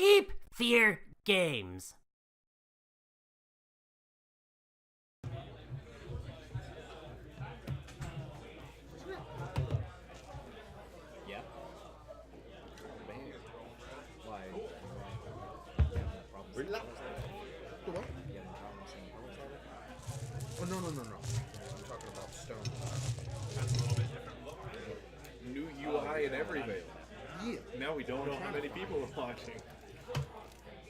Keep Fear Games. Yeah. Why? Relax. What? Oh, no. I'm talking about Stone. That's a little bit different look. New UI and everything. Yeah. Now we don't know how many people are watching.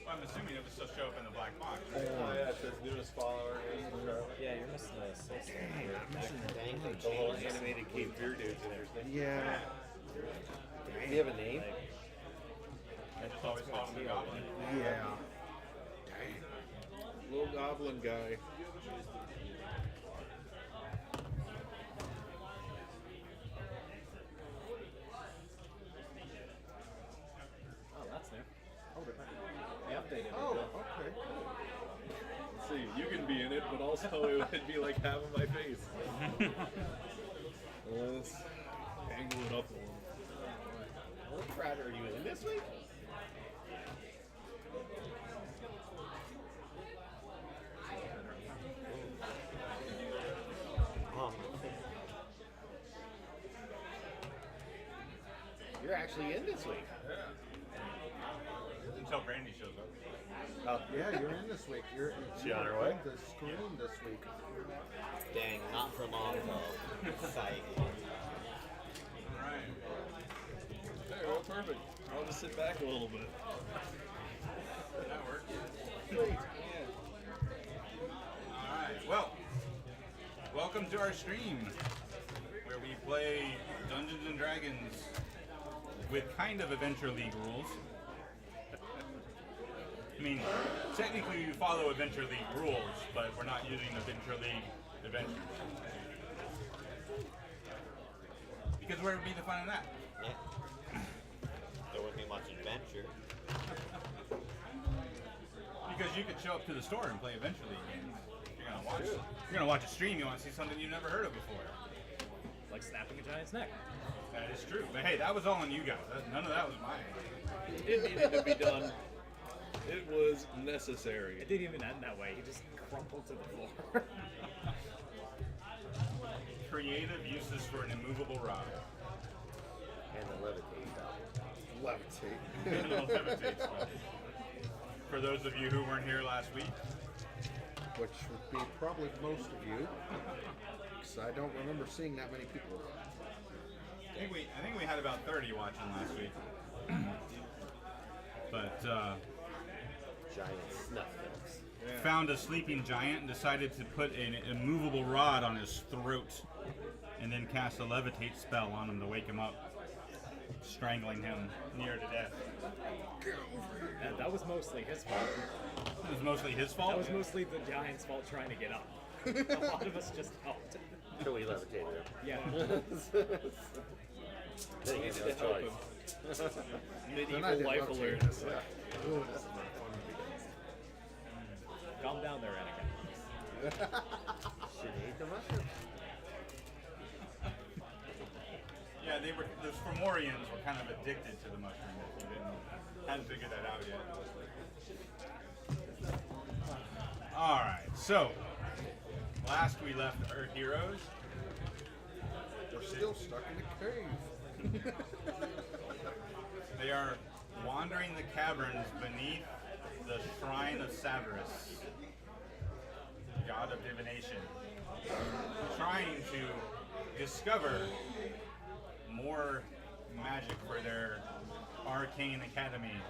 Well, I'm assuming it would still show up in the black box. Oh yeah, it says newest follower. Yeah, you're missing the soul. I'm missing the dang The whole animated Cape Fear dudes and everything. Yeah. Do you have a name? I just always call him the goblin. Yeah. Dang. Little goblin guy. Oh, that's new. Oh, they updated it. Oh, okay. Let's see, you can be in it, but also it would be like half of my face. Let's angle it up a little. What crowd are you in this week? You're actually in this week. Until Brandy shows up. Yeah, you're in this week. You're She on her way? The screen this week. Dang, not for long though. Psych. Alright. Hey, well, perfect. I'll just sit back a little bit. That works. Sweet. Alright, well, welcome to our stream where we play Dungeons and Dragons with kind of Adventure League rules. I mean, technically we follow Adventure League rules, but we're not using Adventure League adventures. Because where would be the fun in that? Yeah. There wouldn't be much adventure. Because you could show up to the store and play Adventure League games. You're gonna watch a stream, you want to see something you've never heard of before. Like snapping a giant's neck. That is true. But hey, that was all on you guys. None of that was mine. It needed to be done. It was necessary. It didn't even end that way. He just crumpled to the floor. Creative uses for an immovable rod. And the levitate. And it'll levitate stuff. For those of you who weren't here last week, Which would be probably most of you. Because I don't remember seeing that many people. I think we had about 30 watching last week. But Giant snuff films. found a sleeping giant and decided to put an immovable rod on his throat and then cast a levitate spell on him to wake him up, strangling him near to death. That was mostly his fault. It was mostly his fault? That was mostly the giant's fault trying to get up. A lot of us just helped. So we levitated him. Yeah. Then he had no choice. Medieval life alert. Ooh. Calm down there, Anakin. Should eat the mushroom. Yeah, those Fomorians were kind of addicted to the mushroom if you hadn't figured that out yet. Alright, so last we left our heroes. We're still stuck in a cave. They are wandering the caverns beneath the shrine of Severus, god of divination, trying to discover more magic for their arcane academy,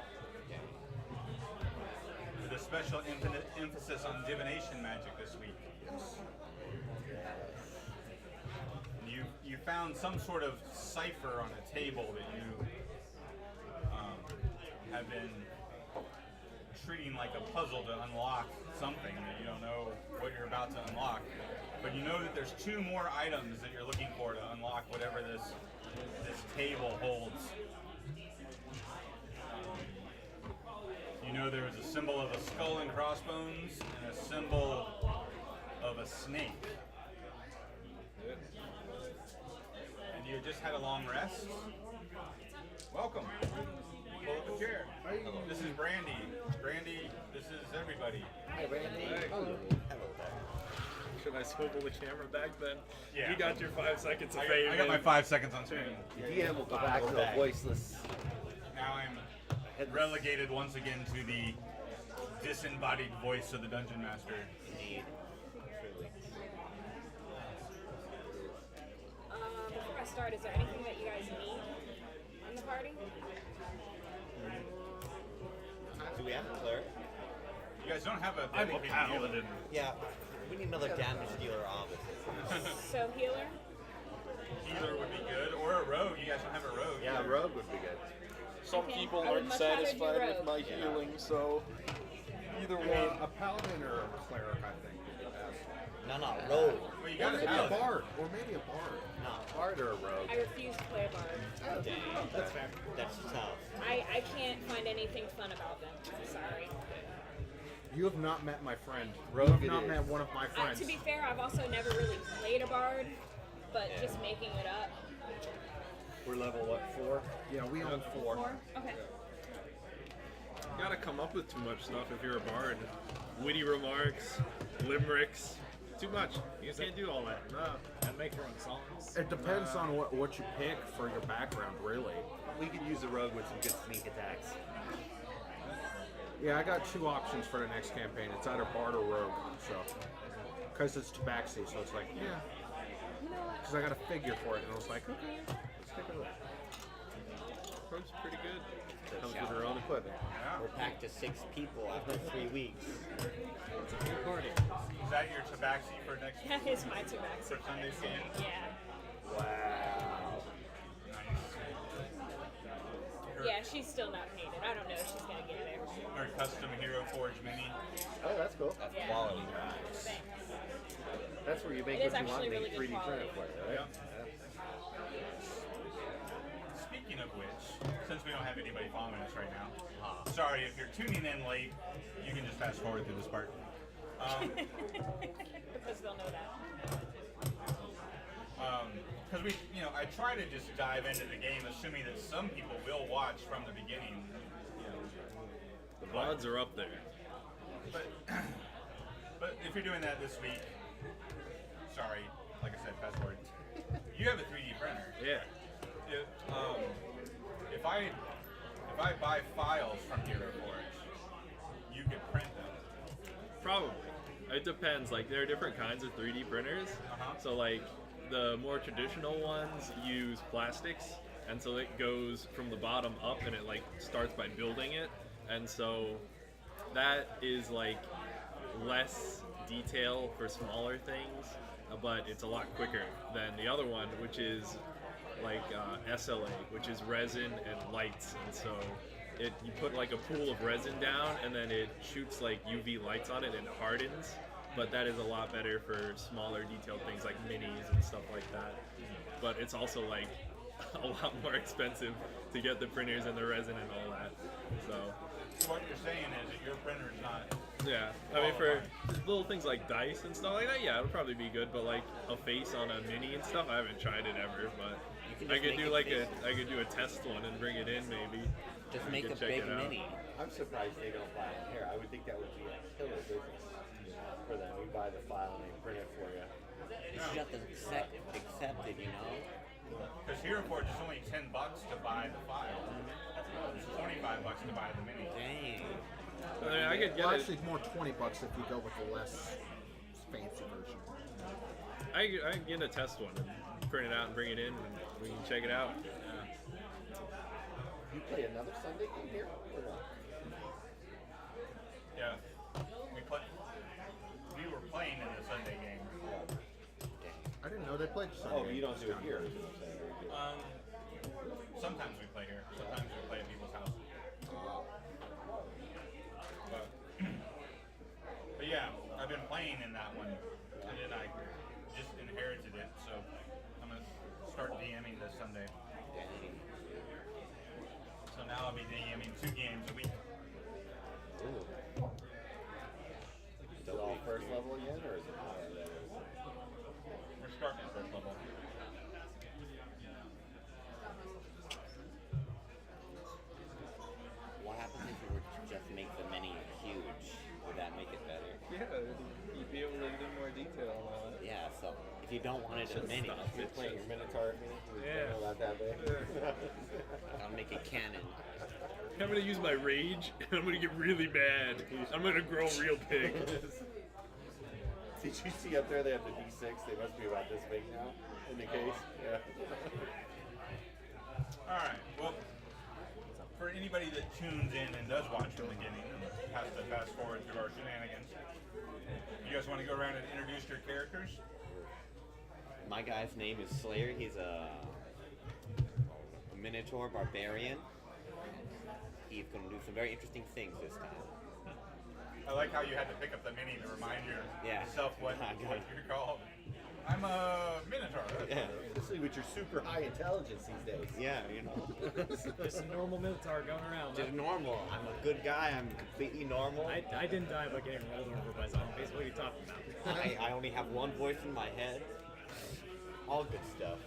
with a special emphasis on divination magic this week. You found some sort of cipher on a table that you have been treating like a puzzle to unlock something that you don't know what you're about to unlock. But you know that there's two more items that you're looking for to unlock whatever this table holds. You know there was a symbol of a skull and crossbones and a symbol of a snake. And you just had a long rest. Welcome. pull up a chair. This is Brandy. Brandy, this is everybody. Hi, Randy. Oh, Hello there. Should I swivel the camera back then? Yeah. You got your 5 seconds of I fame. got my in. 5 seconds on screen. The DM will go back to a voiceless. Now I'm headless- relegated once again to the disembodied voice of the Dungeon Master. Indeed. Truly. Before I start, is there anything that you guys need in the party? Do we have a cleric? You guys don't have a I'm a dedicated paladin. Yeah. We need another damage dealer, obviously. So healer? healer would be good, or a rogue. You guys don't have a rogue. Yeah, rogue would be good. Some Okay. people I would aren't much rather do satisfied with rogue. my healing, so either I one. mean, a paladin or a cleric, I think, would be best. No, rogue. Well, you Or got maybe a a paladin. bard. Or maybe a bard. No, bard or a rogue. I refuse to play a bard. Dang. That's fair. That's tough. I can't find anything fun about them. Sorry. You have not met my friend. Rogue you have it not is. met one of my friends. To be fair, I've also never really played a bard, but just making it up. We're level what, 4? Yeah, we own 4. Okay. You gotta come up with too much stuff if you're a bard. Witty remarks, limericks, too much. You just can't do all that. No. And make your own songs. It depends on what you pick for your background, really. We could use a rogue with some good sneak attacks. Yeah, I got 2 options for the next campaign. It's either bard or rogue. So, because it's tabaxi, so it's like, yeah. Because I got a figure for it, and I was like, okay, let's take a look. Rogue's pretty good. Comes shout. with her own equipment. We're packed to 6 people after 3 weeks. It's a good party. Is that your tabaxi for next That is my tabaxi. for Sunday's game? Yeah. Wow. Nice. Yeah, she's still not painted. I don't know if she's gonna get there. Her custom Hero Forge mini. Oh, that's cool. That's Yeah. quality. Thanks. That's where you make It is what you want actually and really they good 3D print it quality. for you, right? Speaking of which, since we don't have anybody following us right now, sorry if you're tuning in late. You can just fast forward through this part. Because they'll know that. Because I try to just dive into the game, assuming that some people will watch from the beginning. The odds are up there. But if you're doing that this week, sorry, like I said, fast forward. You have a 3D printer. Yeah. If I buy files from Hero Forge, you could print them. Probably. It depends. Like, there are different kinds of 3D printers. Uh-huh. So, like, the more traditional ones use plastics, and so it goes from the bottom up, and it like starts by building it, and so that is like less detail for smaller things, but it's a lot quicker than the other one, which is like SLA, which is resin and lights, and so you put like a pool of resin down, and then it shoots like UV lights on it and it hardens. But that is a lot better for smaller detailed things like minis and stuff like that. But it's also like a lot more expensive to get the printers and the resin and all that. So What you're saying is that your printer's not. yeah, I mean for little things like dice and stuff like that, yeah, it'll probably be good. But like a face on a mini and stuff, I haven't tried it ever. But can I just could make do it like big. I could do a test one and bring it in maybe. Just You make can a check big it out. mini. I'm surprised they don't buy it here. I would think that would be a killer business for them. You buy the file and they print it for you. You just have to accept it, you know? Because Hero Forge is only $10 to buy the file. It's $25 to buy the mini. Dang. I mean, I could get Well, it. actually, more $20 if you go with the less fancy version. I can get a test one and print it out and bring it in, and we can check it out. You play another Sunday game here? Or what? Yeah. We were playing in the Sunday game. I didn't know they played Sunday. Oh, you don't do it here. Sometimes we play here. Sometimes we play at people's house. But yeah, I've been playing in that one, and then I just inherited it. So I'm gonna start DMing this Sunday. So now I'll be DMing 2 games a week. Ooh. Is it all first level again, or is it higher level? We're starting at first level. a mini. Stop You're it. playing your Minotaur mini. Yeah. About that big. I'll make it canon. I'm gonna use my rage, and I'm gonna get really mad. I'm gonna grow real big. Did you see up there? They have the D6. They must be about this big now in the case. Yeah. All right. Well, for anybody that tunes in and does watch from the beginning and has to fast forward through our shenanigans, you guys want to go around and introduce your characters? My guy's name is Slayer. He's a Minotaur barbarian. He's going to do some very interesting things this time. I like how you had to pick up the mini to remind yourself what you're called. I'm a Minotaur. Yeah. Especially with your super high intelligence these days. Yeah, you know. Just a normal Minotaur going around. Just normal. I'm a good guy. I'm completely normal. I didn't die by getting rolled over by zombies. What are you talking about? I only have one voice in my head. All good stuff.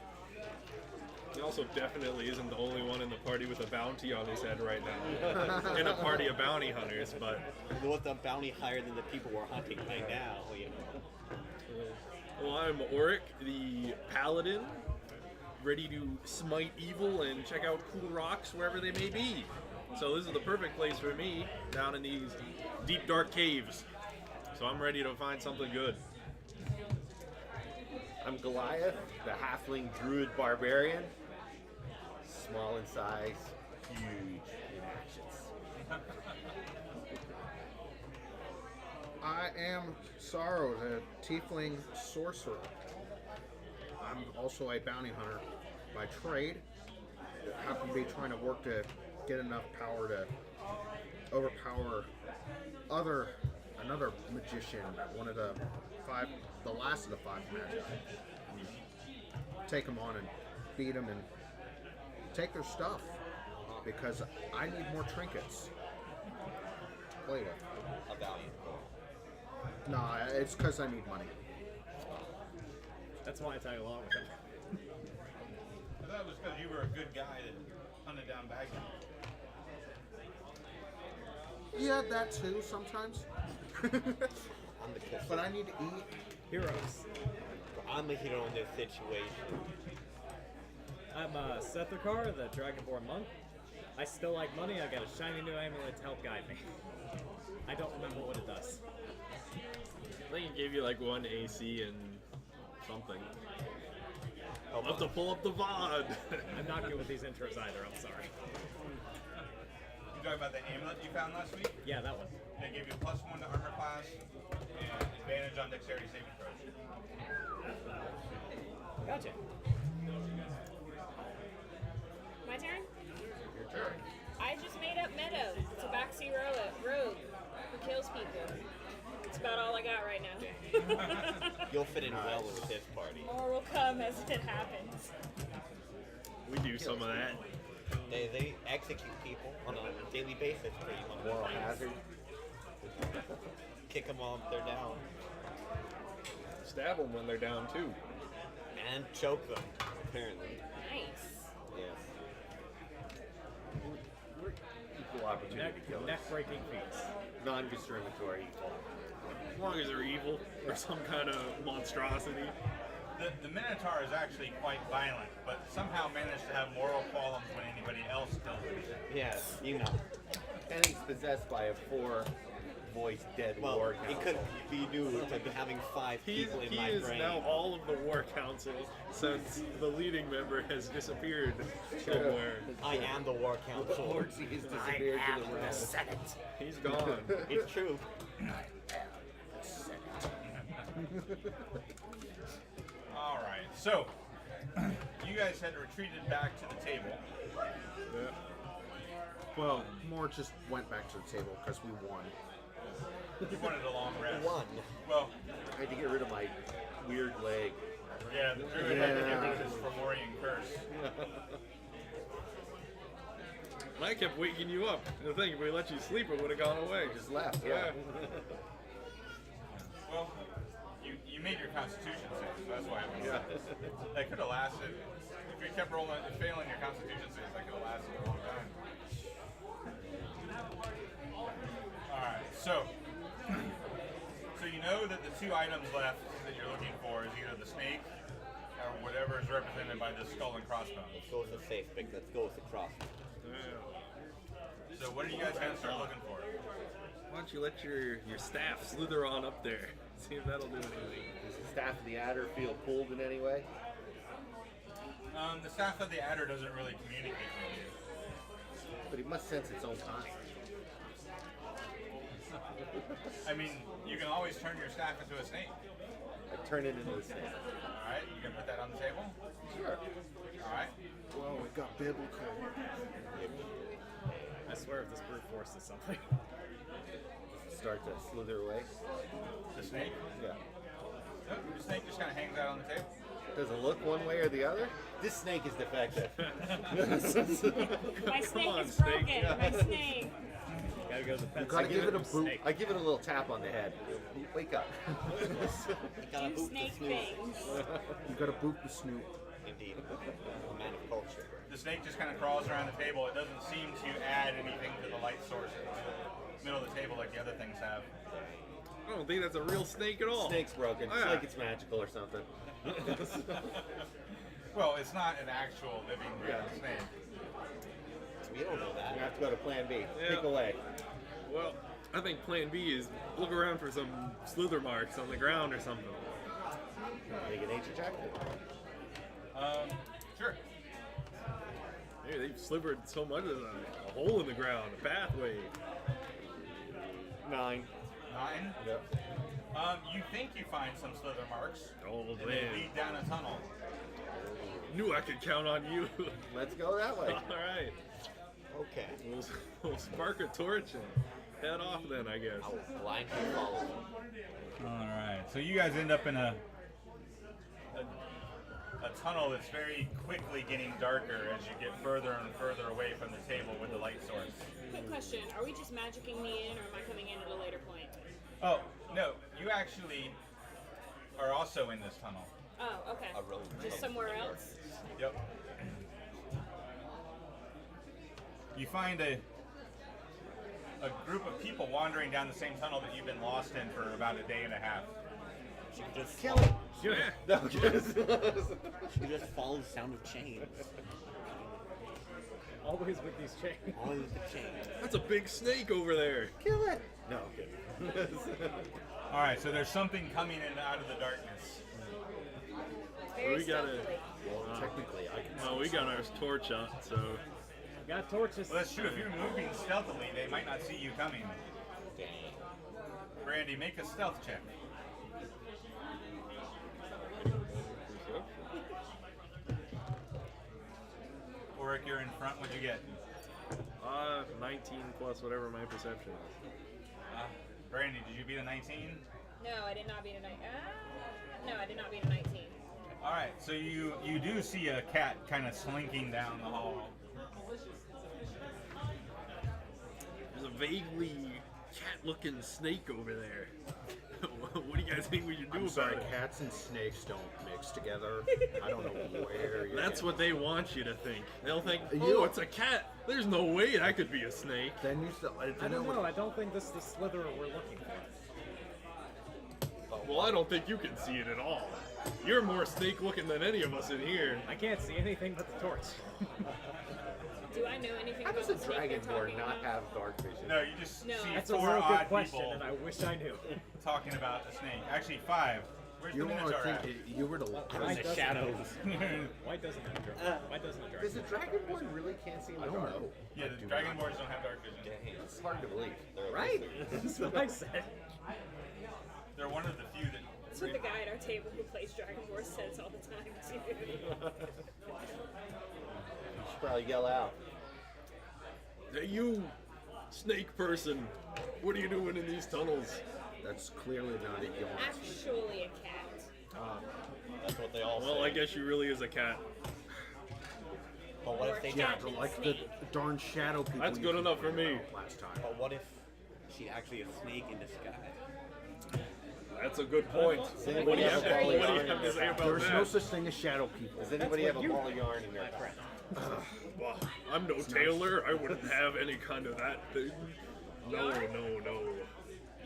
He also definitely isn't the only one in the party with a bounty on his head right now. In a party of bounty hunters, but... With a bounty higher than the people we're hunting right now, you know. Well, I'm Auric, the paladin, ready to smite evil and check out cool rocks wherever they may be. So this is the perfect place for me, down in these deep, dark caves. So I'm ready to find something good. I'm Goliath, the halfling druid barbarian. Small in size, huge in actions. I am Sorrow, the tiefling sorcerer. I'm also a bounty hunter by trade. I happen to be trying to work to get enough power to overpower another magician, one of the last of the five magic. Take them on and beat them and take their stuff because I need more trinkets to play with. A valiant. Nah, it's because I need money. That's why I tag along with him. I thought it was because you were a good guy that hunted down bad guys. Yeah, that too sometimes. I'm the killer. But I need to eat. Heroes. I'm the hero in this situation. I'm Sethakar, the Dragonborn monk. I still like money. I got a shiny new amulet to help guide me. I don't remember what it does. I think he gave you like 1 AC and something. I'll have to pull up the VOD. I'm not good with these intros either. I'm sorry. You talking about the amulet you found last week? Yeah, that one. They gave you +1 to armor class and advantage on dexterity saving throws. Gotcha. My turn? Your turn. I just made up Meadow. It's a backseat rogue who kills people. That's about all I got right now. You'll fit in well with this party. More will come as it happens. We do some of that. They execute people on a daily basis, pretty much. Moral hazard. Kick them while they're down Stab them when they're down too. and choke them. Apparently, Nice. yes. We're equal opportunity killers. Neck-breaking feats. Non-discriminatory equal. As long as they're evil or some kind of monstrosity. The Minotaur is actually quite violent, but somehow managed to have moral qualms when anybody else kills him. Yes, you know. And he's possessed by a 4-voice dead Well, war it council. could be due to having 5 people in He my is brain. now all of the war council since the leading member has disappeared somewhere. I am the war council. Orgy has disappeared to the realm. Senate. He's gone. It's true. All right, so you guys had retreated back to the table. Yeah. Well, more just went back to the table because we won. You wanted a long rest. 1. Well, I had to get rid of my weird leg. yeah, the druid had to get rid of his Fomorian curse. And I kept waking you up. And the thing, if we let you sleep, it would have gone away. Just left, Yeah. Well, you made your constitution save, so that's why it was. That could have lasted. If you kept failing your constitution saves, that could have lasted a long time. Alright, so you know that the 2 items left that you're looking for is either the snake or whatever is represented by the skull and crossbones. Let's go with the safe pick. Let's go with the cross. So what are you guys gonna start looking for? Why don't you let your staff slither on up there? See if that'll do anything. Does the staff of the adder feel pulled in any way? The staff of the adder doesn't really communicate with you. But it must sense its own time. I mean, you can always turn your staff into a snake. I turn it into a snake. All right, you can put that on the table. Sure. All right. Whoa, it got biblical. I swear if this brute force is something. Start to slither away. The snake. Yeah. Nope, the snake just kind of hangs out on the table. Does it look one way or the other? This snake is defective. My snake on, is snake. broken. My snake. Gotta go to the pet You gotta center give it a with boot. snake. I give it a little tap on the head. Wake up. Do snake things. You gotta boot the snoot. Indeed. A man of culture. The snake just kind of crawls around the table. It doesn't seem to add anything to the light source in the middle of the table like the other things have. I don't think that's a real snake at all. Snake's broken. It's Yeah. like it's magical or something. Well, it's not an actual living real snake. We don't know that. You have to go to Plan B. Yeah. Pick away. Well, I think Plan B is look around for some slither marks on the ground or something. Make a nature check. Sure. Hey, they've slivered so much as a hole in the ground, a pathway. 9. 9. Yep. You think you find some slither marks. Oh And they man, lead down a tunnel. knew I could count on you. Let's go that way. All right, Okay. we'll spark a torch and head off then, I guess. I will blindly follow you. All right. So you guys end up in a tunnel that's very quickly getting darker as you get further and further away from the table with the light source. Quick question: are we just magicking me in, or am I coming in at a later point? Oh no, you actually are also in this tunnel. Oh, okay. A road. Just somewhere else. Yep. You find a group of people wandering down the same tunnel that you've been lost in for about a day and a half. She could just kill it. Yeah. No, just. She could just follow the sound of chains. Always with these chains. Always the chains. That's a big snake over there. Kill it. No, I'm kidding. All right, so there's something coming in out of the darkness. Very we gotta- stealthily. Well, technically, I can. Well, we got our torch up, so Got torches. Well, that's true. If you're moving stealthily, they might not see you coming. Dang. Brandy, make a stealth check. Oric, you're in front. What'd you get? 19 plus whatever my perception is. Brandy, did you beat a 19? No, I did not beat a 19. No, I did not beat a 19. All right, so you do see a cat kind of slinking down the hall. There's a vaguely cat-looking snake over there. What do you guys think we should do I'm about sorry, it? cats and snakes don't mix together. I don't know where you're That's getting- what they want you to think. They'll think, You- oh, it's a cat. There's no way that could be a snake. Then you still. I don't know. I don't think this is the slitherer we're looking for. Well, I don't think you can see it at all. You're more snake-looking than any of us in here. I can't see anything but the torch. Do I know anything How about does a the snake they're dragonborn talking not about? have dark vision? No, you just No. see That's a four real odd good question, people and I wish I knew. talking about a snake. Actually, 5. Where's You the want Minotaur to at? think you were the. Why the doesn't shadows. Why doesn't it dragon? Why doesn't it Does a dragon? dragonborn really can't see in I the don't dark? know. Yeah, the Dragonborns don't have dark vision. It's hard to believe. Right. That's what I said. They're one of the few that. That's what the guy at our table who plays Dragonborn says all the time too. You should probably yell out. Hey, you, snake person, what are you doing in these tunnels? That's clearly not a yawn. Actually, a cat. That's what they all Well, say. I guess she really is a cat. But what Or if they Yeah, cat and like the snake. darn shadow people. That's you good enough for complained me. about Last time. But what if she's actually a snake in disguise? That's a good point. anybody What do you have have a ball of to yarn in say their about There's no that? such thing as shadow people. Does anybody have what a you ball of yarn in their pack? Well, I'm no tailor. I wouldn't have any kind of that thing. No, Yarn? no.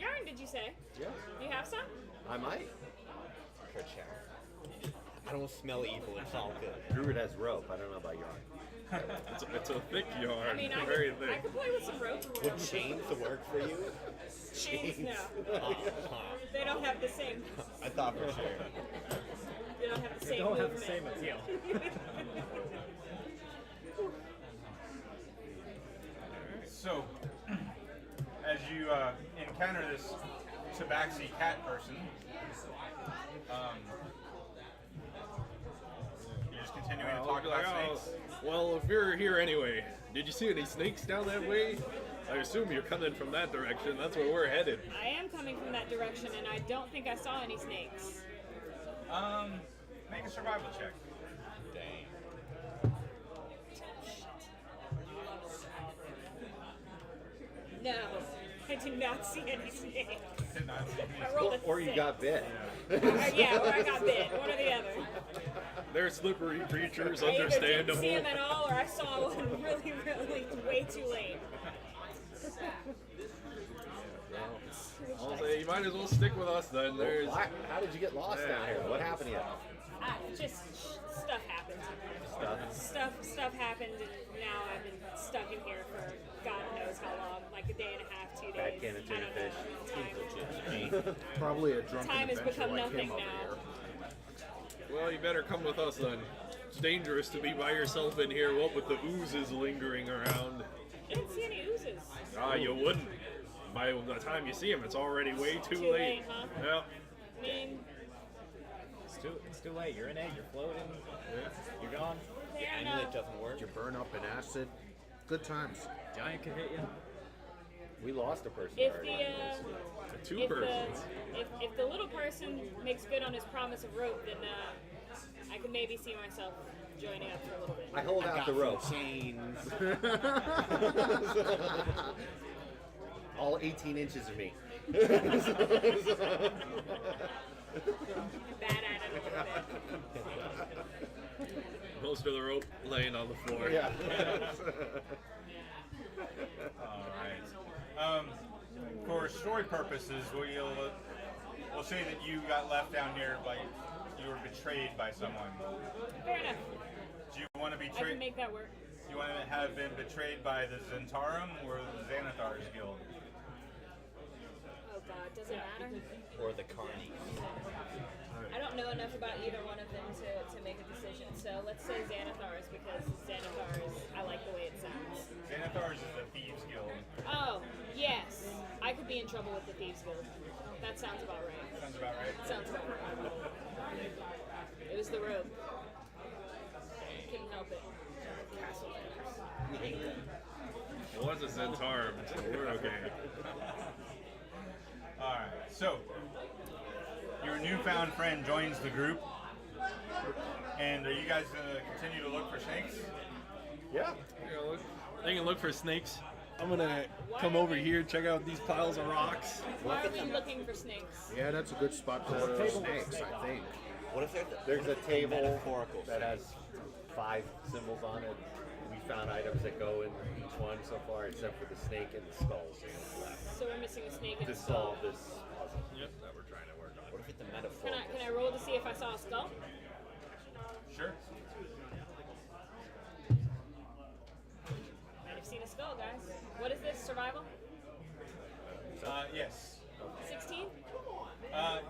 Yarn, did you say? Yeah, Do you have some? I might. Good shout. I don't smell evil. It's all good. Druid has rope. I don't know about yarn. It's a thick yarn, I mean, I very could, thick. I could play with some rope. Would chains work for you? Chains, no. Oh, They don't have the same. I thought for sure. They don't have the They same. don't have the movement. same appeal. So, as you encounter this tabaxi cat person, you're just continuing to I'll talk be about like, snakes. well, if you're here anyway, did you see any snakes down that way? I assume you're coming from that direction. That's where we're headed. I am coming from that direction, and I don't think I saw any snakes. Make a survival check. Dang. No, I did not see any snakes. Did not see any. I rolled a Or you 6. got bit. Yeah, or I got bit. One or the other. They're slippery creatures, I either didn't understandable. see them at all, or I saw one really, really way too late. I'll say you might as well stick with us then. There's How did you get lost down here? What happened to you? Just stuff happened. Stuff happened, and now I've been stuck in here for God knows how long, like a day and a half, 2 days. Bad can of I tuna don't fish. know. Probably a drunken Time has adventure become like nothing him over now. here. well, you better come with us then. It's dangerous to be by yourself in here. What with the oozes lingering around? I didn't see any oozes. Ah, you wouldn't. By the time you see them, it's already way too Too late. late, huh? Yeah. I mean, It's too late. You're in it. You're floating. You're gone. fair The enough. amulet doesn't work. You burn up in acid. Good times. Giant could hit you. We lost a person If already. the Two if persons. if the little person makes good on his promise of rope, then I could maybe see myself joining up for a little bit. I hold out Got the some rope. chains. All 18 inches of me. Bad at it a little bit. Most of the rope laying on the floor. Yeah. Alright. For story purposes, we'll say that you got left down here by you were betrayed by someone. Fair enough. Do you want to be I can betrayed? make that work. You want to have been betrayed by the Zentarum or the Xanathar's Guild? Oh God, does it matter? Or the carnies. I don't know enough about either one of them to make a decision. So let's say Xanathar's, because Xanathar's, I like the way it sounds. Xanathar's is the Thieves Guild. Oh, yes. I could be in trouble with the Thieves Guild. That sounds about right. Sounds about right. Sounds about right. It was the rope. Couldn't help it. It was a Zentarum, so we're okay. Alright, so your newfound friend joins the group. And are you guys going to continue to look for snakes? Yeah. They can look for snakes. I'm gonna come over here, check out these piles of rocks. Why are we looking for snakes? Yeah, that's a good spot for snakes, I think. What if There's a table metaphorical that has 5 symbols on it. We found items that go in each one so far, except for the snake and the skulls left. So we're missing a snake and To a skull. solve this puzzle. Yep, that we're trying to work on. What if it's a Can metaphor? I roll to see if I saw a skull? Sure. Might have seen a skull, guys. What is this? Survival? Yes. 16?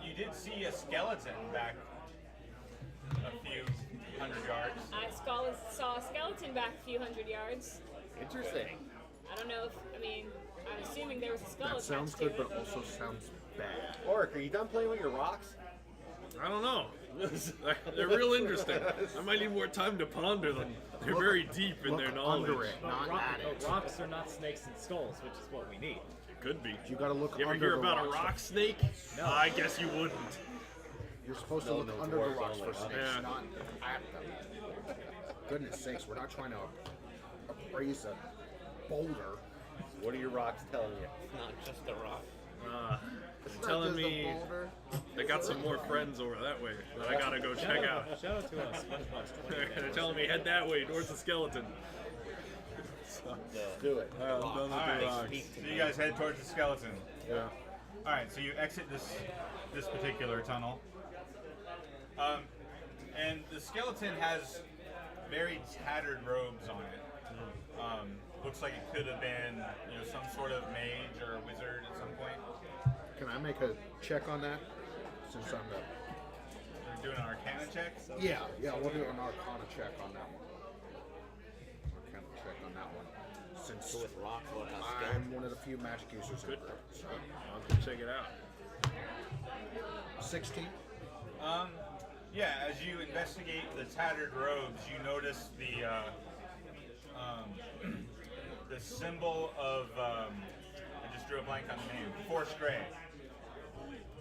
You did see a skeleton back a few hundred yards. I saw a skeleton back a few hundred yards. Interesting. I don't know if, I'm assuming there was a skull That sounds attached good, to but it. also sounds bad. Oric, are you done playing with your rocks? I don't know. They're real interesting. I might need more time to ponder them. They're very deep in their Look knowledge. under it, not at it. But rocks are not snakes and skulls, which is what we need. It could be. You gotta look You ever under hear the about a rocks. rock snake? No. I guess you wouldn't. You're supposed to No, look no, under the dwarves rocks only, for huh? snakes, Yeah. not at them. Goodness sakes, we're not trying to appraise a boulder. What are your rocks telling you? It's not just a rock. It's not Telling just a me boulder. they got some more friends over that way that I gotta go check out. Show it to us. SpongeBob's 20 They're telling me head that way towards the skeleton. Do it. I'm done with Alright, the rocks. Speak to So me. you guys head towards the skeleton. Yeah. Alright, so you exit this particular tunnel. And the skeleton has very tattered robes on it. Looks like it could have been, some sort of mage or a wizard at some point. Can I make a check on that? Since I'm the... We're doing an Arcana check. Yeah, we'll do an Arcana check on that one. Arcana check on that one. Since So with rocks, what else? I'm one of the few magic users in the group. So. I'll have to check it out. 16. Yeah, as you investigate the tattered robes, you notice the the symbol of I just drew a blank on the name. Force Grey.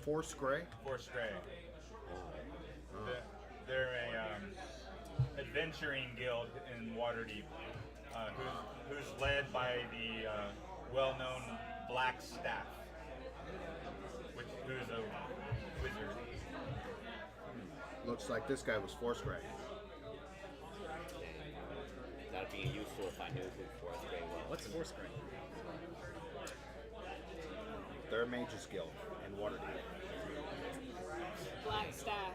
Force Grey? Force Grey. They're a adventuring guild in Waterdeep, who's led by the well-known Black Staff, who's a wizard. Looks like this guy was Force Grey. That'd be useful if I knew who Force Grey was. What's Force Grey? They're a mages guild in Waterdeep. Black staff.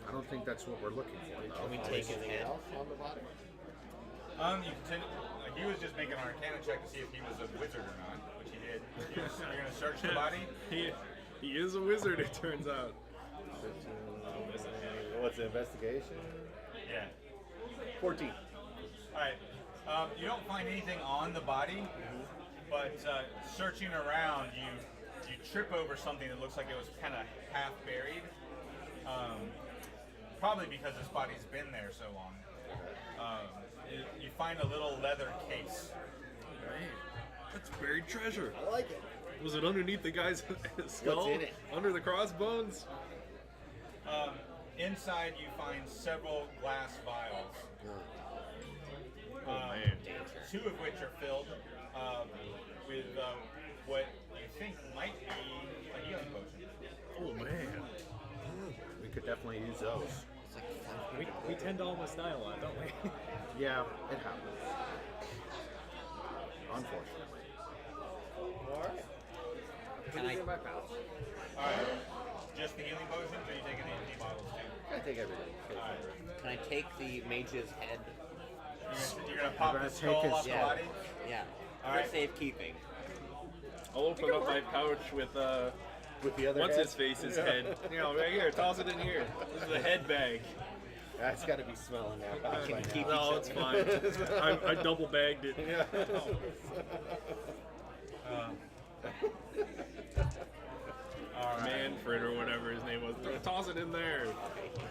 I don't think that's what we're looking for, Can though. we take his Anything head? else on the body? He was just making an Arcana check to see if he was a wizard or not, which he did. You're gonna search the body. He is a wizard, it turns out. What's the investigation? Yeah. 14. All right. You don't find anything on the body, but searching around, you trip over something that looks like it was kind of half buried. Probably because this body's been there so long. You find a little leather case. Man, that's buried treasure. I like it. Was it underneath the guy's skull? What's in it? Under the crossbones? Inside, you find several glass vials. Oh man. Two of which are filled with what you think might be a healing potion. Oh man. We could definitely use those. We tend to almost die a lot, don't we? Yeah, it happens. Unfortunately. Alright. Can I? in my pouch. All right. Just the healing potions, or are you taking the empty bottles too? I take everything. Can I take the mage's head? You're gonna pop You're the gonna skull take his- off the Yeah. body. Yeah. All For right. safekeeping. I'll open up my pouch with With the other what's head? his face's head. Right here, toss it in here. This is a head bag. That's got to be smelling that pouch Can by you now. keep No, it's fine. I double bagged it. Yeah. All right. Manfred or whatever his name was. Toss it in there.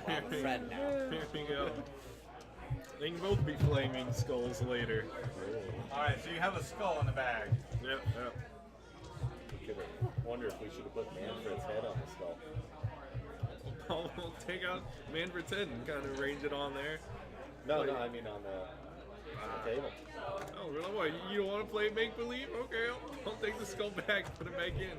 I'm Fred now. Here we go. They can both be flaming skulls later. All right. So you have a skull in the bag. Yep. We could wonder if we should have put Manfred's head on the skull. I'll take out Manfred's head and kind of arrange it on there. No, I mean on the table. Oh, really? What? You don't want to play make believe? Okay, I'll take the skull back, put it back in.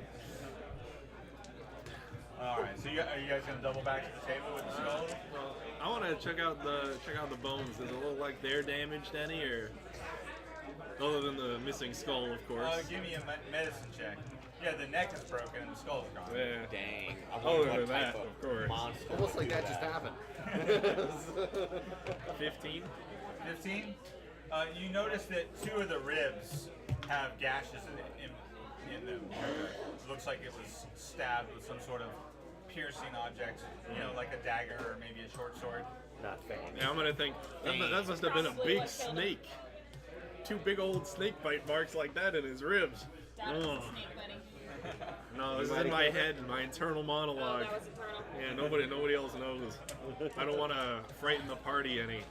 All right. So are you guys gonna double back to the table with the skull? Well, I want to check out the bones. Does it look like they're damaged any, or other than the missing skull, of course? Give me a medicine check. Yeah, the neck is broken and the skull's gone. Yeah. Dang. I Oh, wonder what that, type of course. monster Almost would like do that just happened. 15. 15. You notice that two of the ribs have gashes in them. It looks like it was stabbed with some sort of piercing object, like a dagger or maybe a short sword. Not fan. Yeah, I'm gonna think that must have been a Probably big what killed him. snake. Two big old snake bite marks like that in his ribs. That was Oh. a snake buddy. No, this is in my head, my internal Oh, monologue. that was internal. Yeah, nobody else knows. I don't want to frighten the party any.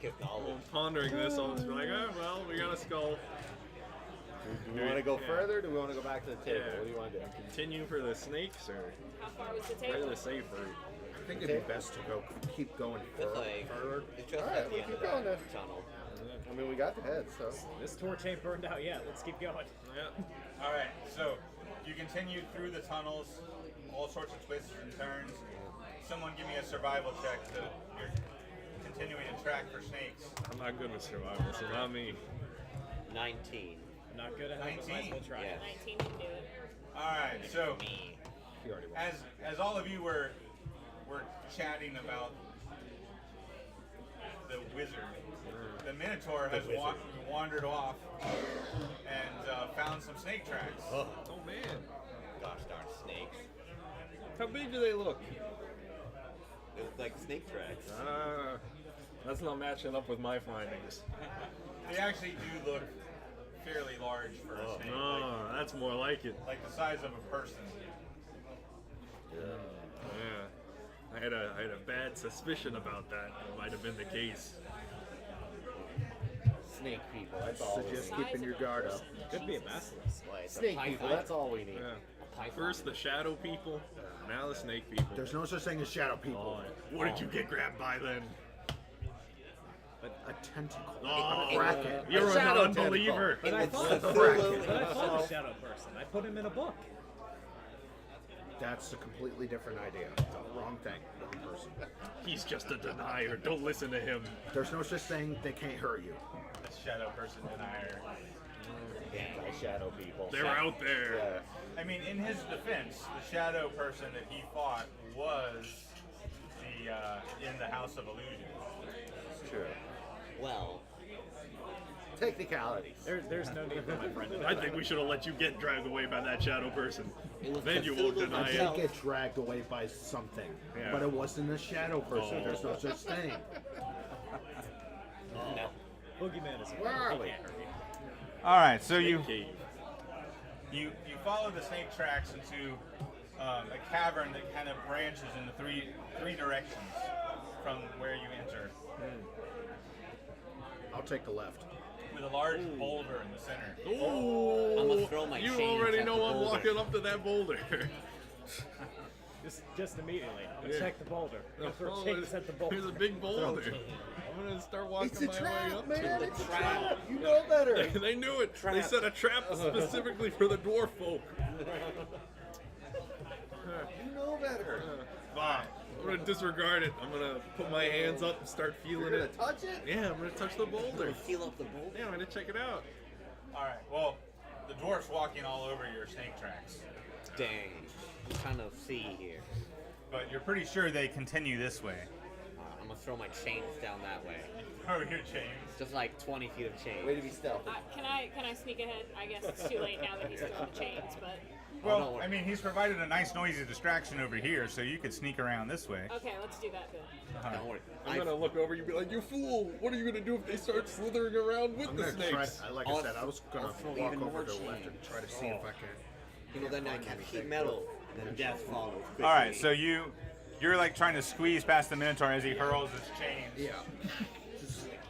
Give knowledge. Well, pondering this, I'll just be like, well, we got a skull. Do we want to go Yeah. further or do we want to go back to the table? Yeah. What do you want to do? Continue for the snakes, or How far was the where table? the safe route? I think it'd be best to keep going It's like forward. it's just Alright, at the we'll end keep of going that then. tunnel. I mean, we got the head, so. This torch ain't burned out yet. Let's keep going. Yeah. All right. So you continue through the tunnels, all sorts of twists and turns. Someone give me a survival check. You're continuing to track for snakes. I'm not good with survival, so not me. 19. Not good at it, but might as well try. Yeah. 19 can do it. All right, so He already won. as all of you were chatting about the wizard, the Minotaur has wandered off and found some snake tracks. Oh man. Gosh darn snakes. How big do they look? They look like snake tracks. That's not matching up with my findings. They actually do look fairly large for a snake, Oh, that's more like it. like the size of a person. Yeah. I had a bad suspicion about that. It might have been the case. Snake people, that's all. Suggest Size keeping of your a guard up. person. Could be a basilisk. Snake people, that's all we need. Yeah. First the shadow people, now the snake people. There's no such thing as shadow people. Oh, what did you get grabbed by then? A tentacle. Oh, a kraken. You're A an shadow unbeliever. But I thought A kraken. but I fought a shadow person. I put him in a book. That's a completely different idea. The wrong thing. Wrong person. He's just a denier. Don't listen to him. There's no such thing. They can't hurt you. A shadow person denier. Anti-shadow people. They're out there. Yeah. I mean, in his defense, the shadow person that he fought was the in the House of Illusion. True. Well, Technicalities. There's no need for my friend to I think we should have let you get dragged away by that shadow person. it was Then you won't Cthulhu deny I it. did himself. get dragged away by something, Yeah. but it wasn't a shadow person. Oh. There's no such thing. No. Boogeyman is Where are we? All right, so you Cave. follow the snake tracks into a cavern that kind of branches in three directions from where you enter, I'll take the left. with a large boulder in the center. Oh, I'm gonna throw my you chains already at know the I'm boulder. walking up to that boulder. just immediately. I'm gonna check the boulder. I'm gonna throw Oh, chains at the boulder. There's a big boulder. I'm gonna start walking It's a my way trap, up man! to it. It's a trap! You know better! They knew it. They set a trap specifically for the dwarf folk. You know better! Fine. I'm gonna disregard it. I'm gonna put my hands up and start feeling You're it. gonna touch it? Yeah, I'm gonna touch the boulder. Feel up the boulder. Yeah, I'm gonna check it out. All right, well, the dwarf's walking all over your snake tracks, Dang. I'm trying to see here. but you're pretty sure they continue this way. I'm gonna throw my chains down that way. Oh, your chains. Just like 20 feet of chains. Way to be stealthy. Can I sneak ahead? I guess it's too late now that he's throwing the chains, but Well, don't worry. I mean, he's provided a nice noisy distraction over here, so you could sneak around this way. okay, let's do that then. Don't worry. I'm gonna look over you and be like, "You fool! What are you gonna do if they start slithering around with I'm the gonna try, snakes?" like I said, I was gonna I'll throw walk even over more to the left and chains. try to see if I can. You know, then I can keep metal, then death follows. All right, so you're like trying to squeeze past the Minotaur as he hurls his chains. Yeah.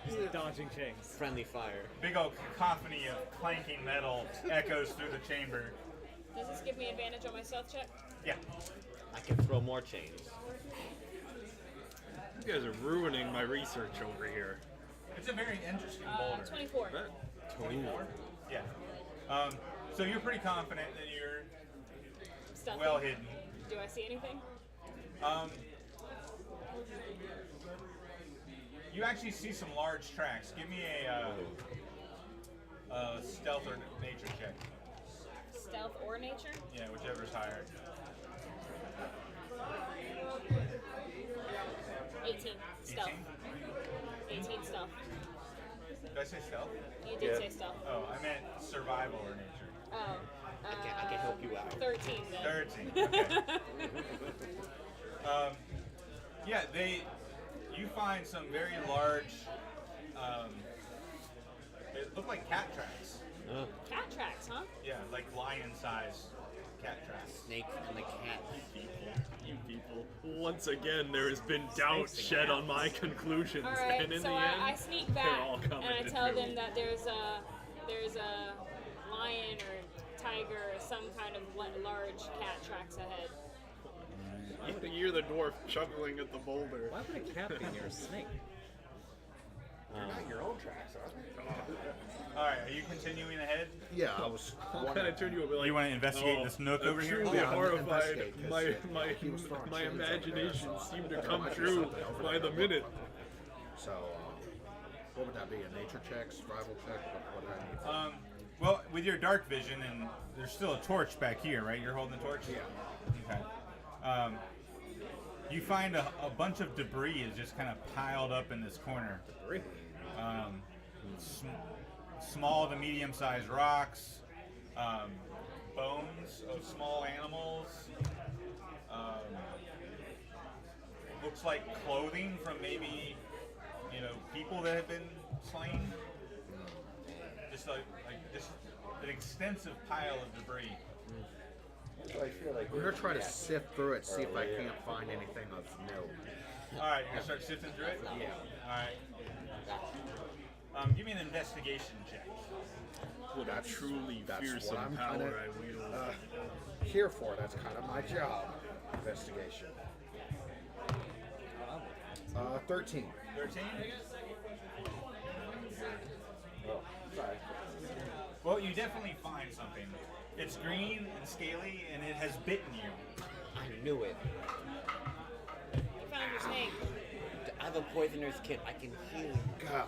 Just dodging chains. Friendly fire. Big old cacophony of clanking metal echoes through the chamber. Does this give me advantage on my stealth check? Yeah. I can throw more chains. You guys are ruining my research over here. It's a very interesting boulder. 24. 24? Yeah. So you're pretty confident that you're Stealthy. well hidden. Do I see anything? You actually see some large tracks. Give me a stealth or nature check. Stealth or nature? Yeah, whichever's higher. 18. Stealth. 18? 18 stealth. Did I say stealth? You did say stealth. Oh, I meant survival or nature. Oh. I can help you out. 13 then. 13. Okay. Yeah, you find some very large, they look like cat tracks. Cat tracks, huh? Yeah, like lion-sized cat tracks. Snakes and the cat. You people. Once again, there has been doubt shed on my conclusions, All right, and in so the I end, sneak they're back all and coming I to tell do. them that there's a lion or tiger or some kind of large cat tracks ahead. You hear the dwarf chuckling at the boulder. Why would a cat be near a snake? Not your own tracks, are All right, are you continuing ahead? Yeah, I was. I'll kind of turn you over like, You want to investigate this nook over here? Truly Yeah, I'm horrified. investigate, 'cause, My he was throwing my chains over there, imagination so seemed to there come might be true something over by there. the minute. So, what would that be? A nature check, survival check? What would I need? Well, with your dark vision, and there's still a torch back here, right? You're holding the torch? Yeah. Okay. You find a bunch of debris is just kind of piled up in this corner. Debris. Small to medium-sized rocks, bones of small animals. Looks like clothing from maybe, people that have been slain. Just just an extensive pile of debris. So I feel like I'm gonna try to sift through it, see if I can't find anything of note. All right, you're gonna start sifting through it. Yeah. All right. Give me an investigation check. What a truly That's fearsome what I'm power kinda, I wield. Here for. That's kind of my job. Investigation. 13. 13. Oh, sorry. Well, you definitely find something. It's green and scaly, and it has bitten you. I knew it. You found your snake. I have a poisoner's kit. I can heal you. Gosh.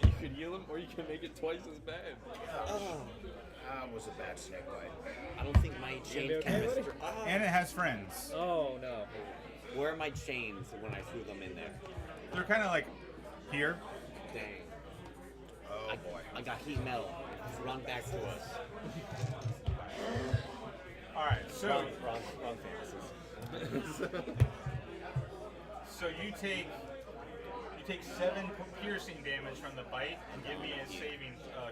You can heal him, or you can make it twice as bad. Oh, That was a bad snake bite. I don't think my chains okay, can buddy? destroy. And it has friends. Oh no. Where are my chains when I threw them in there? They're kind of like here. Dang. Oh boy. I got heat metal. It's run back to us. All right, so Wrong fantasies. so you take 7 piercing damage from the bite, and give me a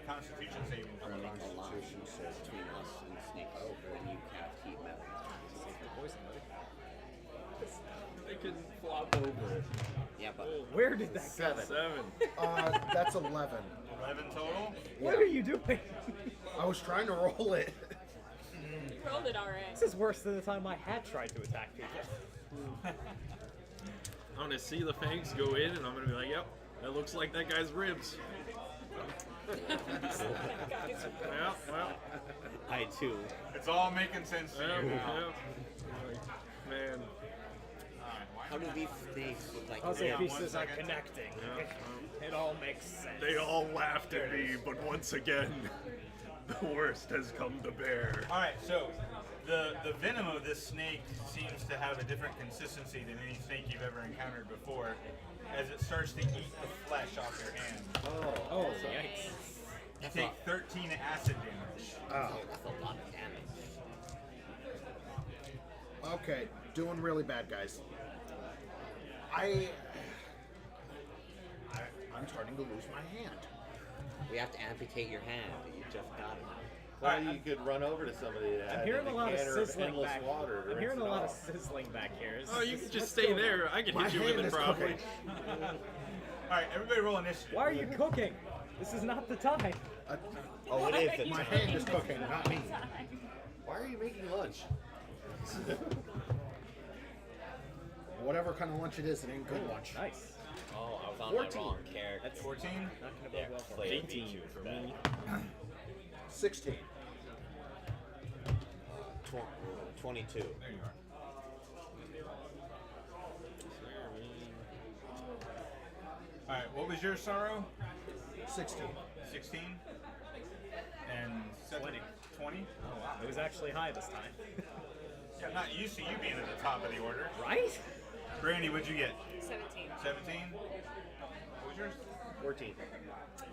Constitution saving throw. Make a line between us and the snakes. When you cast heat metal. Poison, buddy. They can flop over it. Yeah, but Where did that go? 7. That's 11. 11 total. What are you doing? I was trying to roll it. You rolled it alright. This is worse than the time my hat tried to attack people. I'm gonna see the fangs go in, and I'm gonna be like, "Yep, that looks like that guy's ribs." Yeah, well, I too. It's all making sense to yeah, you now. yeah. Man, How do these snakes look like? Puzzle Yeah, 1 pieces are second. connecting. It all makes sense. they all laughed at me, but once again, the worst has come to bear. All right, so the venom of this snake seems to have a different consistency than any snake you've ever encountered before, as it starts to eat the flesh off your hand. Oh, yikes. You take 13 acid damage. That's a lot of damage. Okay, doing really bad, guys. I'm starting to lose my hand. We have to amputate your hand. You just got it. Well, you could run over to somebody that I'm had hearing a a lot of decanter sizzling endless back. water to I'm hearing a rinse it lot of off. sizzling back here. Oh, you can just What's stay going there. I can My hit you hand with it is probably. cooking. All right, everybody roll initiative. on? Why are you cooking? This is not the time. Oh, it is. My hand is cooking, not me. Why are you making lunch? Whatever kind of lunch it is, it ain't good lunch. Nice. Oh, I was on 14. my wrong character. That's 14. not going to bode well for me. 18 for me. 16. 22. There you are. All right, what was your sorrow? 16. 16. And 20. 20? Oh wow. It was actually high this time. Yeah, I'm not used to you being at the top of the order. Right? Brandy, what'd you get? 17. 17. What was yours? 14.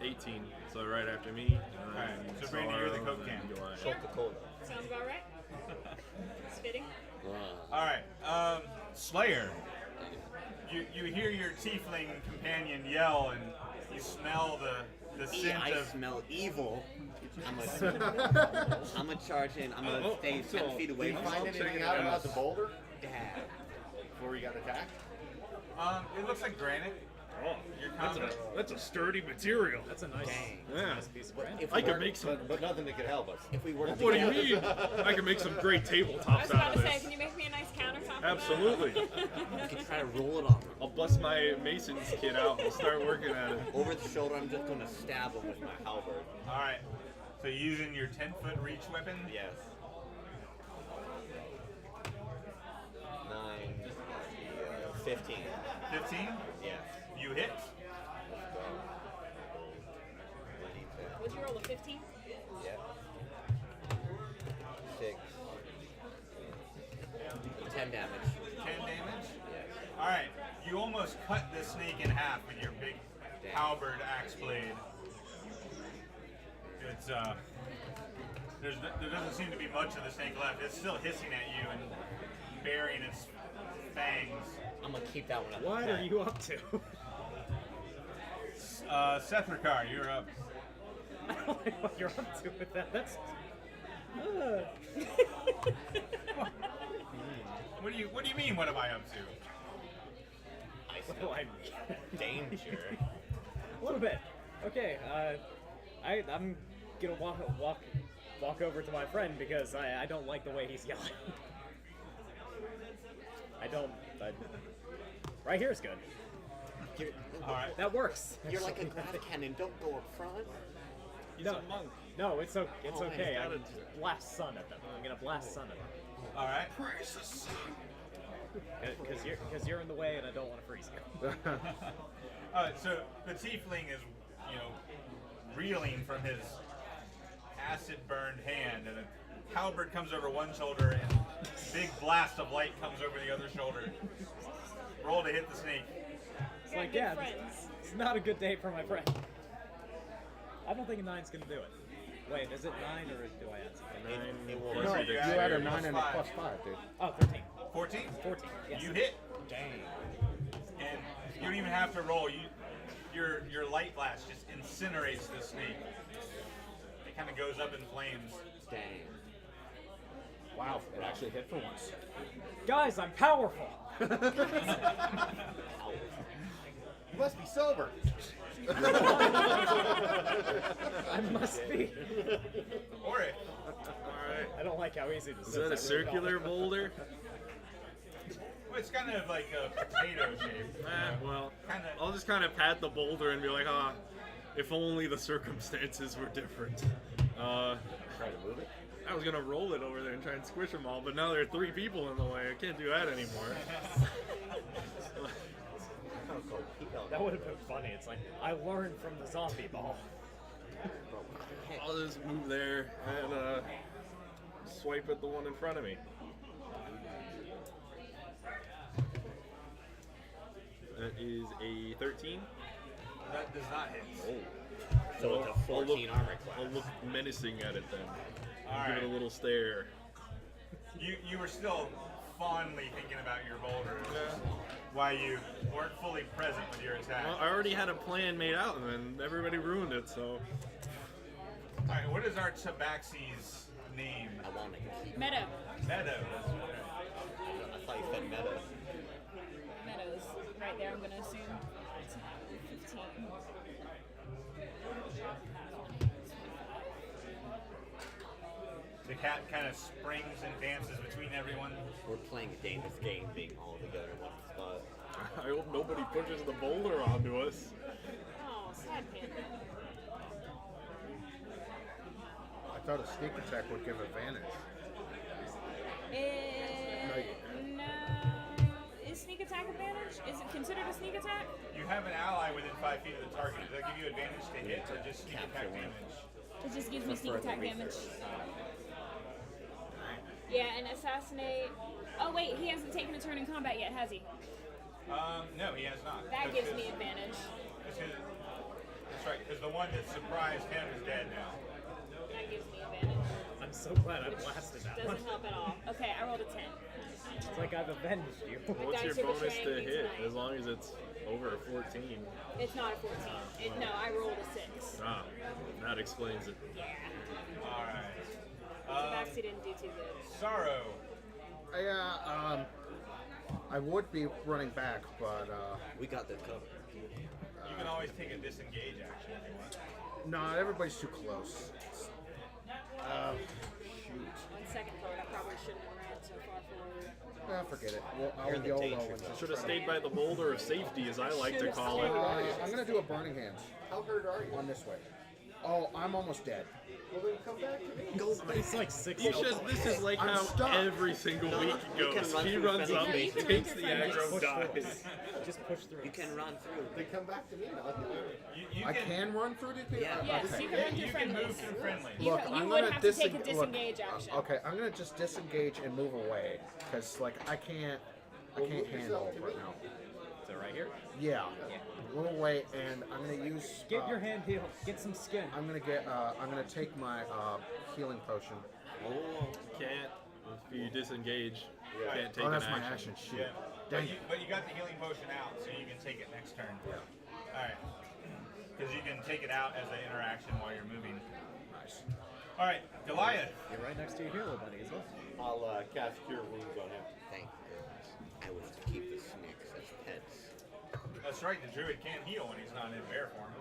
18, so right after me. Alright, so Brandy, you're the Coke can. Coca-Cola. Sounds about right. It's fitting. All right, Slayer. You hear your tiefling companion yell, and you smell the scent I of. smell evil. I'm gonna charge in. I'm gonna stay 10 feet away Did you from find him. anything out about the boulder Dad. before you got attacked? It looks like granite. Oh, You're that's confident. a sturdy material. That's a nice, Dang. Yeah. nice piece of bread. If I we could were- make some. But nothing that could help us. If we work What do together, you mean? I can make some great I was tabletops out about of to say, this. can you make me a nice countertop? for that? Absolutely. we can try to roll it on him. I'll bust my mason's kit out and we'll start working at it. Over the shoulder, I'm just gonna stab him with my halberd. All right. So using your 10-foot reach weapon. Yes. 9, 15. 15. Yes. You hit. Let's go. What'd you roll roll a 15. Yeah. 6. 10 damage. 10 damage? Yes. Alright, you almost cut the snake in half with your big Damn. halberd axe blade. It's, there doesn't seem to be much of the snake left. It's still hissing at you and burying its fangs. I'm gonna keep that one up. What are you up to? Sethrakar, you're up. I don't like what you're up to with that. That's. What do you mean, what am I up to? What do I mean? Danger. A little bit. Okay. I'm gonna walk over to my friend because I don't like the way he's yelling. Right here is good. Alright. That works. You're like a grav cannon. Don't go up front. You know, no, it's okay. It's Oh, okay. man, I can blast sun at them. I'm gonna blast sun at them. Alright. Praise the sun. Because you're in the way and I don't want to freeze you. So the tiefling is, reeling from his acid-burned hand, and a halberd comes over one shoulder, and a big blast of light comes over the other shoulder. Roll to hit the snake. It's Got like, good yeah, friends. it's not a good day for my friend. I don't think a 9's gonna do it. Wait, is it 9 or do I add something? 9 it will plus No, hurt. you your had a dexterity. 9 and a Plus +5, dude. Oh, 13. 14? 14, yes. You hit, Dang. and you don't even have to roll. Your light blast just incinerates the snake. It kind of goes up in flames. Dang. Wow, it actually hit for once. Guys, I'm powerful! You must be sober. I must be. Or it. Alright. I don't like how easy this Is that a circular boulder? Well, it's kind of like a potato shape. Well, Kinda. I'll just kind of pat the boulder and be like, if only the circumstances were different. Try to move it. I was gonna roll it over there and try and squish them all, but now there are 3 people in the way. I can't do that anymore. That would have been funny. It's like, I learned from the zombie ball. I'll just move there and swipe at the one in front of me. That is a 13. That does not hit. So it's a 14 armor I'll class. look menacing at it then. All Give it a right. little stare. You were still fondly thinking about your boulder. Why you weren't fully present with your attack. Well, I already had a plan made out, and then everybody ruined it. So Alright, what is our tabaxi's name? I want to keep. Meadow. Meadow. I thought you said meta. Meadows. Right there, I'm going to assume. It's 15. The cat kind of springs and dances between everyone. We're playing a dangerous game, being all together in one spot. I hope nobody pushes the boulder onto us. Oh, sad panda. I thought a sneak attack would give advantage. No. Is sneak attack advantage? Is it considered a sneak attack? You have an ally within 5 feet of the target. Does that give you advantage to hit or just sneak attack damage? It just gives me sneak attack damage. Yeah, and assassinate. Oh wait, he hasn't taken a turn in combat yet, has he? No, he has not. That gives me advantage. That's right, because the one that surprised him is dead now. That gives me advantage. I'm so glad I blasted that one. Doesn't help at all. Okay, I rolled a 10. It's like I've avenged you. What's your dice are bonus to betraying me hit? tonight. As long as it's over a 14. It's not a 14. No, I rolled a 6. Ah, that explains it. Yeah. Alright. Tabaxi didn't do too good. Sorrow. I would be running back, but We got this covered. You can always take a disengage action if you want. no, everybody's too close. On second thought, I probably shouldn't have ran so far forward. Forget it. Well, You're I'll the YOLO danger and zone. just Should have try stayed by the boulder of safety, as I like to Should've call it. stayed. I'm gonna do a burning hands How hurt are you? on this way. Oh, I'm almost dead. Well, then come back to me. Go It's like 6. You should. This is like I'm how stuck. every single week you can goes. run He through runs up, friendly spaces. takes the You can run through aggro, friendly dies. Just push through. You can run through. Then come back to me and I'll heal you. I can run through these people? Yeah. Yes, Okay. you can run through You can move friendlies. through friendly. You, Look, you I'm would gonna have to take a look, disengage action. Okay, I'm gonna just disengage and move away, cause like I can't handle it right now. So right here. Yeah, move away, and I'm gonna use. Get your hand healed. Get some skin. I'm gonna take my healing potion. Oh, can't. If you disengage, can't take Oh, an that's my action. action. Shoot. Yeah. Dang it. But you got the healing potion out, so you can take it next turn. Yeah. All right. Because you can take it out as an interaction while you're moving. Nice. All right, Goliath. You're right next to your hero buddy as well. I'll cast Cure Wounds on him. Thank goodness. I was to keep the snakes as pets. That's right. The druid can't heal when he's not in bear form.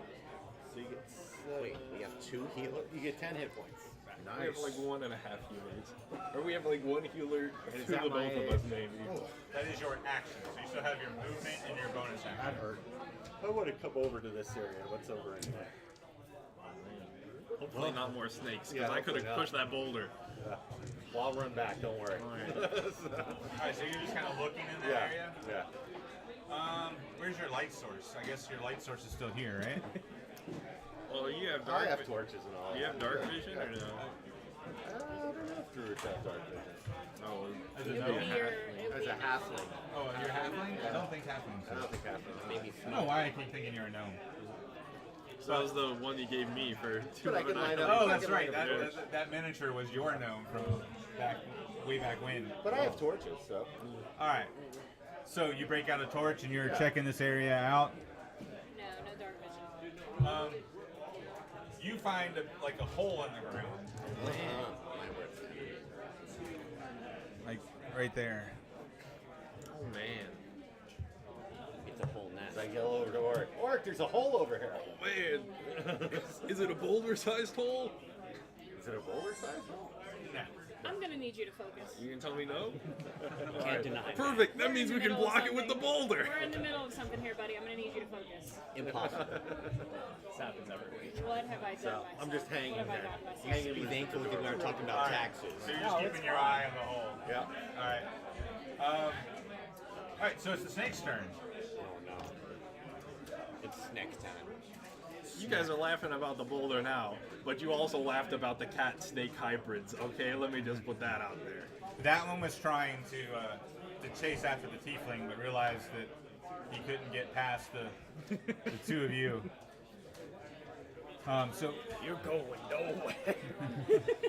So you get Wait, we have 2 healers? you get 10 hit points. We have like 1.5 healers. Or we have like 1 healer Is to that the both my- of us, maybe. That is your action. So you still have your movement and your bonus That action. hurt. I want to come over to this area. What's over in there? Hopefully not more snakes, because Yeah, I could have hopefully not. pushed that boulder. Well, I'll run back. Don't worry. All right, so you're just kind of looking in that yeah. area. Yeah. Where's your light source? I guess your light source is still here, right? Well, you have I dark. have torches and all. You have dark vision or no? I don't know if druids have dark vision. Oh, As It a would gnome? be your, it would As be a halfling. Oh, you're halfling? I don't think halflings. I don't think halfling. Maybe I don't know why I keep thinking you're a gnome. so that was the one you gave me for 2 But I can line up- Oh, I that's can right. light That, up that, that miniature was your gnome from way back when. But I have torches, so. All right. So you break out a torch and you're checking this area out. no dark vision. You find like a hole in the ground, My word. like right there. Oh man. It's a whole nest. I go over to Oric. Oric, there's a hole over here. Oh man. Is it a boulder-sized hole? Is it a boulder size hole? Nah. I'm gonna need you to focus. You can tell me no? Can't deny that. Perfect. That We're means in we the can middle of block it with the something. boulder. We're in the middle of something here, buddy. I'm gonna need you to focus. Impossible. This happens every week. What have I done So, myself? I'm just hanging What have I there. done myself? Be thankful that we are talking about taxes. So you're just keeping your eye on the hole. Yeah. All right. All right. So it's the snake's turn. Oh no. It's next time. You guys are laughing about the boulder now, but you also laughed about the cat-snake hybrids, okay? Let me just put that out there. That one was trying to chase after the tiefling, but realized that he couldn't get past the two of you. So You're going nowhere.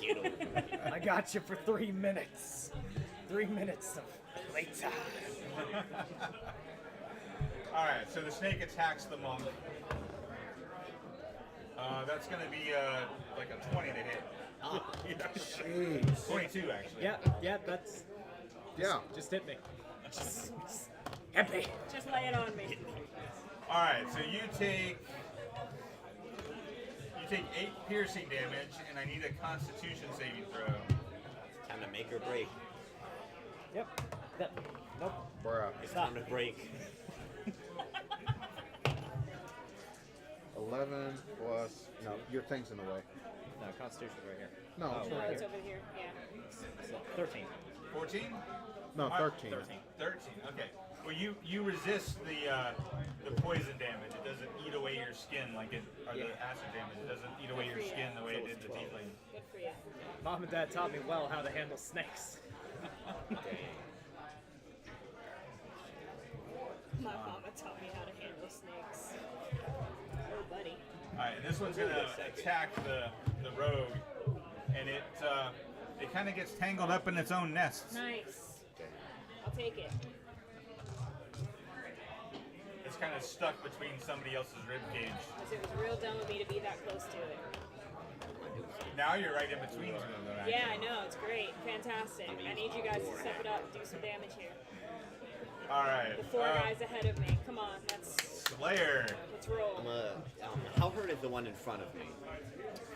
Get over it. I got you for 3 minutes. 3 minutes of playtime. all right. So the snake attacks the monk. That's going to be like a 20 to hit. Jeez. 22 actually. Yeah, that's. Yeah. Just hit me. Just hit me. Just lay it on me. All right. So you take 8 piercing damage, and I need a Constitution saving throw. Time to make or break. Yep. Nope. Bruh. It's time to break. 11 plus. No, your thing's in the way. No, Constitution's right here. No, Oh, it's No, right it's here. over here. Yeah. So 13. 14? No, 13. 13. 13. Okay. Well, you resist the poison damage. It doesn't eat away your skin like it, or the acid damage. It doesn't eat away your skin the way it did the tiefling. Good for you. Mom and Dad taught me well how to handle snakes. My mama taught me how to handle snakes. Oh, buddy. All right, and this one's gonna attack the rogue, and it kind of gets tangled up in its own nest. Nice. I'll take it. It's kind of stuck between somebody else's rib cage. Because it was real dumb of me to be that close to it. Now you're right in between two of them. Actually. Yeah, I know. It's great. Fantastic. I need you guys to step it up. Do some damage here. All right. The 4 guys ahead of me. Come on. Let's Slayer. roll. How hurt is the one in front of me?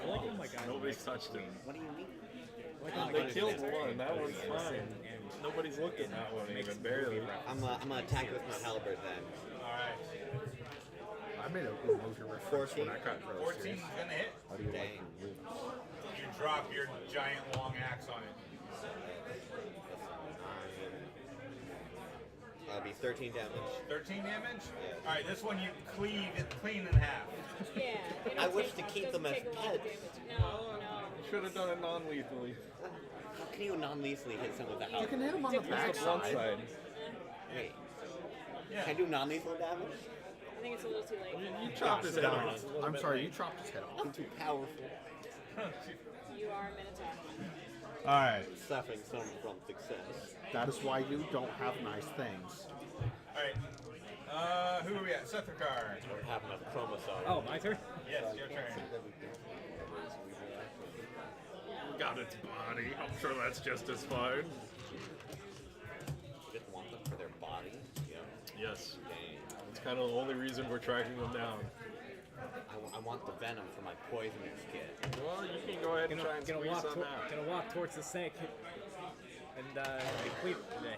I like how my guys. Nobody's touched him. What do you mean? I like how my They guys killed are one. That one's innocent fine. and Nobody's looking at one makes even, barely. movie references. I'm gonna attack with my halberd then. All right. I made a movie reference when I got really 14 serious. is gonna hit. How do you like Dang. your moves? You drop your giant long axe on it. That'll be 13 damage. 13 damage? Yes. Alright, this one you clean in half. Yeah. they I don't wish take- to keep them doesn't as take a lot of pets. damage. No. Should have done it non-lethally. How can you non-lethally hit someone with a You house? can hit him on the Different backside. Front side. Wait, Yeah. can I do non-lethal damage? I think it's a little too late. You chopped his head darn off. it. I'm sorry, you chopped his head off. I'm too powerful. You are a minotaur. Alright. Suffering some from success. That is why you don't have nice things. Alright. Who are we at? Sethrakar. I don't have enough chromosomes. Oh, my turn? Yes, your turn. Got its body. I'm sure that's just as fine. Just want them for their body. Yeah. Yes. Dang. It's kind of the only reason we're tracking them down. I want the venom for my poisonous kid. Well, you can go ahead and try and Gonna squeeze walk, some out. gonna walk towards the snake and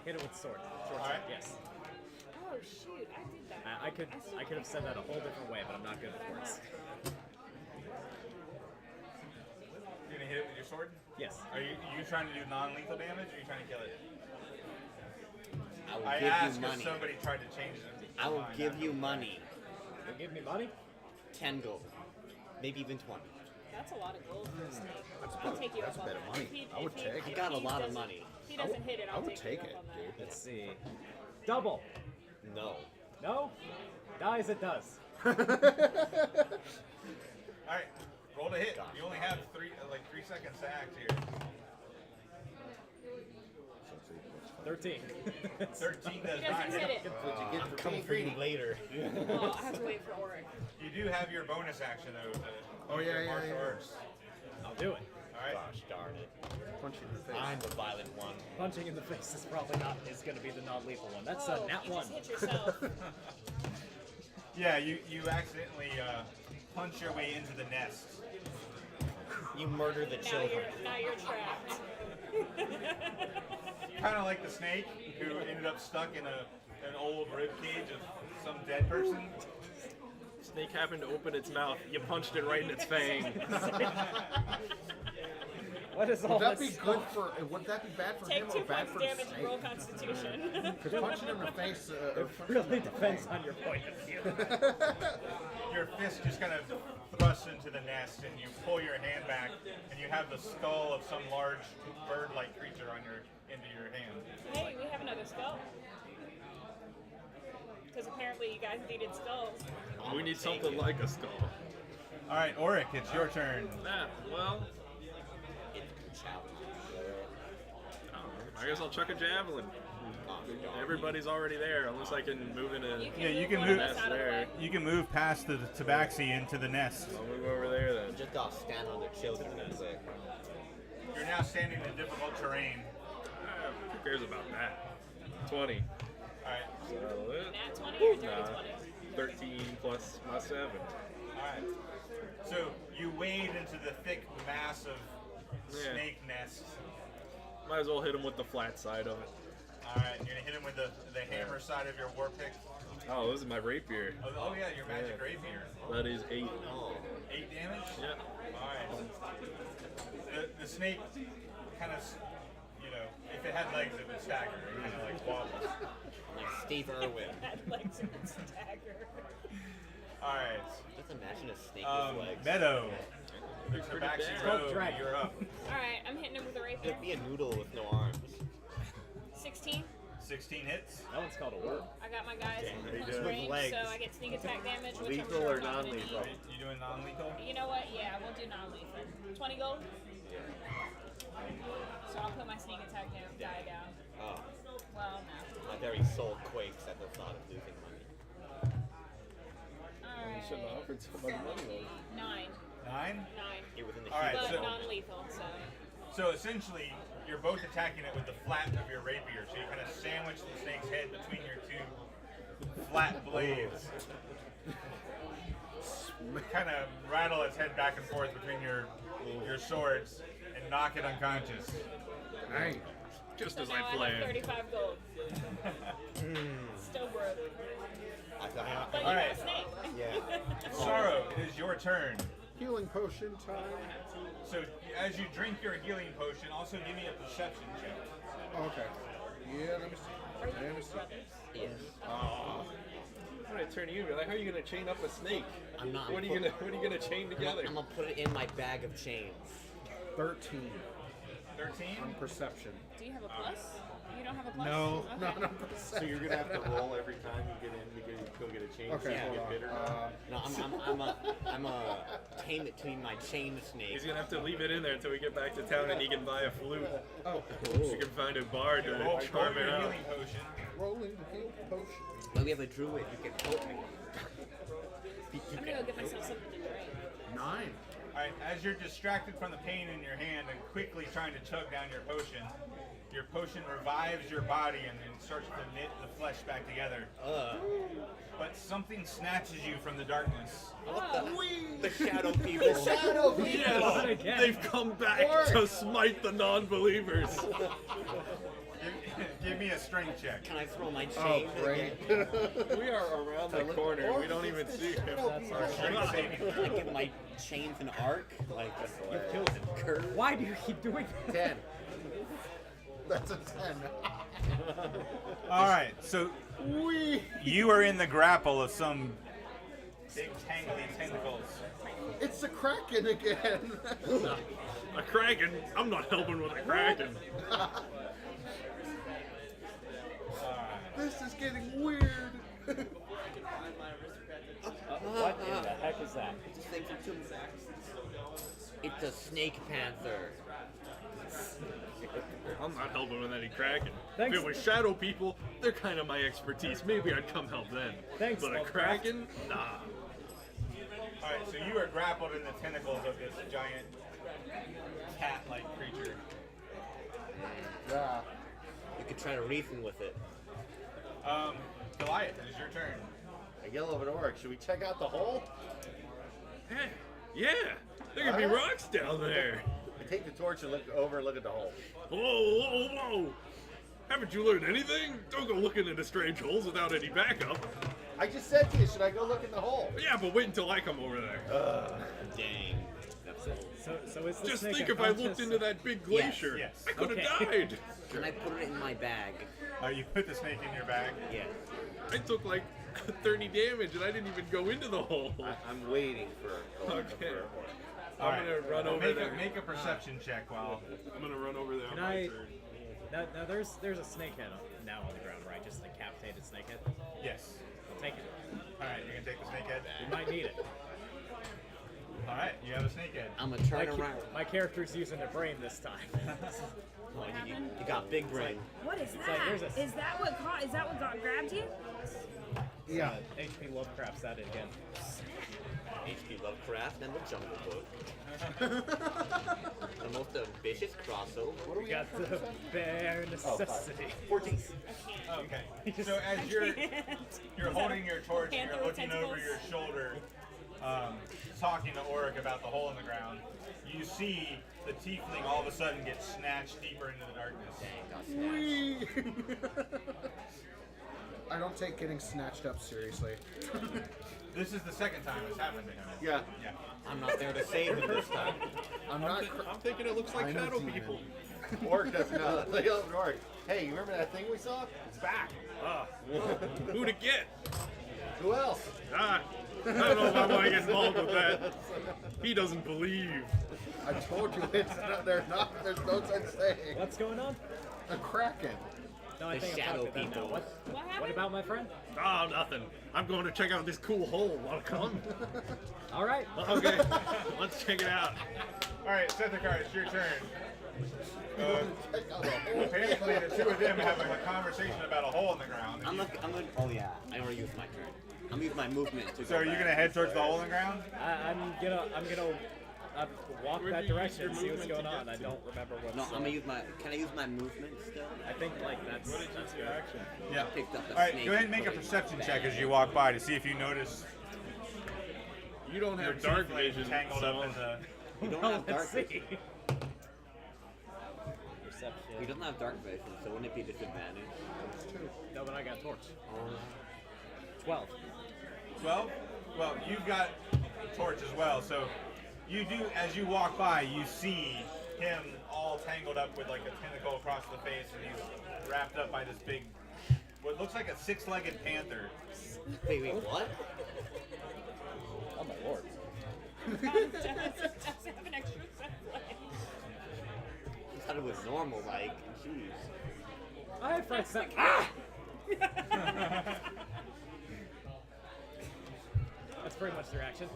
hit it with sword. Short sword, Alright. yes. Oh shoot! I did that. I could have said that a whole different way, but I'm not good But at I'm words. You're gonna hit it with your sword? Yes. Are you trying to do non-lethal damage or are you trying to kill it? I will I give asked you if money. somebody tried to change it. I will give you money. You give me money? 10 gold. Maybe even 20. That's a lot of gold for a snake. I'll take you That's up on better that. money. If he- I would if he- take I it. got a if he lot of doesn't- money. If he doesn't hit it, I'll I would take take you it, up on that. dude. Let's see. Double. No. No? Dies it does. Alright, roll to hit. You only have 3 seconds to act here. 13. 13 does He not doesn't hit hit. it. What'd you get for being greedy later? Oh, I have to wait for Auric. You do have your bonus action though. To Oh, use yeah, your yeah, martial yeah. arts. I'll do it. Alright. Gosh darn it. Punch you in the face. I'm the violent one. Punching in the face is probably not is going to be the non-lethal one. That's a nat you one. just hit yourself. Yeah, you accidentally punch your way into the nest. You murder the children. now you're trapped. Kind of like the snake who ended up stuck in an old rib cage of some dead person. Snake happened to open its mouth. You punched it right in its fang. What is all Would that be this? good for? Would that be bad for him Take or 2 bad points for the damage and roll snake? Constitution. Because punching him in the face. It really depends on your point of view. Your fist just kind of thrusts into the nest, and you pull your hand back, and you have the skull of some large bird-like creature into your hand. Hey, we have another skull. Because apparently you guys needed skulls. We need something like a skull. All right, Auric, it's your turn. Well, I guess I'll chuck a javelin. Everybody's already there, unless I can move in a. Yeah, you move can one move. of us out of the way. You can move past the tabaxi into the nest. I'll move over there then. Just gotta stand on the children and that's it. You're now standing in difficult terrain. Who cares about that? 20. All right. So it. Nat 20 or dirty Nah, 20? 13 plus my 7. All right. So you wade into the thick mass of Yeah. snake nest. Might as well hit him with the flat side of it. All right, you're gonna hit him with the hammer side of your war pick. Oh, this is my rapier. Oh yeah, your magic rapier. That is 8. 8 damage. Yep. All right. The snake kind of, if it had legs, it would stagger. It kind of like wobbles. Like Steve Irwin. That legs would stagger. All right. Just imagine a snake with legs. Meadow. The pretty tabaxi bad. rogue, Dragon. you're up. Alright, I'm hitting him with a rapier. It'd be a noodle with no arms. 16. 16 hits. That one's called a worm. I got my guys in There you close go. range, Legs. so I get sneak attack damage, which Lethal I'm sure or I'm not gonna non-lethal? need. You doing non-lethal? You know what? Yeah, we'll do non-lethal. 20 gold. So I'll put my sneak attack die down. Oh, Well, no. my very soul quakes at the thought of losing money. Should have Alright. offered somebody money. 9. 9. 9. It was in the All right, But so- non-lethal, so. So essentially, you're both attacking it with the flat of your rapier. So you kind of sandwich the snake's head between your two flat blades. Kind of rattle its head back and forth between your swords and knock it unconscious. Dang. Just So as now I I have planned. 35 gold. Still broke. I thought, But you All got right. a snake. Yeah. Sorrow, it is your turn. Healing potion time. So as you drink your healing potion, also give me a perception check. Okay. Yeah, let me see. Let me see. Yes. I'm gonna turn to you. Like, how are you gonna chain up a snake? I'm not. What are you gonna chain together? I'm gonna put it in my bag of chains. 13 13? on perception. Do you have a plus? You don't have a plus? No, Okay. not on So perception. you're gonna have to roll every time you get in to go get a change. Okay, Yeah. hold Get bitter. on. No, I'm a tame it between my chain snake. He's gonna have to leave it in there until we get back to town and he can buy a flute. Oh, So you can find a bar to Roll charm it your up. healing potion. rolling the heal potion. But we have a druid who can help me. I'm gonna go get myself something to drink. 9. Alright, as you're distracted from the pain in your hand and quickly trying to chug down your potion revives your body and starts to knit the flesh back together. But something snatches you from the darkness. The shadow people. Shadow people! Yes, again. they've come back to smite the non-believers. Give me a strength check. Can I throw my Oh, chain great. again? We are around the corner. We don't even see him. Strength saving. Can I give my chains an arc? Like You killed him. curve? Why do you keep doing that? 10. That's a 10. Alright, so you are in the grapple of some big tangly tentacles. It's the Kraken again. A kraken? I'm not helping with a kraken. This is getting weird. What in the heck is that? It's a snake panther. I'm not helping with any kraken. Thanks. If it was shadow people, they're kind of my expertise. Maybe I'd come help then. Thanks, But a Lovecraft. kraken? Nah. Alright, so you are grappled in the tentacles of this giant cat-like creature. Yeah. You could try to reason with it. Goliath, it is your turn. A yellow of an orc. Should we check out the hole? Hey, yeah, there could be rocks down there. I take the torch and look over and look at the hole. Whoa, whoa, whoa. Haven't you learned anything? Don't go looking into strange holes without any backup. I just said to you, should I go look in the hole? Yeah, but wait until I come over there. Dang. So is this Just snake think a if I looked conscious- into that big glacier. Yes. I could have Okay. died. Can I put it in my bag? You put the snake in your bag. Yeah. I took like 30 damage and I didn't even go into the hole. I'm waiting for Okay. a I'm gonna run over there. Make a perception check while. I'm gonna run over there on Can my I- turn. Now there's a snakehead now on the ground, right? Just a decapitated snakehead. Yes. I'll take it. Alright, you're gonna take the snake head. You might need it. Alright, you have a snake head. I'm gonna turn My, around. my character's using their brain this time. Oh, you got big brain. What is like, that? there's a- Is that what grabbed you? Yeah. HP Lovecraft said it again. H.P. Lovecraft and the Jungle Book. The most ambitious crossover. We got the bare necessity. 14. Okay. So as you're holding your torch and panther you're with looking over tentacles? your shoulder, talking to Oric about the hole in the ground, you see the tiefling all of a sudden get snatched deeper into the darkness. I don't take getting snatched up seriously. This is the second time it's happened to him. Yeah. Yeah. I'm not there to save him this time. I'm not. I'm thinking it looks like I'm a shadow demon. people. Orc doesn't know. The yellow of an orc. Hey, you remember that thing we saw? It's back. Who to get? Who else? I don't know if I want to get involved with that. He doesn't believe. I told you it's not. There's no such thing. What's going on? A Kraken. No, I The think I'm shadow talking to them now. people. What happened? about my friend? Oh, nothing. I'm going to check out this cool hole. Want to come? All right. Okay, let's check it out. Alright, Sethakar, it's your turn. Apparently the two of them have a conversation about a hole in the ground. I'm gonna. Oh yeah, I already used my turn. I'm using my movement to. So are you gonna head towards the hole in the ground? I'm gonna walk Where'd that you use direction your and see what's movement going to on. get I to? don't remember what's. No, I'm gonna use my. Can I use my movement still? I think like that's your action. Yeah. Picked up the Alright, snake go ahead and make a put it in perception my check bag. as you walk by to see if you notice You don't your have dark tiefling vision, tangled so up in the. You don't Well, have dark let's vision. see. Perception. He doesn't have dark vision, so wouldn't it be disadvantage? No, but I got a torch. 12. 12? Well, you've got a torch as well, so you do, as you walk by, you see him all tangled up with like a tentacle across the face, and he's wrapped up by this big, what looks like a six-legged panther. Wait, what? Oh my lord. Does have an extra set of legs. I thought it was normal, like, jeez. I had friends that. Ah! That's pretty much the reaction.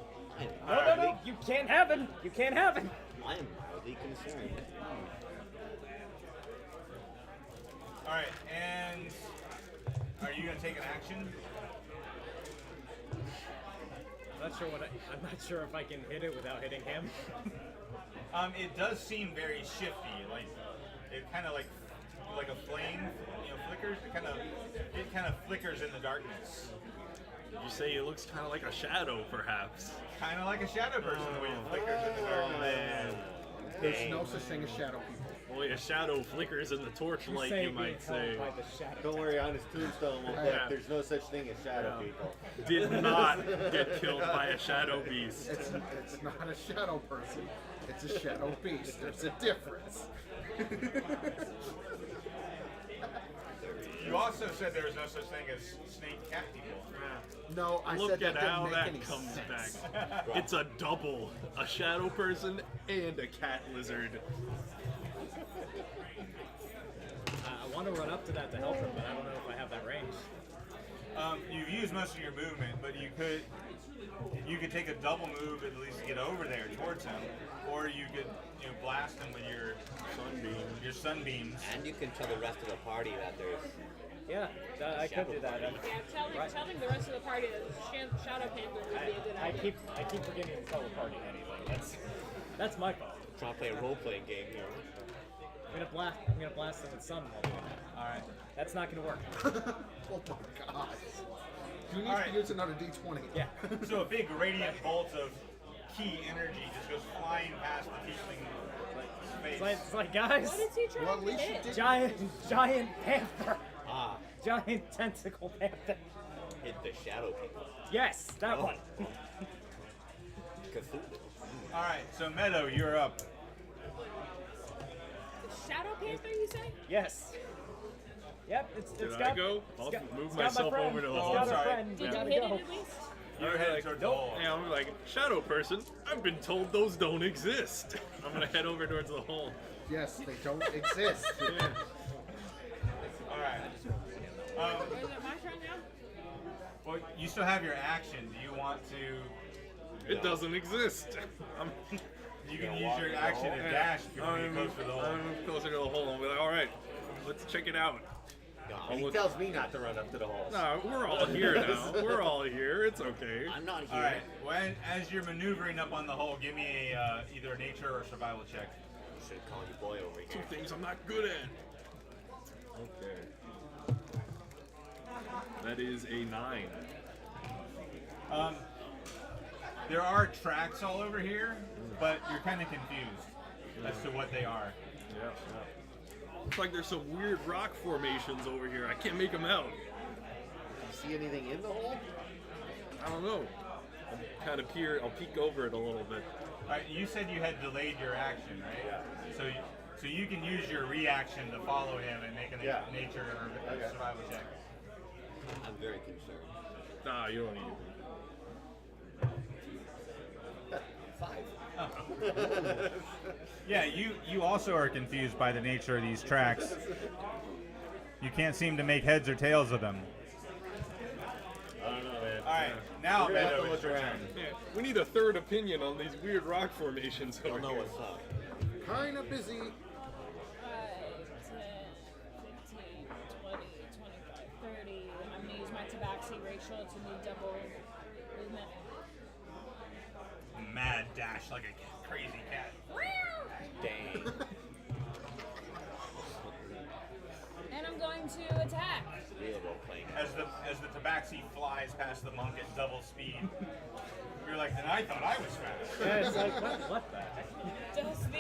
No, you can't have him. You can't have him. I am mildly concerned. All right, and are you gonna take an action? I'm not sure if I can hit it without hitting him. It does seem very shifty, like it kind of like a flame, flickers. It kind of flickers in the darkness. You say it looks kind of like a shadow, perhaps. Kind of like a shadow person the way it flickers in the darkness. Man. There's no such thing as shadow people. Only a shadow flickers in the torchlight, you might say. Don't worry, on his tombstone will put, there's no such thing as shadow people. Did not get killed by a shadow beast. It's not a shadow person. It's a shadow beast. There's a difference. You also said there was no such thing as snake cat people. No, I Look said at that how didn't make that any comes sense. back. It's a double. A shadow person and a cat lizard. I want to run up to that to help him, but I don't know if I have that range. You've used most of your movement, but you could take a double move at least to get over there towards him, or you could blast him with your sunbeams. And you can tell the rest of the party that there's. Yeah, I could do that. Yeah, telling the rest of the party that Shadow Panther would be a good idea. I keep forgetting to tell the party anything. That's my fault. Trying to play a role-playing game here. I'm gonna blast them with sun while doing that. All right. That's not gonna work. Oh my god. You need All right. to use another D20. Yeah. So a big radiant bolt of key energy just goes flying past the tiefling face. It's like guys, What is he trying Well, at to least you hit? did. giant panther, Ah, giant tentacle panther. hit the shadow people. Yes, that one. Cthulhu. All right, so Meadow, you're up. Shadow Panther, you say? Yes. Yep, it's Did got. I go? I'll it's got- move it's got my myself friend. over to the It's hole. got sorry. a friend. Did We you gotta hit go. it at least? You're headed towards the hole. Yeah, I'm like, shadow person, I've been told those don't exist. I'm gonna head over towards the hole. Yes, they don't exist. Yeah. All right. Is it my turn now? Well, you still have your action. Do you want to? It doesn't exist. You can use your action to dash if you want to get close to the hole. I'm closer to the hole. I'll be like, all right, let's check it out. He tells me not to run up to the holes. No, we're all here now. We're all here. It's okay. I'm not here. All right. Well, as you're maneuvering up on the hole, give me either a nature or survival check. Should have called you boy over Two here. things I'm not good at. Okay. That is a 9. There are tracks all over here, but you're kind of confused as to what they are. Yeah. Looks like there's some weird rock formations over here. I can't make them out. You see anything in the hole? I don't know. I'll peek over it a little bit. All right. You said you had delayed your action, right? Yeah. So you can use your reaction to follow him and make a nature or survival check. I'm very concerned. Nah, you don't need to. 5. Yeah, you also are confused by the nature of these tracks. You can't seem to make heads or tails of them. I don't know, man. All right, now We're gonna have Meadow, to it's look your around. turn. Yeah, we need a third opinion on these weird rock formations You'll over know here. what's up. Kinda busy. 5, 10, 15, 20, 25, 30. I'm going to use my tabaxi racial to move double movement. Mad dash like a crazy cat. Dang. And I'm going to attack. Real role playing. As the tabaxi flies past the monk at double speed, you're like, then I thought I was fast. Yeah, it's like what the heck? Does the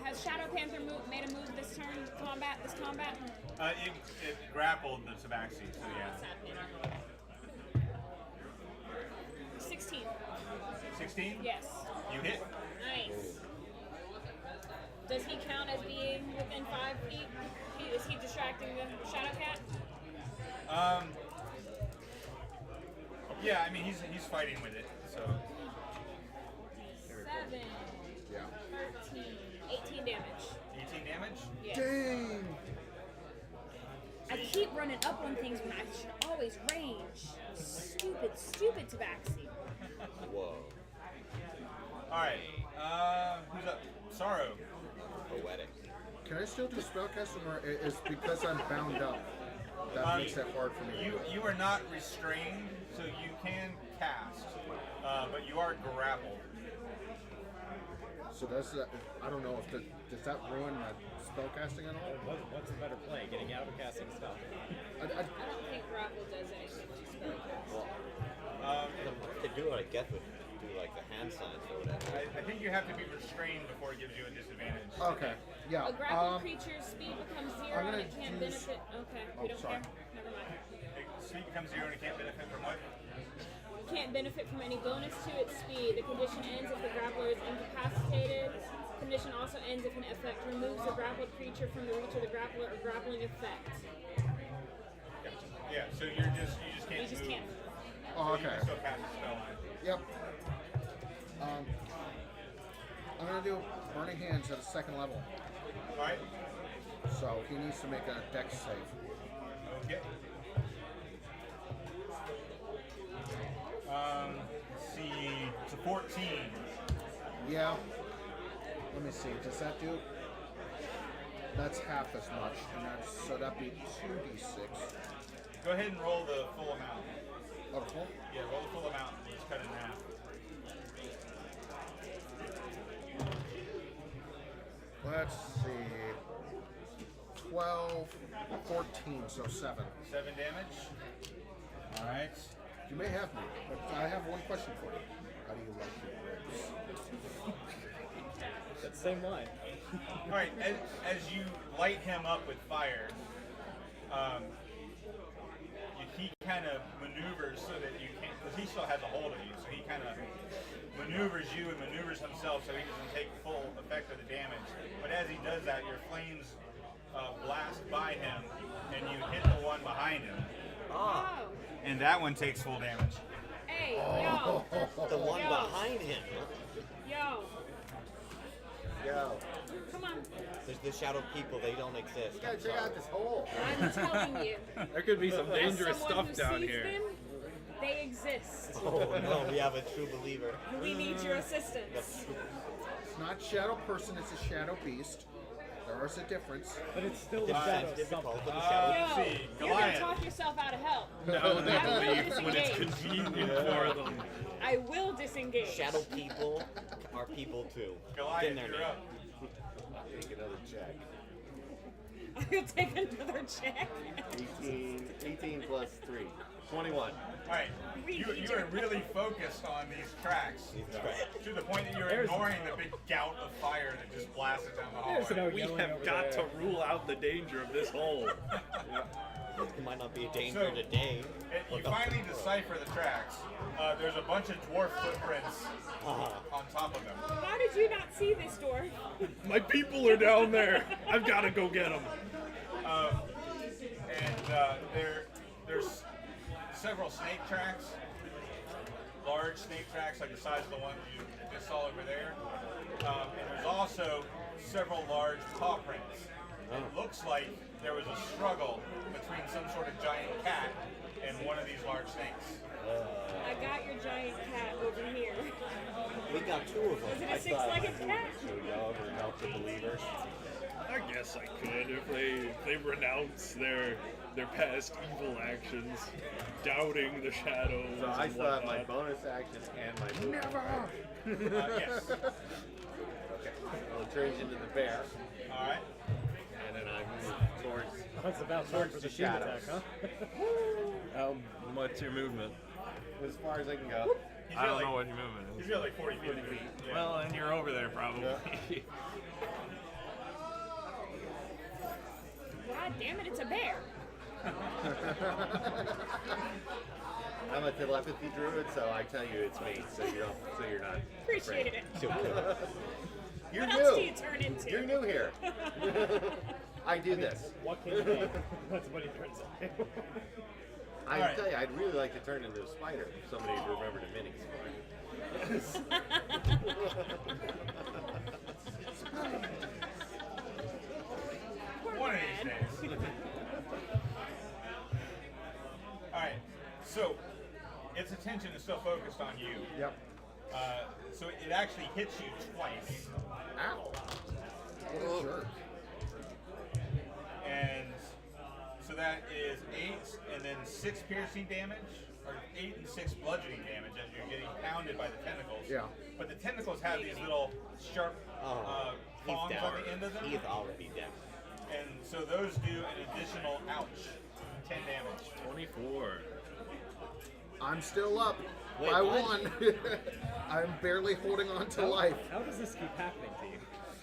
has Shadow Panther made a move this turn, this combat? It grappled the Tabaxi, so yeah. 16. 16? Yes. You hit. Nice. Does he count as being within 5 feet? Is he distracting the Shadow Cat? Yeah, I mean he's fighting with it, so. 7. Yeah. 13. 18 damage. 18 damage? Yes. Dang! I keep running up on things when I should always range. Stupid Tabaxi. Whoa. Alright, who's up? Sorrow. Poetic. Can I still do spellcasting, or is because I'm bound up that makes it hard for me? You are not restrained, so you can cast, but you are grappled. So that's I don't know if does that ruin my spellcasting at all? What's a better play, getting out or casting stuff? I I don't think grapple does anything to spellcast. To do it, I guess, would do like the hand signs or whatever. I think you have to be restrained before it gives you a disadvantage. Okay, yeah. A grappled creature's speed becomes 0 I'm and gonna it can't use- benefit. Okay, we don't sorry. care. Never mind. Speed becomes 0 and it can't benefit from what? Can't benefit from any bonus to its speed. The condition ends if the grappler is incapacitated. Condition also ends if an effect removes a grappled creature from the reach of the grappler or grappling effect. Yeah, so you just can't You just move. can't. Oh, You okay. can still cast a spell on it. Yep. I'm gonna do Burning Hands at a 2nd level, Alright? so he needs to make a dex save. Okay. Let's see, it's a 14. Yeah. Let me see. Does that do? That's half as much, and so that'd be 2d6. Go ahead and roll the full amount. Oh, the full? Yeah, roll the full amount. Just cut it in half. Let's see. 12, 14, so 7. 7 damage. Alright. You may have me, but I have one question for you. How do you like your ribs? That same line. Alright, as you light him up with fire, he kind of maneuvers so that you can't, because he still has a hold of you, so he kind of maneuvers you and maneuvers himself so he doesn't take full effect of the damage. But as he does that, your flames blast by him, and you hit the one behind him. Oh. And that one takes full damage. Hey, yo. The one Yo. behind him. Yo. Yo, Come on. There's the shadow people. They don't exist. you gotta check out this hole. I'm telling you. There could be some As dangerous someone stuff who down sees here. them, they exist. Oh no, we have a true believer. We need your assistance. It's not Shadow Person, it's a Shadow Beast. There is a difference. But it's still the It's shadow of difficult something. with the shadow. Yo, see, you're gonna Goliath. talk yourself out of help. Now they I will leave when it's disengage. convenient for them. I will disengage. Shadow people are people too. Goliath, In their you're name. up. Take another check. I'll take another check. 18 plus 3. 21. Alright, you are really focused on these tracks to the point that you're ignoring the big gout of fire that just blasted down the There's hallway. no We yelling have over got there. to rule out the danger of this hole. It might not be a danger So, today. You finally decipher the tracks. There's a bunch of dwarf footprints on top of them. How did you not see this door? My people are down there. I've got to go get them. There's several snake tracks, large snake tracks like the size of the one you just saw over there. And there's also several large paw prints. It looks like there was a struggle between some sort of giant cat and one of these large snakes. I got your giant cat over here. We got two of Is them. it a six-legged cat? Should we go over and help the believers? I guess I could if they renounce their past evil actions, doubting the shadows. So I and still have my whatnot. bonus action and my movement. Yes. Okay. I'll change into the bear, All right. and then I move towards. That's about time for the shield attack, huh? How much your movement? As far as I can go. He's I got don't like, know what your movement He's is. got like 40 feet. Yeah. Well, and you're over there probably. God damn it, it's a bear. I'm a telepathy druid, so I tell you it's me, so you're not. Appreciate afraid. it. You're What new. else do you turn into? You're new here. I do this. What can you do? That's what he turns into. I Alright. tell you, I'd really like to turn into a spider. If somebody remembered a mini Poor One of man. these days. Alright, so its attention is still focused on you. Yep. So it actually hits you twice. Ow. What a jerk. And so that is 8 and then 6 piercing damage, or 8 and 6 bludgeoning damage as you're getting pounded by the tentacles. Yeah. But the tentacles have these little sharp He's prongs down. on the end of them. He's already down. And so those do an additional ouch, 10 damage. 24. I'm still up Wait, by what? 1. I'm barely holding on to life. How does this keep happening to you?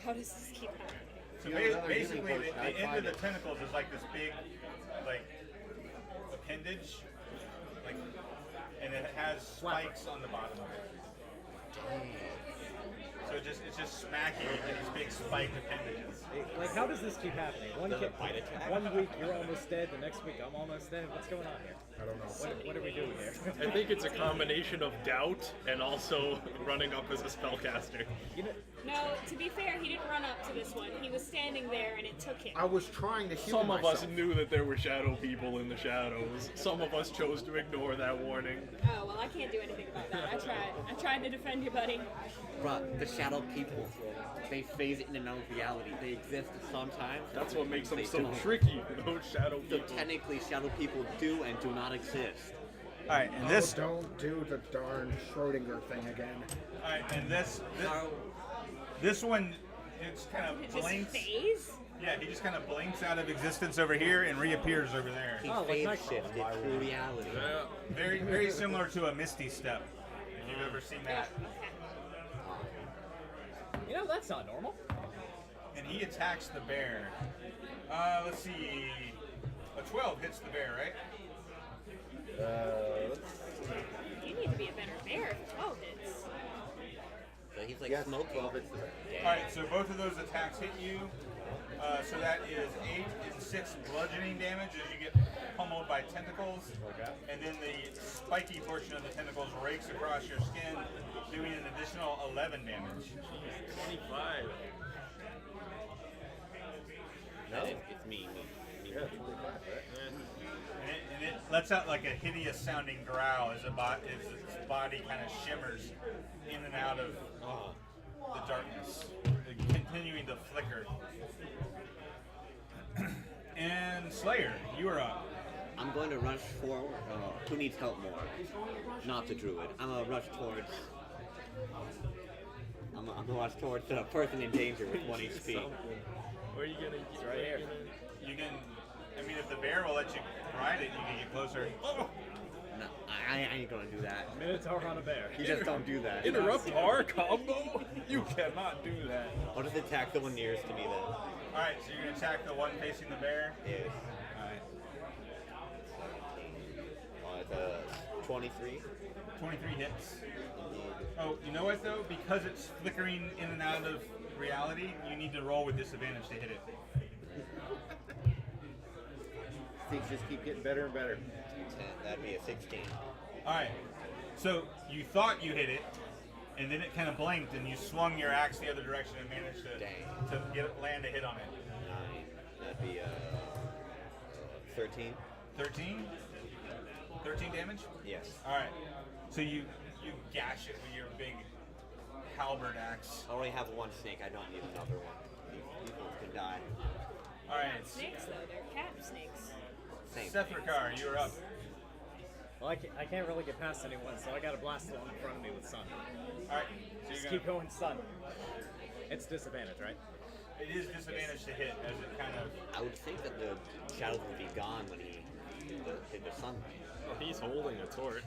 How does this keep happening? So You have another basically, healing the potion. I'd end of find the it. tentacles is like this big, like, appendage, like, and it has spikes on the bottom of it. So it's just smacking you with these big spiked appendages. Like, how does this keep happening? The bite attack? One week you're almost dead, the next week I'm almost dead. What's going on here? I don't know. What are we doing here? I think it's a combination of doubt and also running up as a spellcaster. You know, No, to be fair, he didn't run up to this one. He was standing there and it took him. I was trying to heal Some of myself. us knew that there were shadow people in the shadows. Some of us chose to ignore that warning. Oh, well, I can't do anything about that. I tried. I tried to defend you, buddy. But the shadow people, they phase in and out of reality. They exist sometimes. That's what makes them They so don't. tricky, those shadow So people. technically, shadow people do and do not exist. All right, and Oh, don't do the darn Schrodinger thing again. all right, and this How- this one, it's kind of It just blinks. phase? Yeah, he just kind of blinks out of existence over here and reappears over there. He Oh, like phase Nightcrawler. shifted through reality. Yeah. Very similar to a Misty Step. If you've ever seen Yeah, that. okay. you know, that's not normal. And he attacks the bear. Let's see. A 12 hits the bear, right? You need to be a better bear if 12 hits. So he's like Yes, smoking. 12 hits the bear. Alright, so both of those attacks hit you. So that is 8 and 6 bludgeoning damage as you get pummeled by tentacles. Okay. And then the spiky portion of the tentacles rakes across your skin, doing an additional 11 damage. 25. No, it's me. Yeah, 25, right? And it lets out like a hideous sounding growl as its body kind of shimmers in and out of the darkness, continuing to flicker. And Slayer, you are up. I'm going to rush forward. Who needs help more? Not the druid. I'm gonna rush towards. I'm gonna rush towards the person in danger with 1 HP. Where are you gonna get right here. You can, I mean, if the bear will let you ride it, you can get closer. Oh! No, I ain't gonna do that. Minotaur on a bear. You just don't do that. Interrupt our combo? You cannot do that. I'll just attack the one nearest to me then. Alright, so you're gonna attack the one facing the bear? Yes. Alright. It's a 23. 23 hits. Oh, you know what though? Because it's flickering in and out of reality, you need to roll with disadvantage to hit it. Things just keep getting better and better. 10. That'd be a 16. Alright, so you thought you hit it, and then it kind of blinked, and you swung your axe the other direction and managed to land a hit on it. 9. That'd be 13. 13? 13 damage? Yes. Alright, so you gash it with your big halberd axe. I already have one snake. I don't need another one. These ones can die. Alright, Snakes, though. They're cat snakes. Same. Sethrakar, you're up. Well, I can't really get past anyone, so I gotta blast the one in front of me with sun. Alright, so Just you're keep gonna, going sun. It's disadvantage, right? it is disadvantage to hit as it kind of. I would think that the shadows would be gone when he hit the sunlight. Well, he's holding a torch.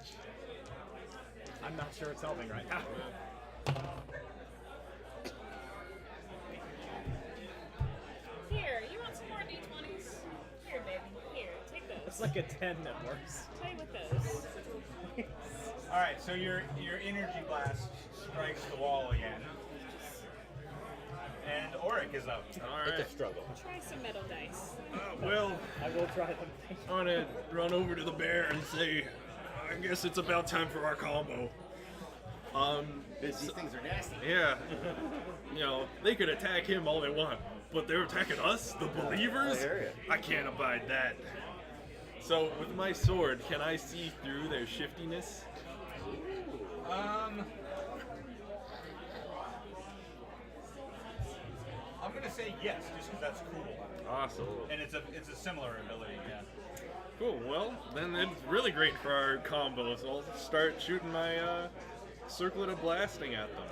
I'm not sure it's helping right now. Here, you want some more D20s? That's like a 10 at worst. Play with those. All right, so your energy blast strikes the wall again, and Auric is up. All It's right. a struggle. Try some metal dice. Well, I will try them. I'm gonna run over to the bear and say, I guess it's about time for our combo. These things are nasty. Yeah. You know, they could attack him all they want, but they're attacking us, the believers? I hear I can't abide that. So, with my sword, can I see through their shiftiness? I'm gonna say yes, just because that's cool, Awesome. and it's a similar ability. Yeah. Cool. Well, then it's really great for our combo. So I'll start shooting my circlet of blasting at them.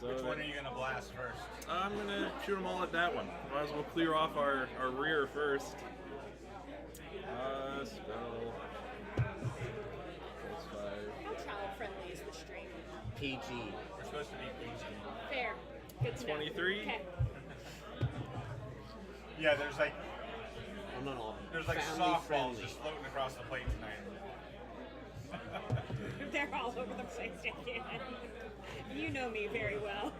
So Which one are you gonna blast first? I'm gonna shoot them all at that one. Might as well clear off our rear first. Spell. Plus 5. How child friendly is the stream? PG. We're supposed to be PG. Fair. Good to know. 23? Okay. Yeah, there's like No. there's like Family softballs friendly. just floating across the plate tonight. They're all over the place, Jackie. You know me very well.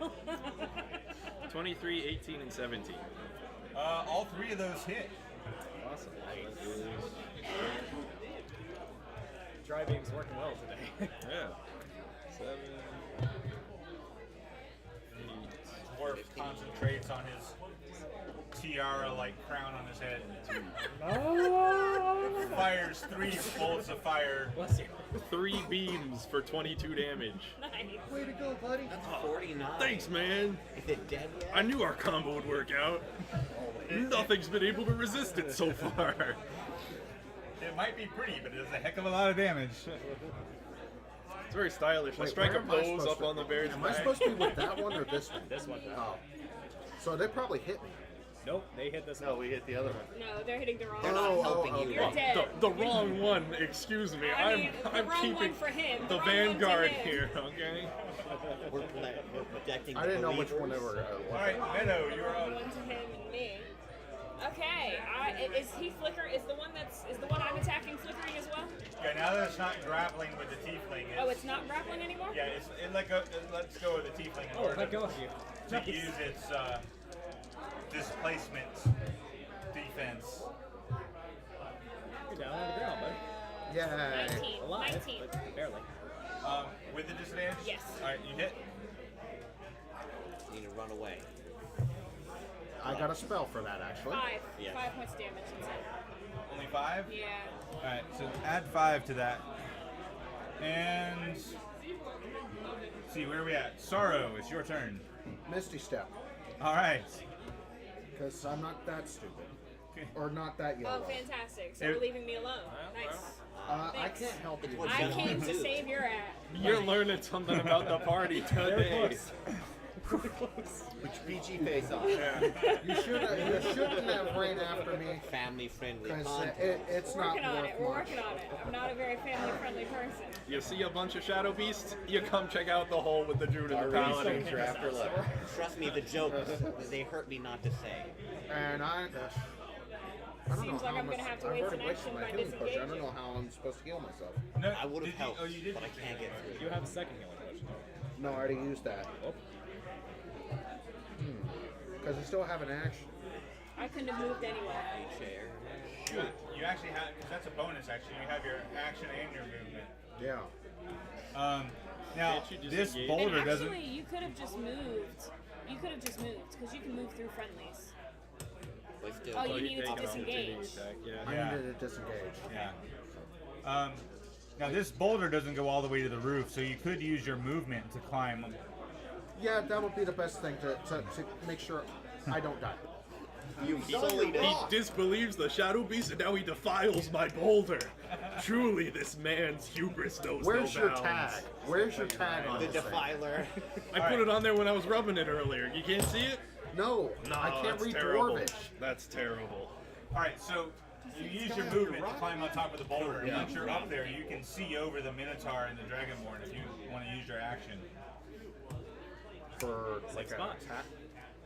23, 18, and 17. All three of those hit. Awesome. Dry beam's working well today. Yeah. 7. 8. Dwarf concentrates on his tiara-like crown on his head. Oh! Fires 3 bolts of fire. Bless you. 3 beams for 22 damage. Nice. Way to go, buddy. That's 49. Thanks, man. Is it dead yet? I knew our combo would work out. Nothing's been able to resist it so far. It might be pretty, but it does a heck of a lot of damage. It's very stylish. I Wait, strike a where am I pose supposed up to- on the bear's Am I back. supposed to be with that one or this one? This one. Oh. So they probably hit me. Nope, they hit this No, one. we hit the other one. No, they're hitting the wrong They're one. not helping you. You're dead. The wrong one, excuse me. I mean, the I'm wrong keeping one for him. the The wrong one to vanguard him. here, okay? We're protecting I didn't know which one believers. they were. Alright, Meadow, you're One up. to him and me. Okay, is he flicker? Is the one I'm attacking flickering as well? Okay, now that it's not grappling with the tiefling, Oh, it's not grappling anymore. yeah, it lets go of the tiefling in Oh, order let go of you. to use its displacement defense. You're down on the ground, buddy. Yay. 19. Alive, 19. but barely. With the disadvantage? Yes. Alright, you hit. You need to run away. I got a spell for that actually. 5. Yeah. 5 points damage. Only 5? Yeah. Alright, so add 5 to that. And see, where are we at? Sorrow, it's your turn. Misty Step. Alright. Because I'm not that stupid. Okay. Or not that Oh, yellow. fantastic. So It- you're leaving me alone. Nice. I Thanks. can't help you. what I you came to do. save your ass. You're learning something about the party Very today. close. Really close. Which PG face off. You shouldn't have ran after me. Family friendly Because content. it's not Working on worth it. We're much. working on it. I'm not a very family-friendly person. You see a bunch of shadow beasts, you come check out the hole with the druid and the Our paladin. research after level. Trust me, the jokes, they hurt me not to say. And I don't Seems know like how I'm much. gonna have to I've waste already an wasted action my by healing potion. I don't disengaging. know how I'm supposed to heal myself. No, I would have did you- helped, Oh, you did. but I can't get through. You have a second healing potion. No, I already used that. Oh, Because I still have an action. I couldn't have moved anyway. Chair. You actually have, because that's a bonus action, you have your action and your movement. Yeah. Now, Can't you this disengage? boulder And doesn't. actually, you could have just moved. You could have just moved because you can move through friendlies. But still, Oh, you Oh, needed take to an opportunity disengage. attack, yeah. I Yeah. needed to disengage. Yeah. Now, this boulder doesn't go all the way to the roof, so you could use your movement to climb. Yeah, that would be the best thing to make sure I don't die. You He sullied it. He disbelieves the shadow beast and now he defiles my boulder. Truly, this man's hubris knows Where's no your bounds. tag? Where's your tag on the this thing? defiler. I put it on there when I was rubbing it earlier. You can't see it? No, No, I can't that's read terrible. Dwarvish. That's terrible. Alright, so you use your movement to climb on top of the boulder, and once you're up there, you can see over the Minotaur and the Dragonborn if you want to use your action. For like an spot. attack.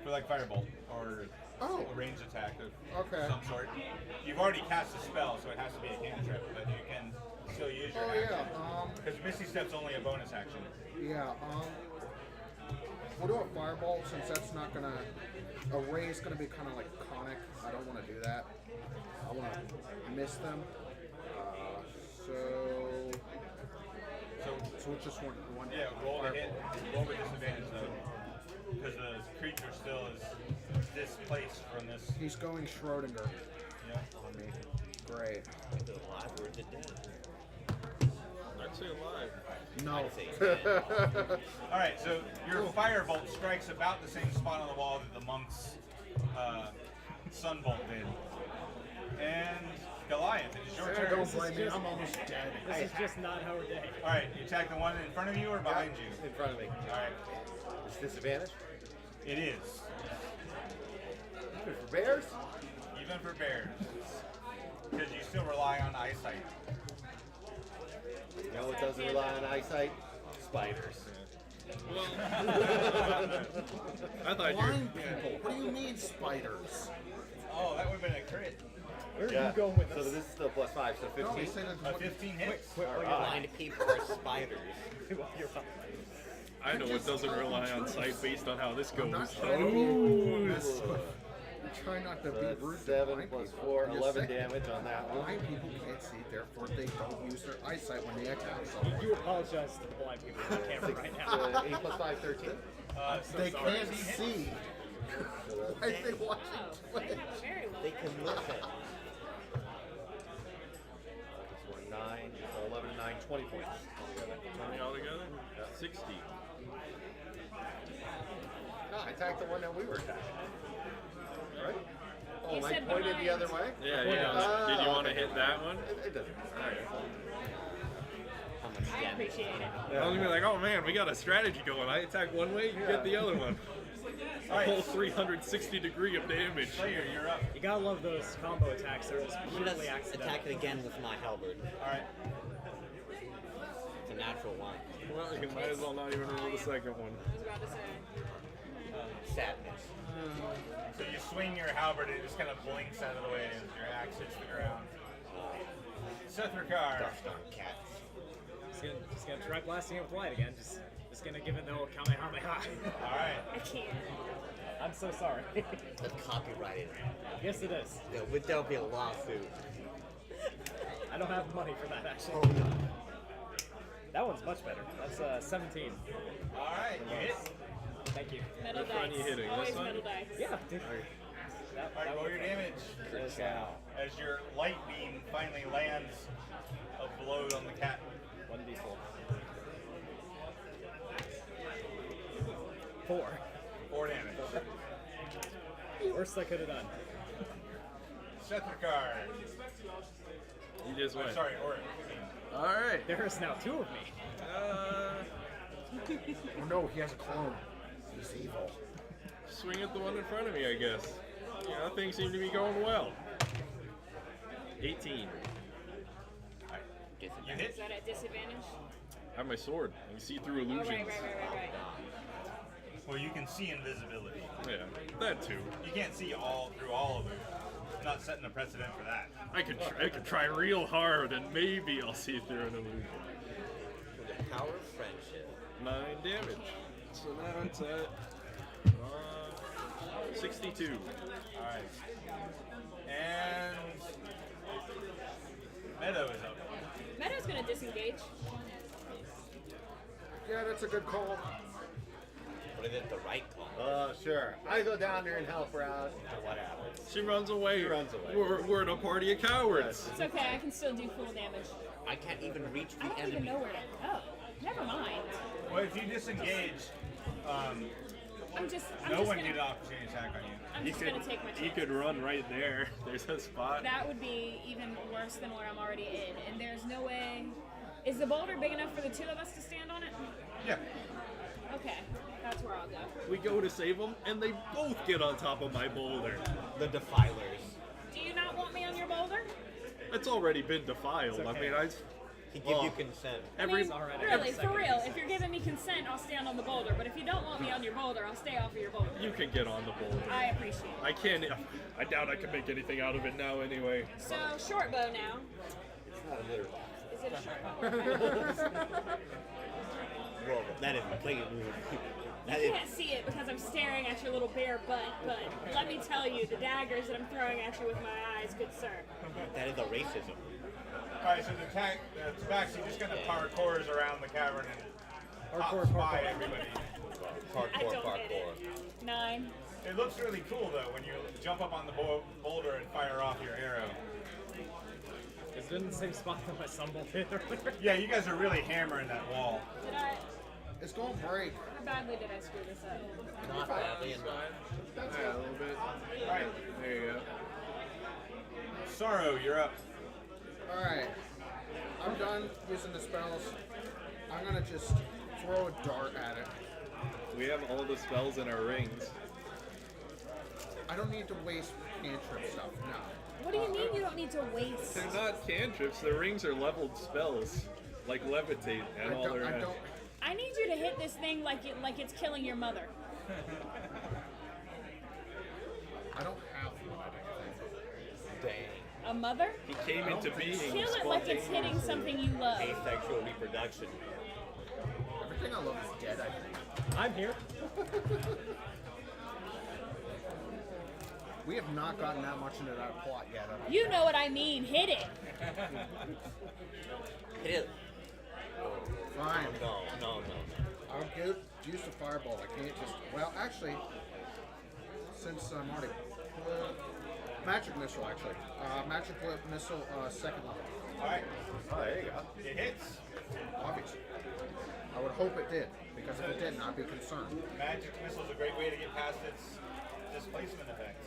For like Firebolt, or Oh. a ranged attack of Okay. some sort. You've already cast a spell, so it has to be a cantrip, but you can still use your Oh action. yeah. Because Misty Step's only a bonus action. Yeah. We'll do a fireball since that's not gonna. A ray is gonna be kind of like conic. I don't want to do that. I want to miss them. So it's just one. Yeah, roll a fireball. hit. Roll with disadvantage though, because the creature still is displaced from this. He's going Schrodinger Yeah. on me. Great. Is it alive or is it dead? I'd say alive. No. I'd say it's dead. All right, so your firebolt strikes about the same spot on the wall that the monk's sunbolt did. And Goliath, it is your turn. Don't blame me. I'm almost dead. This is just not our day. All right, you attack the one in front of you or behind you? In front of me. All right, Is disadvantage? it is. Good for bears? Even for bears. Because you still rely on eyesight. You know what doesn't rely on eyesight? Spiders. Well, I thought Blind people. What do you mean spiders? Oh, that would have been a crit. Where are Yeah. you going with So this? this is still plus 5, so No, 15. he said A it's 15 hits. Blind people are spiders. You're fine. I know it doesn't rely on sight based on how this I'm not goes. trying to be. That's, I'm trying not to So be that's rude to 7 blind plus people. 4, I'm just 11 saying, damage on that one. Blind people can't see, therefore they don't use their eyesight when they attack someone. You apologize to the blind people on camera right now. 8 plus 5, 13. They can't see. Why are they watching Oh, play? they have a very low They can listen. This one 9, so 11, 9, 20 points. altogether. 20 altogether? 60. No, I attacked the one that we were attacking. Right? Oh, You am I said pointed the behind. other way? Yeah, yeah. Did you want to hit that one? It doesn't matter. How much I damage? appreciate it. I was gonna be like, oh man, we got a strategy going. I attack one way, you get the other one. A whole 360 degree of damage. Slayer, you're up. You gotta love those combo attacks. They're just I'm purely gonna accidental. attack it again with my halberd. All right. It's a natural one. Well, you might as well not even roll the second one. I was about to say. Sadness. So you swing your halberd, it just kind of blinks out of the way as your axe hits the ground. Sethrikar. Dust on cats. Just gonna try blasting it with light again. Just gonna give it the old Kamehameha. All right. I can't. I'm so sorry. That's copyrighted. Yes, it is. There'll be a lawsuit. I don't have money for that actually. Oh no. That one's much better. That's 17. All right, you hit. Thank you. Metal Which one dice. you hitting? Always This one? metal dice. Yeah. Dude. That, All right, roll your damage. is, As your light beam finally lands a blow on the cat. 1d4. 4. 4 damage. Worst I could have done. Sethrikar. You just Oh, went. sorry, Orin. Alright. There is now 2 of me. Oh no, he has a clone. He's evil. Swing at the one in front of me, I guess. Yeah, things seem to be going well. 18. You hit. Is that at disadvantage? I have my sword. I can see through Oh, illusions. right. Well, you can see invisibility. Yeah, that too. You can't see all through all of it. I'm not setting a precedent for that. I could try real hard and maybe I'll see through an illusion. With the power of friendship. 9 damage. So that's at 62. All right. And Meadow is up. Meadow's gonna disengage. Yeah, that's a good call. But is it the right call? Sure. I go down there and help her out. What happens? She runs away. She runs away. We're in a party of cowards. It's okay. I can still do full damage. I can't even reach I the don't even enemy. know where to go. Never mind. Well, if you disengage, I'm just no one gonna, get an opportunity attack on you. I'm just gonna take my You chance. could run right there. There's a spot. That would be even worse than where I'm already in. And there's no way. Is the boulder big enough for the two of us to stand on it? Yeah. Okay, that's where I'll go. We go to save them, and they both get on top of my boulder. The defilers. Do you not want me on your boulder? It's already been defiled. It's okay. I mean, He gives you consent. I mean, already really, every for second real, is if you're giving me consent, I'll stand on the boulder. But if you don't want me on your boulder, I'll stay off of your boulder. You can get on the boulder. I appreciate it. I can't. I doubt I can make anything out of it now anyway. So, short bow now. It's not a litter box. Is it a short bow? Well, that is blatant. You can't see it because I'm staring at your little bare butt, but let me tell you, the daggers that I'm throwing at you with my eyes, good sir. That is a racism. Alright, so the Tabaxi just kind of parkours around the cavern and hops by everybody. I don't get it. 9. It looks really cool though when you jump up on the boulder and fire off your arrow. Is it in the same spot that my sunbolt hit earlier? Yeah, you guys are really hammering that wall. Did I? It's going to break. How badly did I screw this up? Not badly enough. Yeah, a little bit. Alright, There you go. Sorrow, you're up. Alright. I'm done using the spells. I'm going to just throw a dart at it. We have all the spells in our rings. I don't need to waste cantrip stuff, no. What do you mean you don't need to waste? They're not cantrips. The rings are leveled spells, like levitate and all the rest. I need you to hit this thing like it's killing your mother. I don't have one, I don't think. Dang. A mother? He came into being. Kill it like it's hitting something you love. Asexual reproduction. Everything I love is dead, I think. I'm here. We have not gotten that much into that plot yet. You know what I mean. Hit it. Hit it. Fine. No. I'll use the fireball. I can't just... Well, actually, since I'm already... magic missile, actually. Magic missile, second level. Alright, Oh, there you go. it hits. Obviously. I would hope it did, because if it didn't, I'd be concerned. Magic missile is a great way to get past its displacement effect.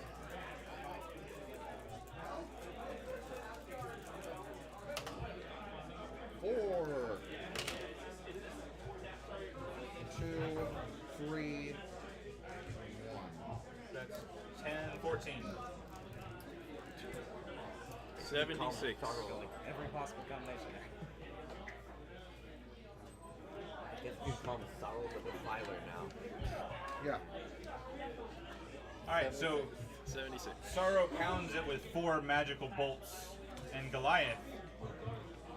Four. 2, 3, 1. That's 10, 14. 76. Every possible combination there. I guess you call him Sorrow the Defiler now. Yeah. Alright, so 76. Sorrow pounds it with 4 magical bolts, and Goliath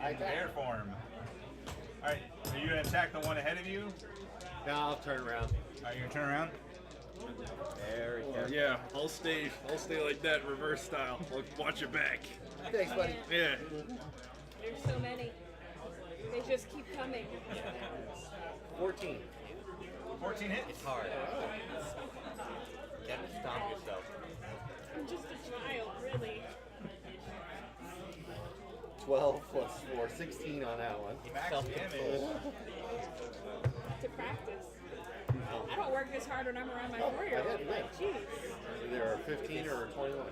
in bear form. Alright, are you going to attack the one ahead of you? Now I'll turn around. Are you going to turn around? There we go. Yeah, I'll stay like that, reverse style. Watch your back. Thanks, buddy. Yeah. There's so many. They just keep coming. 14. 14 hits. It's hard. You have to stop yourself. I'm just a child, really. 12 plus 4, 16 on that one. Max Self-control. damage. To practice. I don't work this hard when I'm around my Oh, 4-year-old. I did, Like, right. jeez. Either 15 or 21.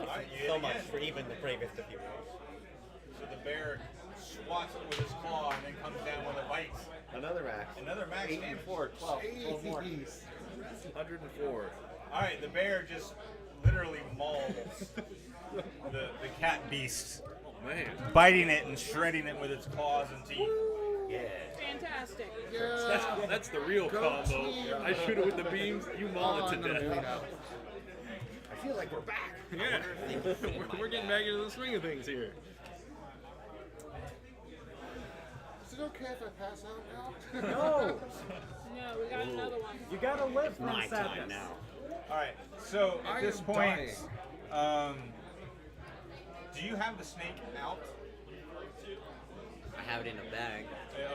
Alright, you hit So again. much for even the bravest of heroes. So the bear swats it with his claw and then comes down with a bite. Another max. Another max 8 and damage. 4, 12 more. 104. Alright, the bear just literally mauls the cat beast, Oh man. biting it and shredding it with its claws and teeth. Yeah. Fantastic. That's the real combo. I shoot it with the beams, you maul it to death. I feel like we're back. Yeah. We're getting back into the swing of things here. Is it okay if I pass out now? No! No, we got another one. You gotta live from My sadness. time now. Alright, so at I this am point, do you have the snake out? I have it in a bag.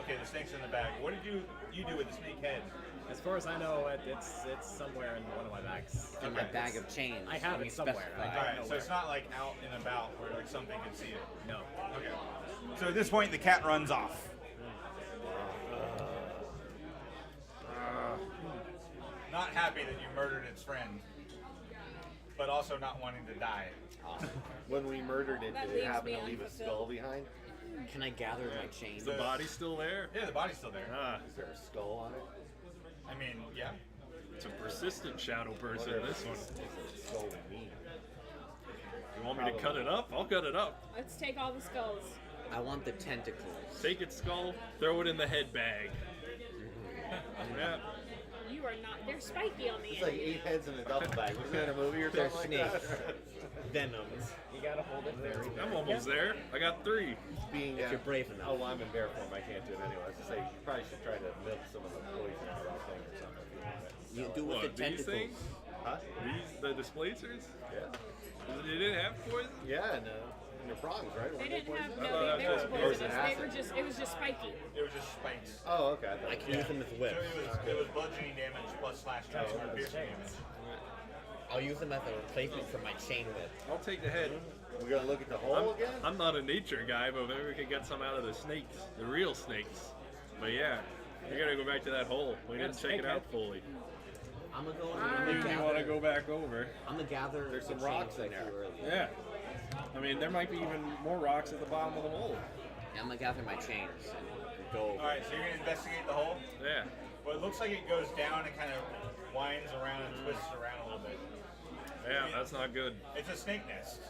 Okay, the snake's in the bag. What did you do with the snake head? As far as I know, it's somewhere in one of my bags. In my Okay. bag of chains. I have Let it me somewhere. specify. I don't Alright, know so where. it's not like out and about where like something can see it. No. Okay. So at this point, the cat runs off. Not happy that you murdered its friend, but also not wanting to die. When we murdered it, That did it leaves happen me to leave a unfulfilled. skull behind? Can I gather my chains? Is the body still there? Yeah, the body's still there. Ah, Is there a skull on it? I mean, yeah. it's a persistent shadow person, this one. Is it a skull mean? You want me to cut it up? I'll cut it up. Let's take all the skulls. I want the tentacles. Take its skull, throw it in the head bag. Yeah. You are not. They're spiky on the It's end. like 8 heads in a duffel bag. Wasn't that a movie or They're something like snakes. that? Venoms. You gotta hold it very I'm almost there. I got 3. Being If you're brave enough. a lime and bear form, I can't do it anyway. I was to say, you probably should try to milk some of the poison out of that thing or something. If you want it. You do with What, the these tentacles. things? Huh? The displacers? Yeah. They didn't have poison? Yeah, and the prongs, right? They Weren't didn't have. poisonous? No, they were Or is it poisonous. They were acid? just. It was just spiky. It was just spikes. Oh, okay. I can use them as So whips. it was bludgeoning damage plus slash damage or piercing damage. I'll use them as a replacement for my chain whip. I'll take the head. We're gonna look at the hole I'm, again. I'm not a nature guy, but maybe we can get some out of the snakes, the real snakes. But yeah, we gotta go back to that hole. We Got didn't a check it snake out head. fully. I'm gonna go. You want to go back over? I'm gonna gather. There's some the rocks chains in there. earlier. Yeah. I mean, there might be even more rocks at the bottom of the hole. Yeah, I'm gonna gather my chains and go over. Alright, so you're gonna investigate the hole? Yeah. Well, it looks like it goes down and kind of winds around and twists around a little bit. Yeah, that's not good. It's a snake nest.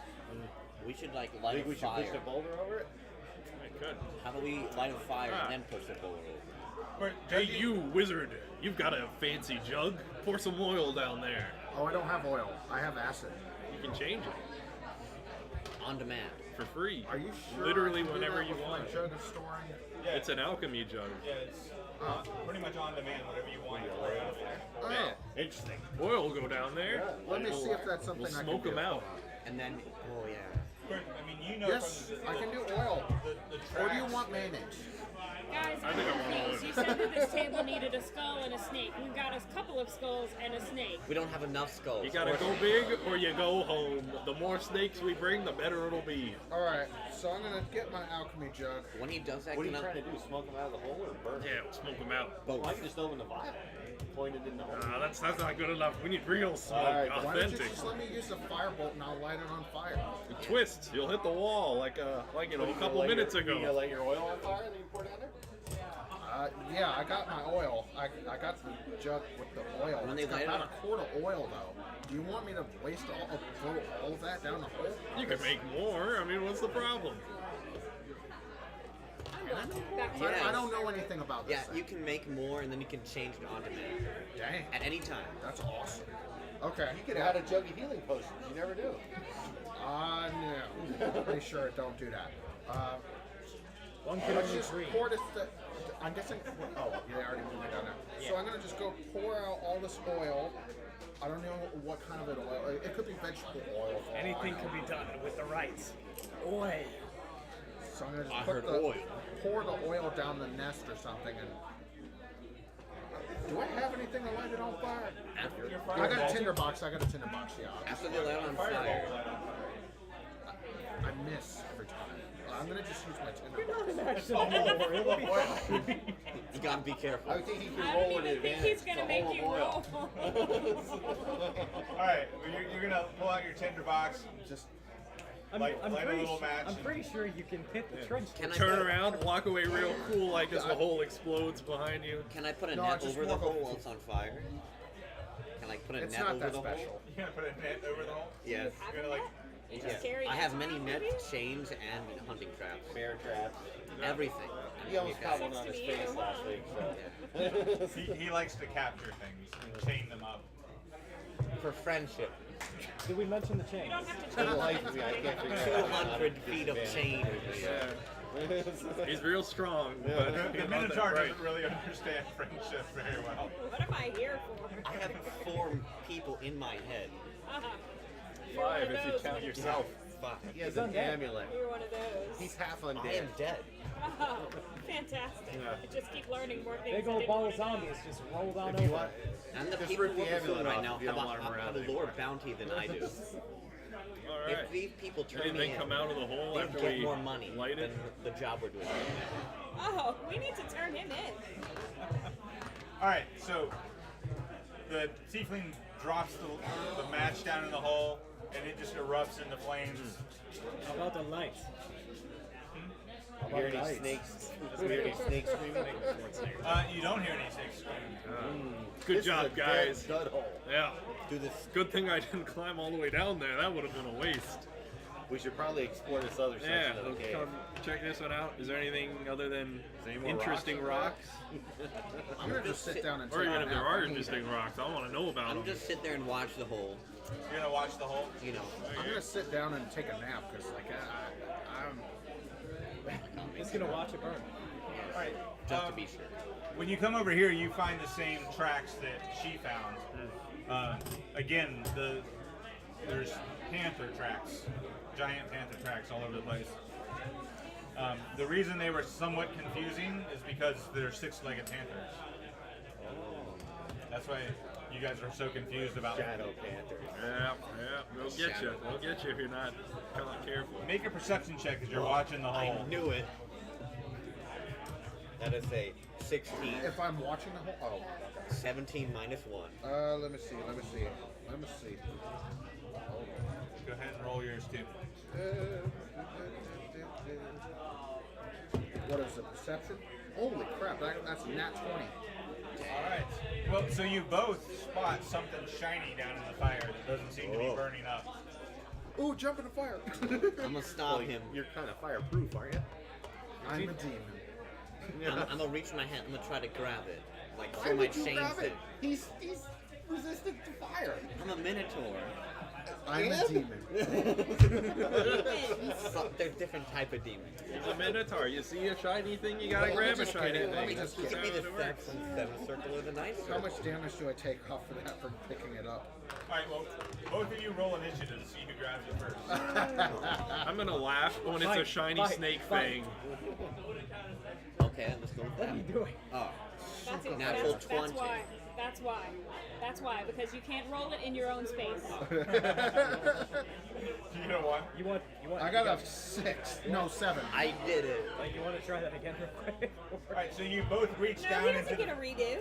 We should like I light think a we should push fire. the boulder over it. It could. How do we light a fire Ah. and then push the boulder over? But Hey, you wizard! You've got a fancy jug. Pour some oil down there. Oh, I don't have oil. I have acid. You can change it On demand. for free. Are you sure? Literally I can do whenever that you with my want. jug of storing. yeah, It's an alchemy jug. yeah, it's pretty much on demand, whatever you want. Oh, Man, Interesting. oil will go down there. let me see if that's something We'll I can smoke do. them out. And then, oh yeah. But, I mean, you know Yes, from I can do oil. the Or do you tracks- want mayonnaise? Guys, I I'm think I want confused. one. You said that this table needed a skull and a snake. We've got a couple of skulls and a snake. We don't have enough skulls. You gotta Or- go big or you go home. The more snakes we bring, the better it'll be. All right, so I'm gonna get my alchemy jug. When he does that, What are you can I- trying to do? Smoke them out of the hole or burn them? Yeah, we'll smoke them out. both. I can just open the vial. Point it in the hole. That's not good enough. We need real smoke, Alright, Why don't you authentic. just let me use a firebolt and I'll light it on fire? Twist. You'll hit the wall like a couple Light minutes your, You gonna ago. light your oil on fire and then you pour it down there? Yeah, I got my oil. I got the jug with the oil. When It's they light about it- a quart of oil though. Do you want me to waste throw all of that down the hole? You can make more. I mean, what's the problem? Back to Yeah. I don't know anything about this. Yeah, thing. you can make more and then you can change it on demand Dang, at any time. that's awesome. Okay. You could have had a jug of healing potions. You never do. No. Pretty sure it don't do that. One can Let's only just dream. pour this. I'm guessing. Oh, yeah, they already moved it down there. So I'm gonna just go pour out all this oil. I don't know what kind of oil. It could be vegetable oil. for all I Anything know. can be done with the rights. Oil. So I'm gonna just I put heard the oil. pour the oil down the nest or something. And do I have anything to light it on fire? I got a tinderbox. I got a tinderbox. Yeah. After they light it on fire, I miss every time. I'm gonna just use my tinderbox. Actually, it'll be fine. you gotta be careful. I would think he could I roll don't in even think advance. he's gonna It's a make hole you of oil. roll. Alright, well, you're gonna pull out your tinder box. Just light a little match. I'm and- pretty sure you can hit the trench. Can I Turn put, around, walk away real cool like as the hole explodes behind you. Can I put a No, net just over the walk hole over- while it's on fire? Can I put a It's net not over that the special. hole? You're gonna put a net over the hole? Yes. You're gonna like. You Yes. just carry I it have around many with you? nets, chains, and hunting traps. Bear traps. Everything. He almost caught one Sucks on to his be face you. last week. So. He likes to capture things and chain them up. For friendship. Did we mention the chain? You don't have to For the change life of me, I can't figure out. how to 200 get feet this of band. chain. Yeah. He's real strong. But The he's not that Minotaur bright. doesn't really understand friendship very well. What am I here for? I have 4 people in my head. You're one 5 of if you those, count Minotaur. yourself. 5. He has an undead. amulet. You're one of those. He's half I undead. am dead. Oh, fantastic. Yeah. I just keep learning more things. Big I old didn't ball wanna of know. zombies just rolled on If you over. want, And the Just people rip the who are amulet performing right off now if you have don't want 'em around a anymore. lower bounty than I do. All right. If these people turn me Anything in, come out of the hole they after get we more money light it? than the job we're doing right Oh, we need to turn him in. Alright, so the tiefling drops the match down in the hole and it just erupts into flames. How about the lights? hear any snakes? Hear any snakes screaming? You don't hear any snakes screaming. Good This job, is a dead guys. stud hole. Yeah. Do this. Good thing I didn't climb all the way down there. That would have been a waste. We should probably explore this other Yeah, section of the let's cave. come check this one out. Is there anything other than Any more interesting rocks? rocks? I'm gonna just sit down and Or take even a if there nap. are interesting rocks, I want to know about I'm them. just sit there and watch the hole. You're gonna watch the hole. You know. I'm gonna sit down and take a nap because like I'm. He's gonna watch it burn. All right. Just to be sure. When you come over here, you find the same tracks that she found. Again, there's panther tracks, giant panther tracks all over the place. The reason they were somewhat confusing is because they're six-legged panthers. That's why you guys are so confused about. Shadow Panthers. Yeah, they'll get you. They'll get you if you're not careful. Make a perception check as you're watching the hole. I knew it. That is a 16. If I'm watching the whole. 17 minus 1. Let me see. Go ahead and roll yours too. What is the perception? Holy crap! That's a nat 20. All right. Well, so you both spot something shiny down in the fire that doesn't seem to be burning up. Ooh, jump in the fire! I'm gonna stop him. You're kind of fireproof, aren't you? I'm a demon. I'm gonna reach my hand. I'm gonna try to grab it. Like Why throw my would you chains grab in. it? He's resistant to fire. I'm a minotaur. I'm a demon. They're different type of demons. It's a minotaur. You see a shiny thing, you gotta grab a shiny Let me thing. just You get can be it. the sex and seven circle of the night. How much damage do I take off of that for picking it up? All right. Well, both of you roll initiative to see who grabs it first. I'm gonna laugh when it's a Fight, shiny fight, snake fight. fang. Okay, let's go with What are you that. doing? Oh, That's it. Natural That's 20. why. That's why. That's why. Because you can't roll it in your own space. You know what? You want? I got a 6. No, 7. I did it. Like, you want to try that again real quick? All right. So you both reach No, down he into doesn't get a redo.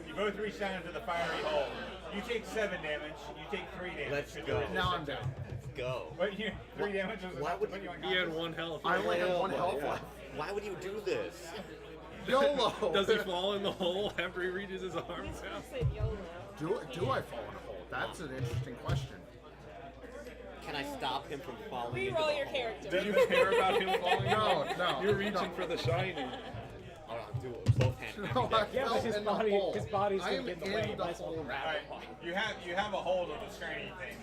you both reach down into the fiery hole. You take 7 damage. You take 3 damage. Let's Good go. job. Now I'm down. Let's go. But you 3 damage was Why enough to would put you on He had combat. 1 health. I only have Yeah, 1 health yeah. left. Why would you do this? YOLO! Does he fall in the hole after he reaches his arms That's what out? I said, YOLO. Do I fall in a hole? That's an interesting question. Can I stop him from falling into Reroll the your hole? character. Do you care about him falling? No. You're reaching for the shiny. Oh, I'll do it. Both hands. No, I Yeah, fell but his in the body- hole. his body's I gonna am get in the way. in the Might as well hole. grab All right. You have a hold of the shiny thing.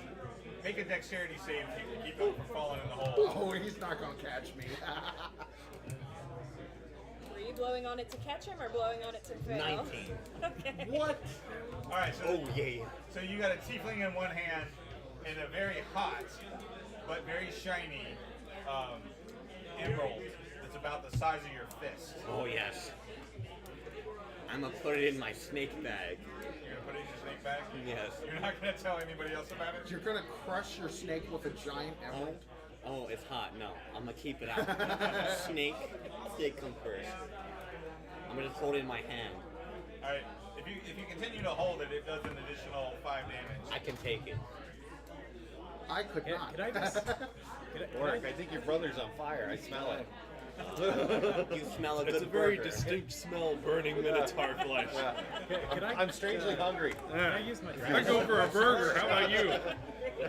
Make a dexterity save if you can keep him from falling in the hole. Oh, he's not gonna catch me. Were you blowing on it to catch him or blowing on it to fail? 19. Okay. What? All right. So Oh, yeah. So you got a tiefling in one hand and a very hot but very shiny emerald that's about the size of your fist. Oh, yes. I'm gonna put it in my snake bag. You're gonna put it in your snake bag? Yes. You're not gonna tell anybody else about it? You're gonna crush your snake with a giant emerald? Oh, it's hot. No, I'm gonna keep it out. Snake come first. I'm gonna just hold it in my hand. All right. If you continue to hold it, it does an additional 5 damage. I can take it. I could Can, not. can I just? Orc, I think your brother's on fire. I smell it. You smell a good It's a very burger. distinct smell, burning minotaur flesh. Can I? I'm strangely hungry. Can I use my I dragon? go for a burger. How about you?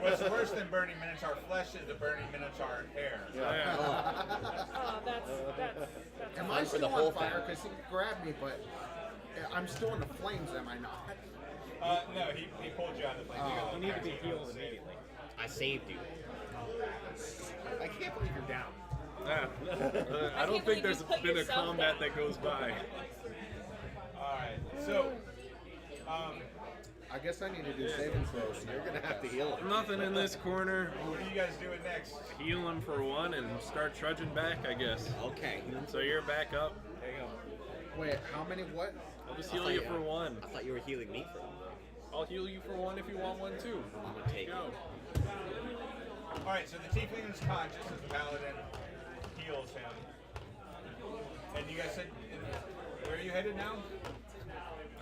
What's worse than burning minotaur flesh is the burning minotaur hair. Oh, that's Am I for still the on whole fire? family. Because he grabbed me, but I'm still in the flames, am I not? No, he pulled you out of the flames. You need to be healed immediately. I saved you. I can't believe you're down. Yeah. I don't can't think believe there's you put been a yourself combat down. that goes by. Alright, so I guess I need to do saving throws now. You're gonna have to heal him. Nothing in this corner. what are you guys doing next? Heal him for one and start trudging back, I guess. Okay. So you're back up. There you go. Wait, how many what? I'll just heal you for one. I thought you were healing me for. I'll heal you for one if you want one too. I'm gonna take it. Go. Alright, so the tiefling is conscious as the paladin heals him. And you guys said, where are you headed now?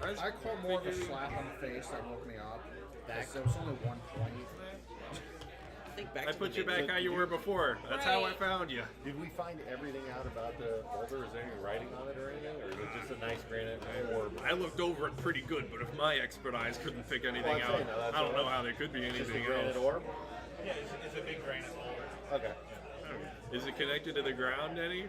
I call more of a slap on the face that woke me up. Back. There was only 1 point. I think back I to put the you back main- how you were before. That's how I Right. found you. Did we find everything out about the boulder? Is there any writing on it or anything? Or is it just a nice granite orb? I looked over it pretty good, but if my expert eyes couldn't pick anything Well, I'm out, saying, that's I don't what know how there could be Just a anything granite else. orb? Yeah, it's a big granite boulder. Okay. Is it connected to the ground, any?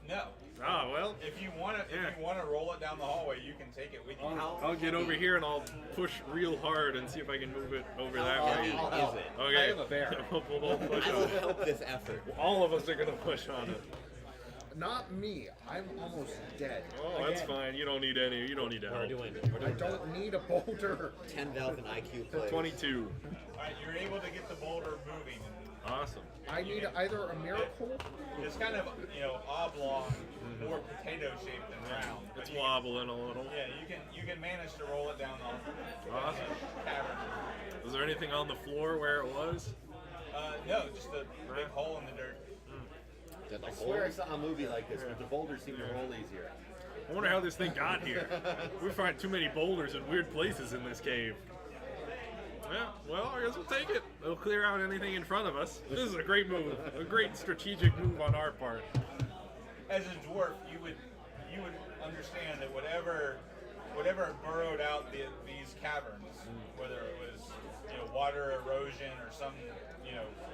No. Ah, well. If you want to, Yeah. roll it down the hallway, you can take it with you. I'll get over here and I'll push real hard and see if I can move it over that way. How heavy is it? Okay. I have a bear. We'll push I will on it. help this effort. All of us are gonna push on it. Not me. I'm almost dead. Oh, that's fine. You don't need any. You don't need to We're help. doing I don't need a boulder. 10,000 IQ players. 22. All right, you're able to get the boulder moving. Awesome. I need either a miracle. It's kind of oblong or potato shaped and round. but It's you can- wobbling a little. Yeah, you can manage to roll it down the Awesome. cavern. Was there anything on the floor where it was? No, just a big hole in the dirt. I swear I saw a movie like this, but the boulders seem to roll easier. I wonder how this thing got here. We find too many boulders in weird places in this cave. Yeah, well, I guess we'll take it. It'll clear out anything in front of us. This is a great move. A great strategic move on our part. As a dwarf, you would understand that whatever burrowed out these caverns, whether it was water erosion or some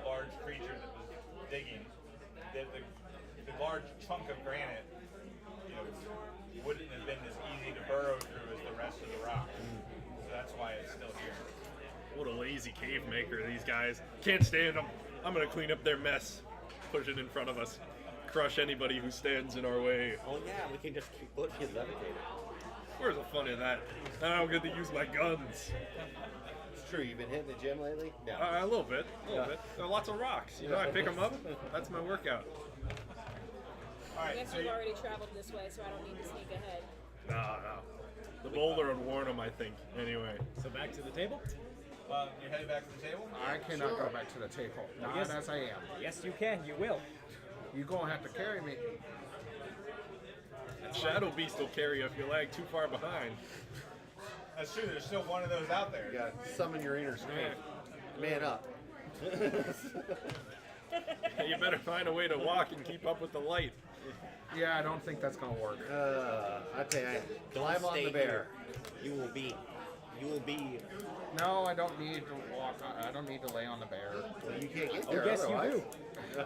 large creature that was digging, that the large chunk of granite wouldn't have been as easy to burrow through as the rest of the rock. So that's why it's still here. What a lazy cave maker, these guys. Can't stand them. I'm gonna clean up their mess. Push it in front of us. Crush anybody who stands in our way. Oh yeah, we can just keep pushing levitated. Where's the fun in that? I don't get to use my guns. It's true. You've been hitting the gym lately? No. A little bit. There are lots of rocks. I pick them up. That's my workout. All I right, guess so we've you, already traveled this way, so I don't need to sneak ahead. No. The boulder would warn them, I think. Anyway. So back to the table? you're headed back to the table? I cannot go back to the table. Not Yes. as I am. Yes, you can. You will. You're gonna have to carry me. Shadow Beast will carry you if you lag too far behind. That's true. There's still one of those out there. You gotta summon your inner strength. Man up. You better find a way to walk and keep up with the light. Yeah, I don't think that's gonna work. I tell you, Don't climb on stay the bear. here. You will be. No, I don't need to walk. I don't need to lay on the bear. Well, you can't get Oh, there yes, you otherwise. do.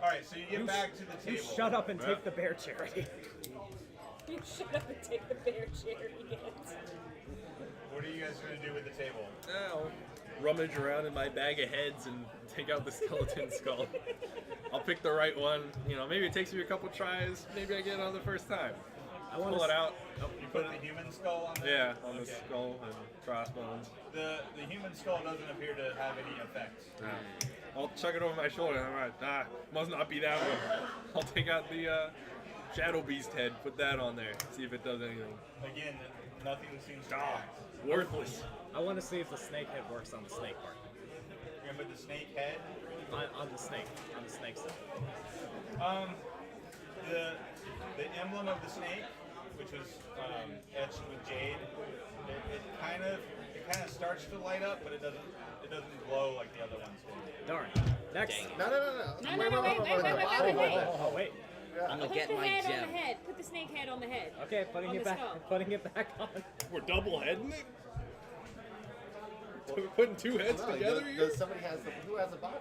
All right, so you get back to the You table. shut up and take the bear charity. You shut up and take the bear chair he gets. What are you guys going to do with the table? I'll rummage around in my bag of heads and take out the skeleton skull. I'll pick the right one. Maybe it takes me a couple tries. Maybe I get it on the first time. I want Pull it out. You put the human skull on there? Yeah, on the Okay. skull and crossbones. The human skull doesn't appear to have any effect. I'll chuck it over my shoulder. I'm like, must not be that one. I'll take out the Shadow Beast head, put that on there, see if it does anything. Again, nothing seems to Ah, react. worthless. I want to see if the snake head works on the snake part. You're going to put the snake head. On the snake. On the snake side. The emblem of the snake, which was etched with jade, it kind of starts to light up, but it doesn't glow like the other ones do. Darn. Next. Dang it. No. No, wait. Oh, wait. I'm gonna Put get the my head on gem. the head. Put the snake head on the head. Okay, putting On it the back. skull. Putting it back on. We're double heading it? We're putting two heads No, together here? does somebody who has a body?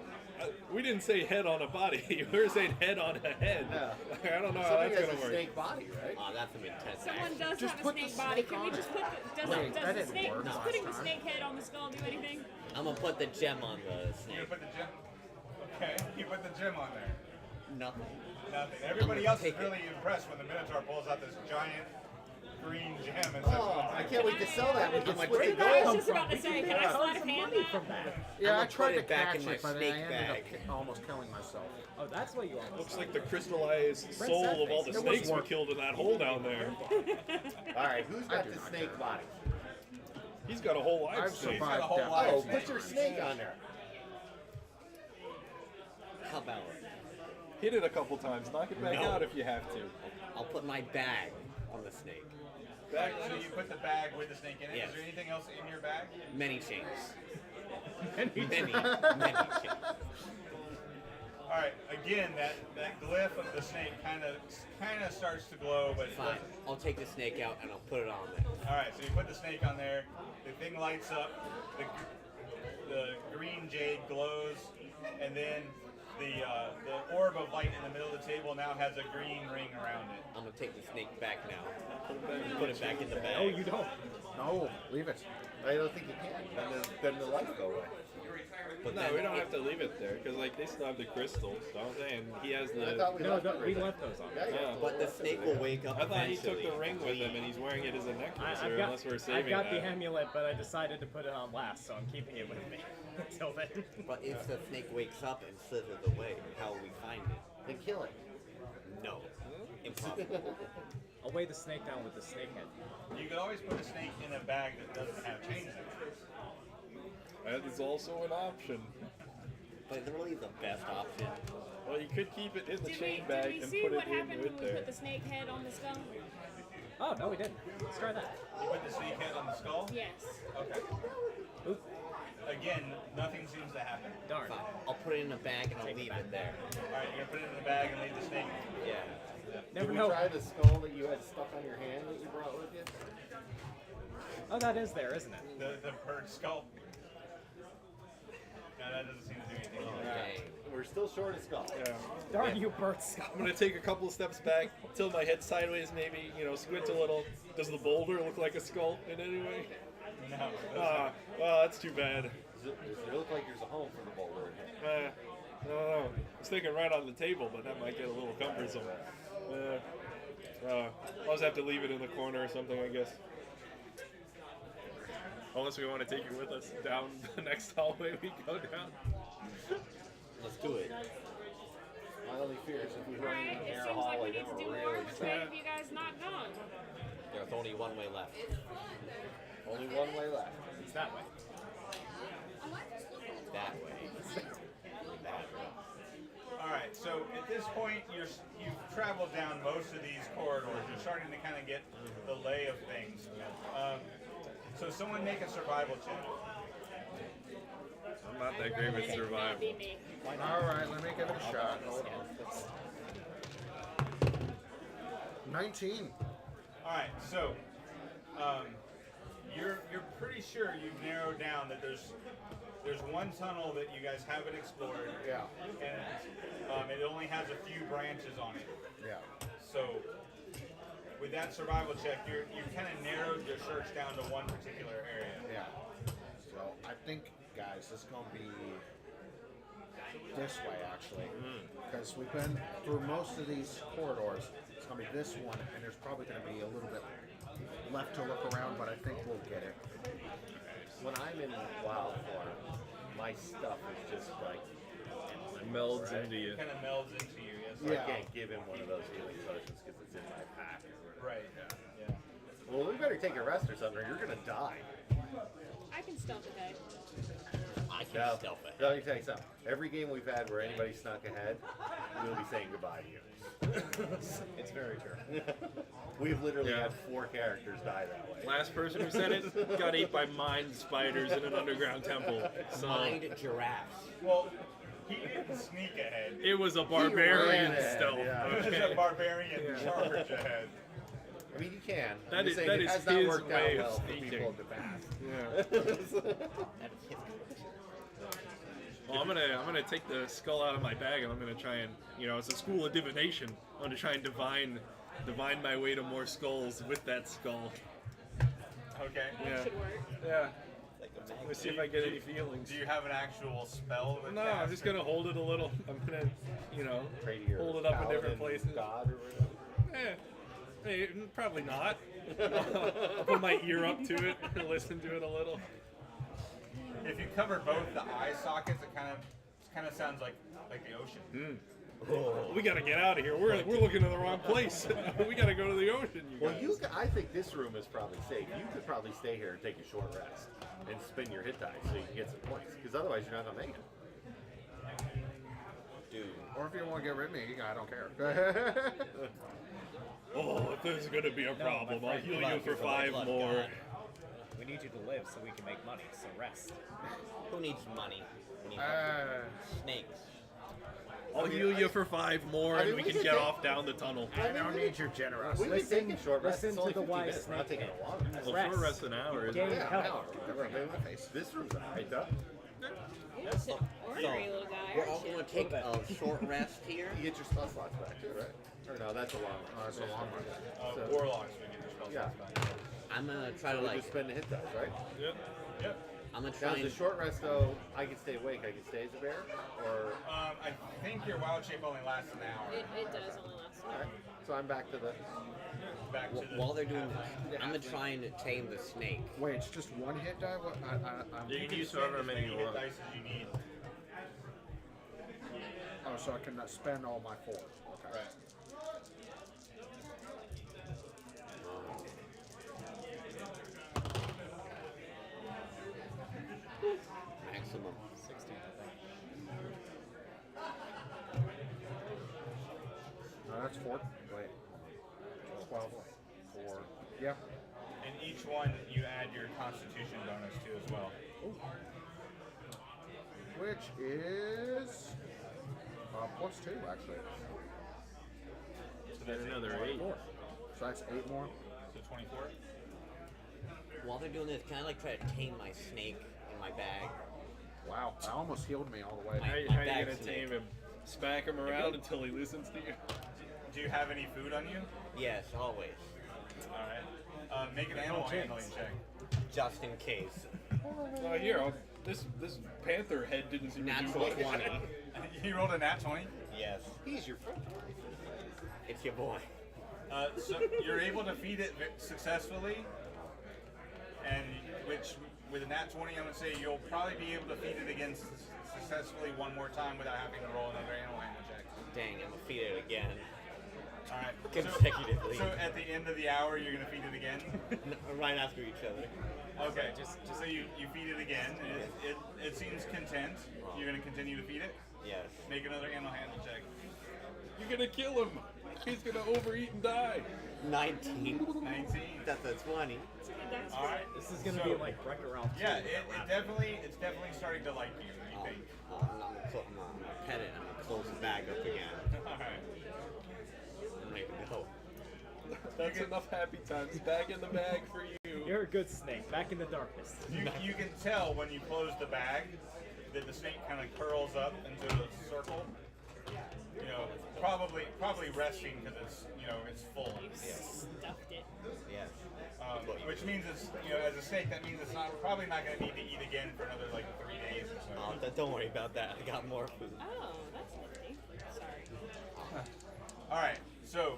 We didn't say head on a body. We were saying head on a head. Yeah. I don't know how Somebody that's has gonna a work. snake body, right? Oh, that's some intense Someone action. does Just have a put the snake body. snake Can we on just it. put the, Wait, that does the didn't snake work just last putting the time. snake head on the skull do anything? I'm gonna put the gem on the You're snake. going to put the gem? Okay, you put the gem on there. Nothing. Nothing. Everybody gonna else is take it. really impressed when the Minotaur pulls out this giant green gem and Oh, I can't wait to sell that. We can I'm like, split where the did that I gold. was just about to say, can I slide a hand that? From that. Yeah, I'm I gonna tried put to it back catch in my it, but I snake ended bag. up almost killing myself. Oh, that's what you almost. Looks like the crystallized soul of all the It was snakes we work. killed in that hole down there. All right, who's I got do the not snake care. body? He's got a whole life I've snake. survived a whole death. lot. Oh, put your snake on there. How about Hit it a couple times. Knock it back No. out if you have to. I'll put my bag on the snake. Back. So you put the bag with the snake in it. Yes. Is there anything else in your bag? Many chains. Many Many chains. All right. Again, that glyph of the snake kind of starts to glow, but it Fine. doesn't. I'll take the snake out and I'll put it on there. All right. So you put the snake on there. The thing lights up. the green jade glows, and then the orb of light in the middle of the table now has a green ring around it. I'm gonna take the snake back now. Put it back in the bag. Oh, you don't. No, leave it. I don't think you can. Then the lights go away. But No, then we don't have to leave it there because like they still have the crystals, don't they? And he has I the. thought we No, left no, it we right left those on. there. Yeah, Yeah. But the snake will wake up I thought he eventually. took the ring with him and he's wearing it as a necklace, or unless we're I've saving got the that. amulet, but I decided to put it on last, so I'm keeping it with me until then. But if the snake wakes up and slithers away, how will we find it? Then kill it. No. Impossible. I'll weigh the snake down with the snake head. You could always put a snake in a bag that doesn't have chains in it. That is also an option. But it's really the best option. Well, you could keep it in the Did chain we bag and see put what it in happened with when we there. put the snake head on the skull? Oh, no, we didn't. Let's try that. You put the snake head on the skull? Yes. Okay. Oop, Again, nothing seems to happen. darn. Fine. I'll put it in a bag and I'll leave it there. Alright, you're gonna put it in the bag and leave the snake. Yeah. Never Did we know. try the skull that you had stuck on your hand that you brought with you? Oh, that is there, isn't it? The bird skull. No, that doesn't seem to do anything. Okay. We're still short of skull. Yeah. Darn you, bird skull. I'm gonna take a couple of steps back, tilt my head sideways, maybe, squint a little. Does the boulder look like a skull in any way? No. Ah, well, that's too bad. Does it look like there's a home for the boulder? I don't know. I was thinking right on the table, but that might get a little cumbersome. I'll just have to leave it in the corner or something, I guess. Unless we want to take it with us down the next hallway we go down. Let's do it. My only fear is if we run Alright, in a it narrow seems like we hallway, need then to do we're more really with stuck. trade of you guys not gone. There's only one way left. Only one way left. It's that way. That way. That way. Alright, so at this point, you've traveled down most of these corridors. You're starting to kind of get the lay of things. So someone make a survival check. I'm not that great with It cannot survival. be me. All right, let me give it a shot. Hold on. 19. Alright, so you're pretty sure you've narrowed down that there's one tunnel that you guys haven't explored. Yeah. And it only has a few branches on it. Yeah. So with that survival check, you kind of narrowed your search down to one particular area. Yeah. So I think, guys, it's gonna be this way actually, because we've been through most of these corridors. It's gonna be this one, and there's probably gonna be a little bit left to look around, but I think we'll get it. When I'm in wild form, my stuff is just like Melds into you. Kind of melds into you. Yes. so Yeah. I can't give him one of those healing potions because it's in my pack. Right. Yeah. Well, we better take a rest or something, or you're gonna die. I can stealth ahead. I can No, stealth it. let me tell you something. Every game we've had where anybody snuck ahead, we'll be saying goodbye to you. It's very true. We've literally Yeah. had 4 characters die that way. Last person who said it got ate by mind spiders in an underground temple. So Mind giraffes. Well, he didn't sneak ahead. it was a ran barbarian ahead, stealth. yeah. It was Okay. a barbarian charge ahead. I mean, you can. That I'm just is- saying that it is has not his worked way out of well for sneaking. people in the past. Yeah. That is his. Well, I'm gonna take the skull out of my bag and I'm gonna try and it's a school of divination. I'm gonna try and divine my way to more skulls with that skull. Okay. That Yeah. should work. Yeah. Like a magnet. Let's see if I get any feelings. Do you have an actual spell? That No, I'm just gonna hold it a little. I'm gonna, Pray to your hold it up in paladin different places. God or whatever. Hey, probably not. I'll put my ear up to it and listen to it a little. If you cover both the eye sockets, it kind of sounds like the ocean. We gotta get out of here. We're looking in the wrong place. We gotta go to the ocean, you Well, guys. I think this room is probably safe. You could probably stay here and take a short rest and spin your hit dice so you can get some points. Because otherwise, you're not gonna make it. Dude. Or if you want to get rid of me, I don't care. Oh, if there's gonna be a problem, my I'll friend, heal blood you for is a 5 blood more. god. We need you to live so we can make money, so rest. Who needs money? We need snakes. I'll heal you for 5 more, I mean, and we we can could get take- off down the tunnel. I don't need your generosity. We can take a short rest. listen It's only to the 15 wise minutes. We're not snake taking man. a long rest. Well, Rest. short rest an hour, isn't Gain it? Yeah, health. an hour. Whatever. I mean, this room's alright though. It's an ornery little guy, We're aren't all you? going to take a short rest here. You get your spell slots back too, right? Or no, that's a long one. That's a long one. So- Warlocks, we get your spell Yeah. slots back. I'm going to try to We like. just spend the hit dice, right? Yep. Yep. I'm going to Now, try as a and. short rest though, I can stay awake. I can stay as a bear, or I think your wild shape only lasts an hour. It does only last an hour. alright. So I'm back to the. Back to the While they're doing halfling. this, I'm going to try and tame the snake. Wait, it's just one hit die? What? I'm, You can use spend however as many you hit want. dice as you need. oh, so I can spend all my 4. Okay. Right. Maximum. 16, I think. No, that's 4. Wait. 12. 4. Yeah. And each one you add your constitution bonus to as well. Which is +2 actually. So that's Another 8. 8. So that's 8 more. So 24. While they're doing this, can I like try to tame my snake in my bag? Wow, that almost healed me all the way. My- How are you bag's gonna tame him? Smack him around until he listens to you? Do you have any food on you? Yes, always. All right. Make an animal handling check. Just in case. Here, this panther head didn't seem to do Natural much. 20. He rolled a nat 20. Yes. He's your friend. It's your boy. So you're able to feed it successfully, and which with a nat 20, I'm gonna say you'll probably be able to feed it again successfully one more time without having to roll another animal handling check. Dang, I'm gonna feed it again. All right. Consecutively. So at the end of the hour, you're gonna feed it again. Right after each other. Okay. So you feed it again. And it seems content. You're gonna continue to feed it. Yes. Make another animal handling check. You're gonna kill him. He's gonna overeat and die. 19. 19. That's a 20. It's a good dice All right. This is gonna So- be like Wreck-It Ralph 2. Yeah, it's definitely starting to like you. You think? I'm gonna pet it. I'm gonna close the bag up again. All right. I'm ready to go. That's enough happy times. Back in the bag for you. You're a good snake. Back in the darkness. You can tell when you close the bag that the snake kind of curls up into a circle. You know, probably resting because it's full. You stuffed it. Yes. Which means it's as a snake that means it's probably not going to need to eat again for another like 3 days or so. Don't worry about that. I got more food. Oh, that's lovely. Sorry. All right, so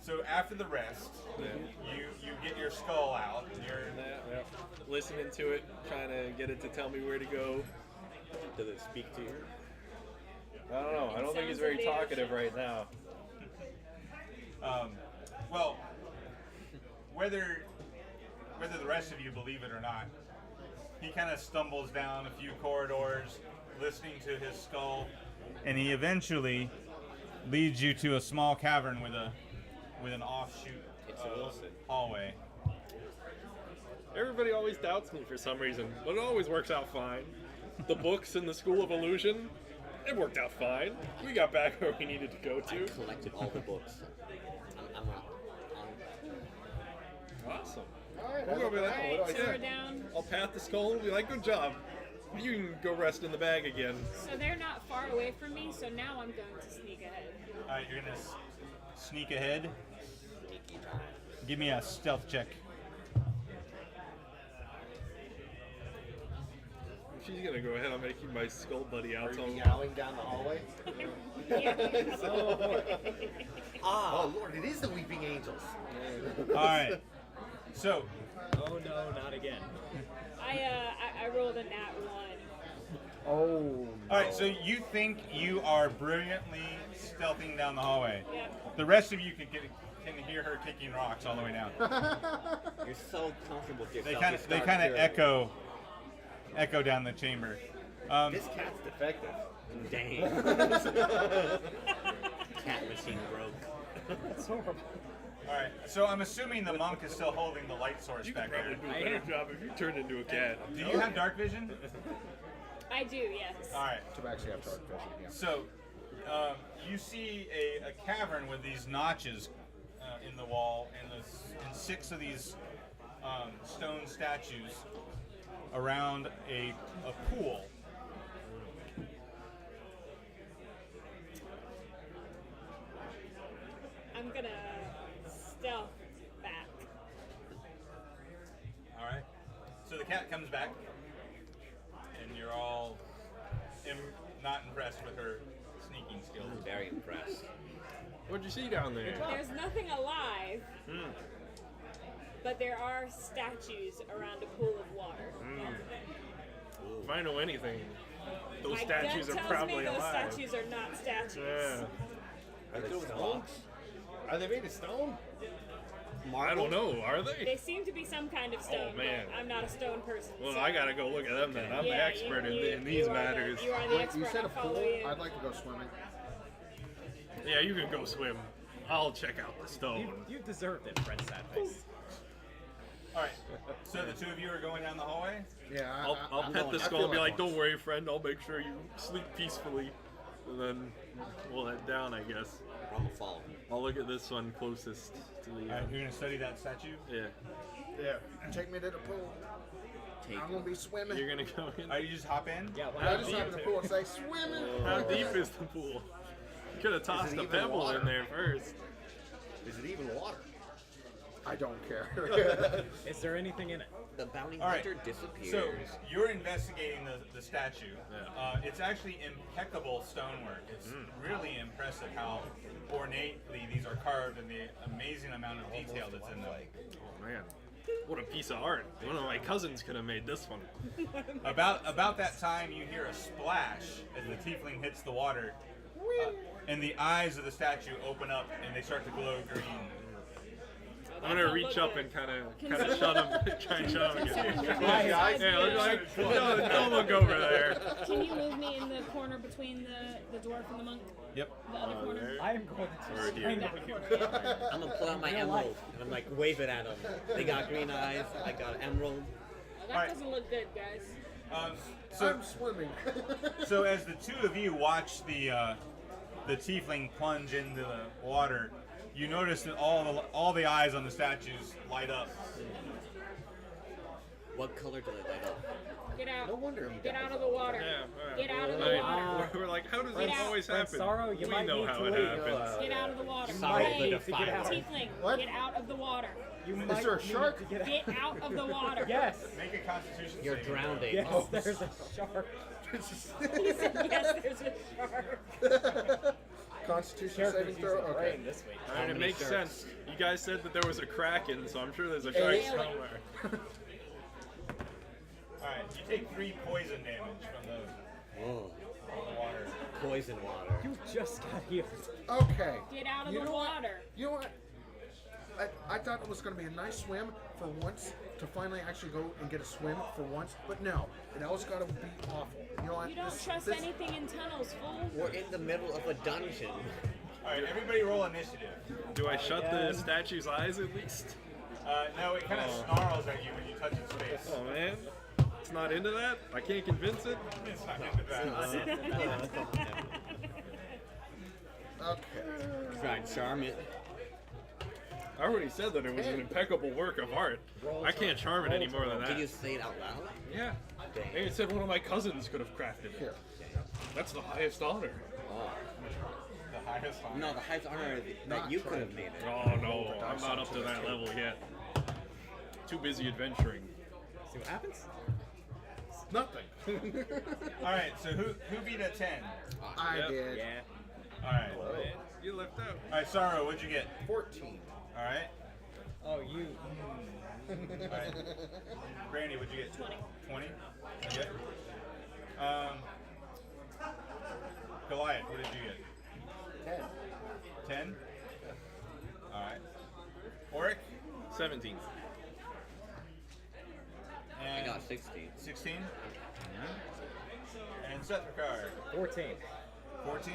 so after the rest, you get your skull out. And you're Listening to it, trying to get it to tell me where to go. Does it speak to you? I don't know. I don't think he's very talkative right now. well, whether the rest of you believe it or not, he kind of stumbles down a few corridors, listening to his skull, and he eventually leads you to a small cavern with an offshoot It's a Wilson. hallway. Everybody always doubts me for some reason, but it always works out fine. The books in the School of Illusion, it worked out fine. We got back where we needed to go I to. collected all the books. I'm Awesome. Alright, We'll go be like, Alright, what do so I we're say? down. I'll pat the skull and be like, good job. You can go rest in the bag again. So they're not far away from me, so now I'm going to sneak ahead. All right, you're gonna sneak ahead. Give me a stealth check. She's gonna go ahead. I'm gonna keep my skull buddy Are out. you So meowing down the hallway? Ah. Oh Lord, it is the Weeping Angels. All right. So Oh no, not again. I rolled a nat 1. Oh. all right, so you think you are brilliantly stealthing down the hallway. Yep. The rest of you can hear her kicking rocks all the way down. You're so comfortable with They yourself. kind of echo down the chamber. This cat's defective. Dang. Cat machine broke. That's horrible. All right, so I'm assuming the monk is still holding the light source you back could probably there. do a better job if you turned into a cat. Do you have dark vision? I do, yes. All right. To actually have dark vision, yeah. So, you see a cavern with these notches in the wall, and 6 of these stone statues around a pool. I'm gonna stealth back. All right. So the cat comes back, and you're all not impressed with her sneaking skills. I'm very impressed. What'd you see down there? There's nothing alive, but there are statues around a pool of water. If I know anything, those My statues gut are tells probably me those alive. statues are not statues. Yeah. Are they stone? Are they made of stone? I don't know. Are they? They seem to be some kind of stone. Oh, man. but I'm not a stone person. Well, so. I gotta go look at them then. I'm the Yeah, expert you- in these you are matters. You are the Wait, expert. you said a I'll follow pool? you. I'd like to go swimming. Yeah, you can go swim. I'll check out the stone. You deserved it, Fred Sadface. All right. So the two of you are going down the hallway. Yeah, I'll I'm pet going- the I skull feel and be like, once. don't worry, friend. I'll make sure you sleep peacefully. And then we'll head down, I guess. I'm gonna follow him. I'll look at this one closest to the. All right, you're gonna study that statue. Yeah. Yeah, take me to the pool. I'm gonna be swimming. You're gonna go in. All right, you just hop in. Yeah, I just hop in the pool and say, swimming. How deep is the pool? You could have tossed it a even pebble water? in there first. Is it even water? I don't care. Is there anything in it? The bounty All right. hunter disappears. So you're investigating the statue. Yeah. It's actually impeccable stonework. It's really impressive how ornately these are carved and the amazing amount of detail that's in them. Oh man, what a piece of art! One of my cousins could have made this one. About that time, you hear a splash as the tiefling hits the water, and the eyes of the statue open up and they start to glow green. I'm gonna reach up and kind of shut him, try and shut him again. Besides Yeah, look the- like don't look over there. Can you move me in the corner between the dwarf and the monk? Yep. The other corner? There. I am going Or to here. strangle you. I'm gonna pull out my Real emerald life. and I'm like wave it at them. They got green eyes. I got an emerald. Oh, that Alright. doesn't look good, guys. So I'm swimming. So as the two of you watch the tiefling plunge into the water, you notice that all the eyes on the statues light up. What color do they light up? Get out. No wonder he Get died. out of the water. Yeah, Get out of the I mean, water. we're like, how does Get this out. always Friend happen? Sorrow, you We might know need how to it leave. happens. Get out of the water. Sorry, Hey, the defiler. tiefling, What? get out of the water. You Is might there a need shark? to get out. Get out of the water. Yes. Make a Constitution You're saving throw. drowning. Yes, Oh. there's a shark. He said, yes, there's a shark. Constitution Shark saving was throw? using the Okay. brain this week. All right, it many makes sharks? sense. You guys said that there was a kraken, so I'm sure there's a shark Eight. somewhere. Alright, you take 3 poison damage from Whoa. the water. Poison water. You just got healed. Okay. Get out of You the know what? water. You know what? I thought it was going to be a nice swim for once, to finally actually go and get a swim for once, but no. It always got to be awful. You know what? You don't trust anything in tunnels, fool. We're in the middle of a dungeon. Alright, everybody roll initiative. Do I shut the statue's eyes at least? No, it kind of snarls at you when you touch its face. Oh man, it's not into that. I can't convince it. It's not into that. Okay. Try and charm it. I already said that it was an impeccable work of art. I can't charm it any more than Can you that. say it out loud? Yeah. And it said one of my cousins could have crafted Here. it. That's the highest honor. The highest honor. No, the highest honor that Not you could trying have made it. Oh no, I'm not up to that level yet. Too busy adventuring. See what happens? Nothing. Alright, so who beat a 10? I Yep. did. Yeah. Alright. Man, you left out. Alright, Sorrow, what'd you get? 14. Alright. Oh, you. Alright. Brandy, what'd you get? 20. 20? Okay. Goliath, what did you get? 10. 10? Alright. Oric? 17. I And got 16. 16? And Seth Ricard? 14. 14?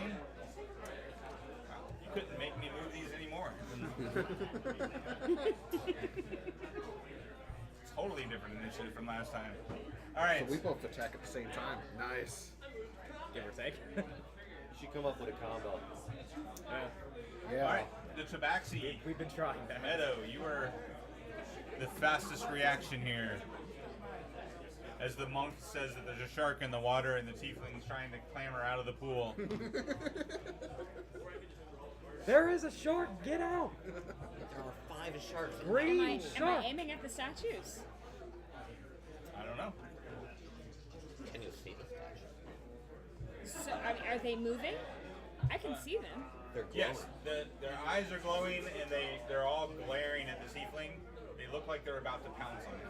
You couldn't make me move these anymore. Totally different initiative from last time. Alright. So we both attack at the same time. Nice. Give or take. You should come up with a combo. Yeah. Alright. The Tabaxi We've been trying that. Meadow, you were the fastest reaction here. as the monk says that there's a shark in the water and the tiefling's trying to clamber out of the pool. There is a shark. Get out. There are 5 sharks. Green Am I shark. aiming at the statues? I don't know. Can you see the statue? So are they moving? I can see them. They're glowing. Yes, their eyes are glowing and they're all glaring at the tiefling. They look like they're about to pounce on him.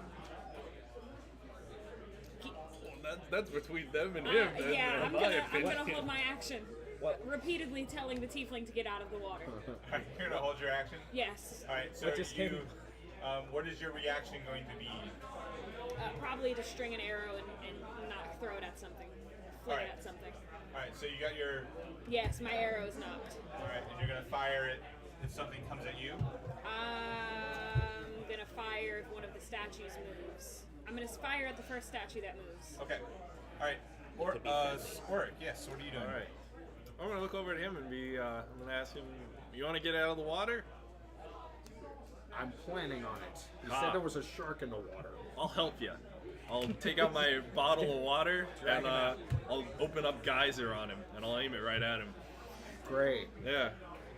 That's between them and him. then, Yeah, in I'm my gonna opinion. hold my action. Repeatedly telling the tiefling to get out of the water. Alright, you're gonna hold your action? Yes. Alright, so What just came? what is your reaction going to be? Probably to string an arrow and not throw it at something. Fling Alright. it at something. Alright, so you got your... Yes, my arrow is knocked. Alright, and you're gonna fire it if something comes at you? I'm gonna fire if one of the statues moves. I'm gonna fire at the first statue that moves. Okay. Alright. Oric, yes, what are you doing? All right. I'm gonna look over at him and I'm gonna ask him, "You want to get out of the water?" I'm planning on it. He Ah. said there was a shark in the water. I'll help you. I'll take out my bottle of water and I'll open up geyser on him and I'll aim it right at him. Great. Yeah.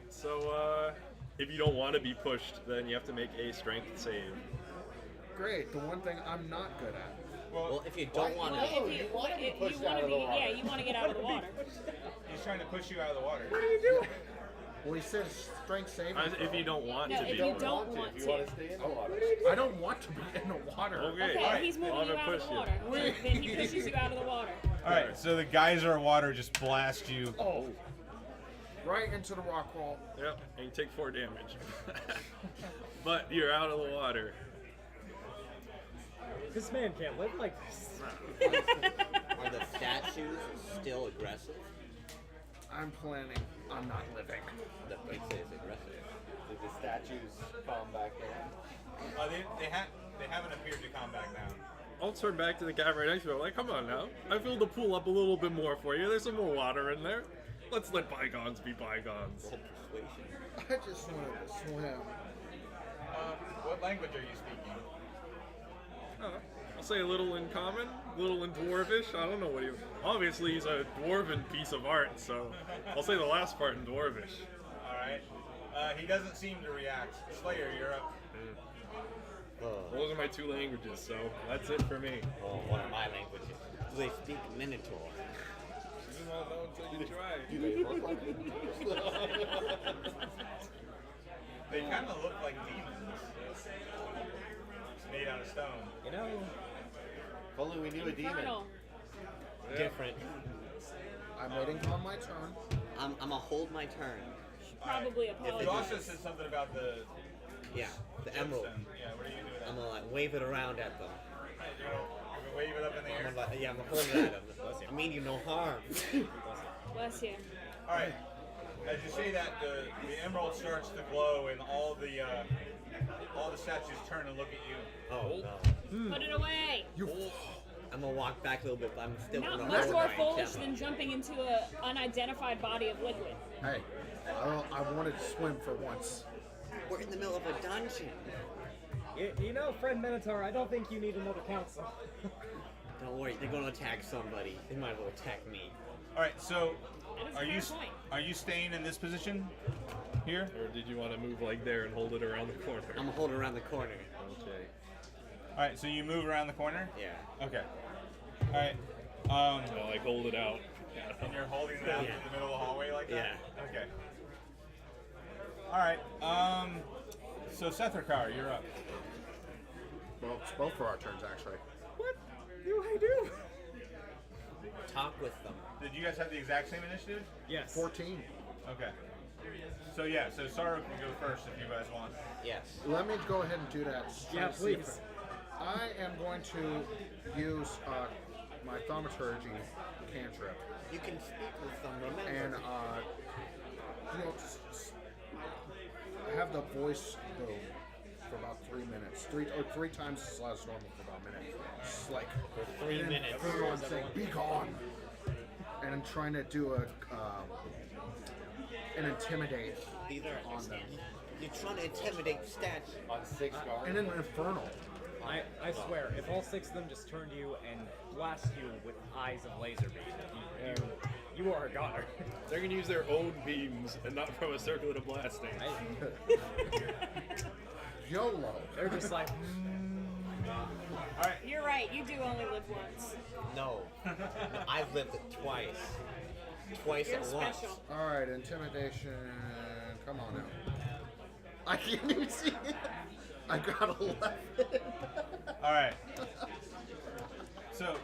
So if you don't want to be pushed, then you have to make a strength save. Great. The one thing I'm not good at. Well, if you don't want Well, to, if you want to be, yeah, you want to get out of the water. He's trying to push you out of the water. Well, he said strength saving. If you don't want No, to if be. you don't want If you want to. to stay in the water. I don't want to be in the water. Okay. Okay, Alright, he's moving I'll you have out it of the push water. Then he pushes you out of the water. Alright, so the geyser of water just blasts you. Oh. Right into the rock wall. Yep. And you take 4 damage. But you're out of the water. This man can't live like this. are the statues still aggressive? I'm planning on not living. The big say is aggressive. Did the statues calm back down? They haven't appeared to calm back down. I'll turn back to the guy right next to me. I'm like, come on now. I filled the pool up a little bit more for you. There's some more water in there. Let's let bygones be bygones. Whole persuasion. I just wanted to swim. What language are you speaking? I'll say a little in common, a little in dwarvish. I don't know what he. Obviously, he's a dwarven piece of art, so I'll say the last part in dwarvish. Alright. He doesn't seem to react. Slayer, you're up. Those are my 2 languages, so that's it for me. Oh, one of my languages. Do they speak Minotaur? You won't know until you try. Do they look like it? They kind of look like demons. Made out of stone. You know, If only we knew a demon. Infernal. Different. I'm waiting on my turn. I'm gonna hold my turn. Probably You apologize. also said something about the Yeah, the emerald. gemstone. Yeah, what are you gonna do with that? I'm gonna like wave it around at them. You're gonna wave it up in the air. I'm gonna, yeah, I'm gonna hold it at them. I mean you no harm. Bless you. Alright. As you say that, the emerald starts to glow and all the statues turn and look at you. Oh no. Put it away. I'm gonna walk back a little bit, but I'm still Not gonna much hold more my foolish tempo. than jumping into an unidentified body of liquid. Hey, I wanted to swim for once. We're in the middle of a dungeon. you know, friend Minotaur, I don't think you need another council. Don't worry, they're gonna attack somebody. They might as well attack me. Alright, so That is a fair point. are you staying in this position? Here? Or did you want to move like there and hold it around the corner? I'm gonna hold it around the corner. Okay. Alright, so you move around the corner? Yeah. Okay. Alright. I'll like hold it out. And you're holding it out Yeah. in the middle of the hallway like that? Yeah. Okay. Alright, so Sethrakar, you're up. Well, it's both for our turns, actually. What do I do? Talk with them. Did you guys have the exact same initiative? Yes. 14. Okay. So yeah, so Saru can go first if you guys want. Yes. Let me go ahead and do that. Yeah, See if- please. I am going to use my thaumaturgy cantrip. You can speak with them, remember. And, I have the voice boom for about 3 minutes. Three times as loud as normal for about a minute. Just like, For 3 minutes. everyone saying, be gone. And I'm trying to do an intimidate These are on them. You're trying to intimidate statues. On 6 guard. And an infernal. I swear, if all 6 of them just turn to you and blast you with eyes of laser beam, you are a goner. They're gonna use their own beams and not from a circle to blasting. YOLO. They're just like, Alright, You're right. You do only live once. No. I've lived it twice. Twice You're at once. special. All right, intimidation. Come on now. I can't even see it. I got 11. alright. So,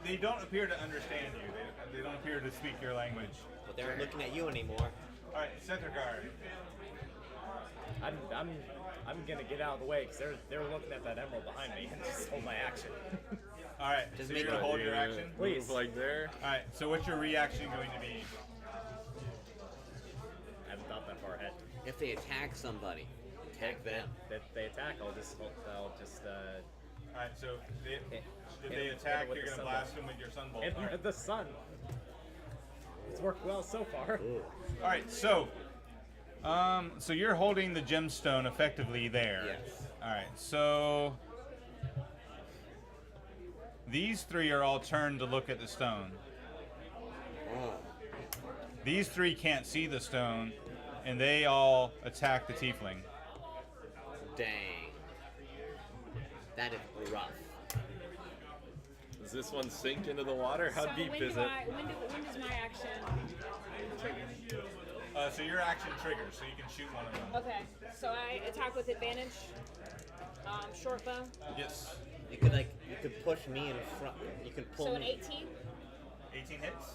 they don't appear to understand you. They don't appear to speak your language. But they aren't looking at you anymore. Alright, Sethargar. I'm gonna get out of the way because they're looking at that emerald behind me and just hold my action. Alright, Just so make you're gonna it- hold your action? Please. Move like there. Alright, so what's your reaction going to be? I haven't thought that far ahead. If they attack somebody, attack them. If they attack, I'll just Alright, so if hit they him attack, with you're the gonna sunbolt. blast them with your sunbolt. hit Alright. the sun. It's worked well so far. Alright, so you're holding the gemstone effectively there. Yes. Alright, so these 3 are all turned to look at the stone. Oh. These 3 can't see the stone, and they all attack the tiefling. Dang. That is rough. Does this one sink into the water? How So deep when is do it? when does my action trigger? So your action triggers, so you can shoot one of them. Okay, so I attack with advantage. Short bow. Yes. You could push me in front. You can pull So an me. 18. 18 hits?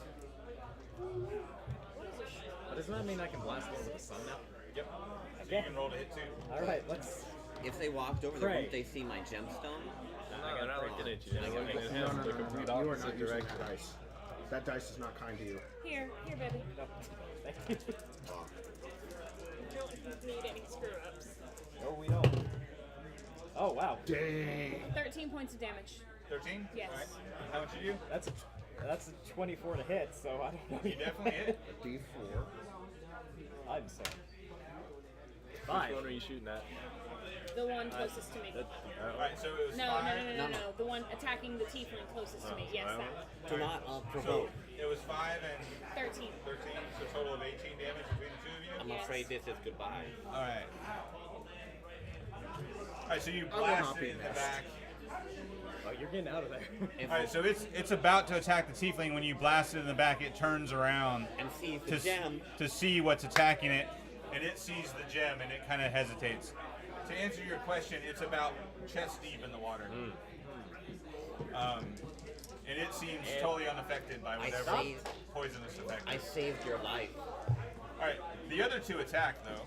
What is a short But doesn't that mean I can blast one with the sun now? Yep. So you can roll to hit too. Alright, let's. If they walked over there, Pray. wouldn't they see my gemstone? No, they're not looking at you. They're looking at No, him. no, The no, complete no. You are opposite not using direction. that dice. That dice is not kind to you. Here, baby. Thank you. Don't need any screw ups. No, we don't. Oh wow, Dang. 13 points of damage. 13? Yes. Alright. How much you do? that's a 24 to hit, so I don't know. You definitely hit. A D4. I'm sorry. Which 5. one are you shooting at? The one closest to me. Alright, so it was No, 5. no. The one attacking the tiefling closest to me. Yes, that one. Do not So provoke. it was 5 and 13. 13, so a total of 18 damage between the two of you? I'm Yes. afraid this is goodbye. Alright. Alright, so you I will blast not be it in the missed. back. Oh, you're getting out of there. Alright, so it's about to attack the tiefling. When you blast it in the back, it turns around And see if to, the gem. to see what's attacking it, and it sees the gem and it kind of hesitates. To answer your question, it's about chest deep in the water. And it seems totally unaffected by whatever saved- poisonous effect. I saved your life. Alright, the other 2 attack though.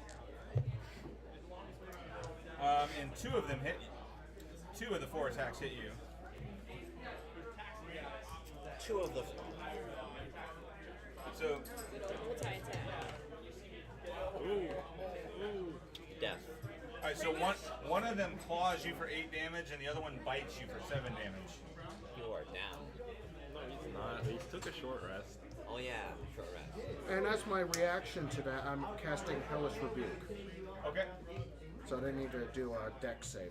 And 2 of them hit you. 2 of the 4 attacks hit you. 2 of the. So Good old multi-attack. Death. alright, so one of them claws you for 8 damage and the other one bites you for 7 damage. You are down. No, he's not. He took a short rest. Oh yeah, short rest. And as my reaction to that, I'm casting Hellish Rebuke. Okay. So they need to do a deck save.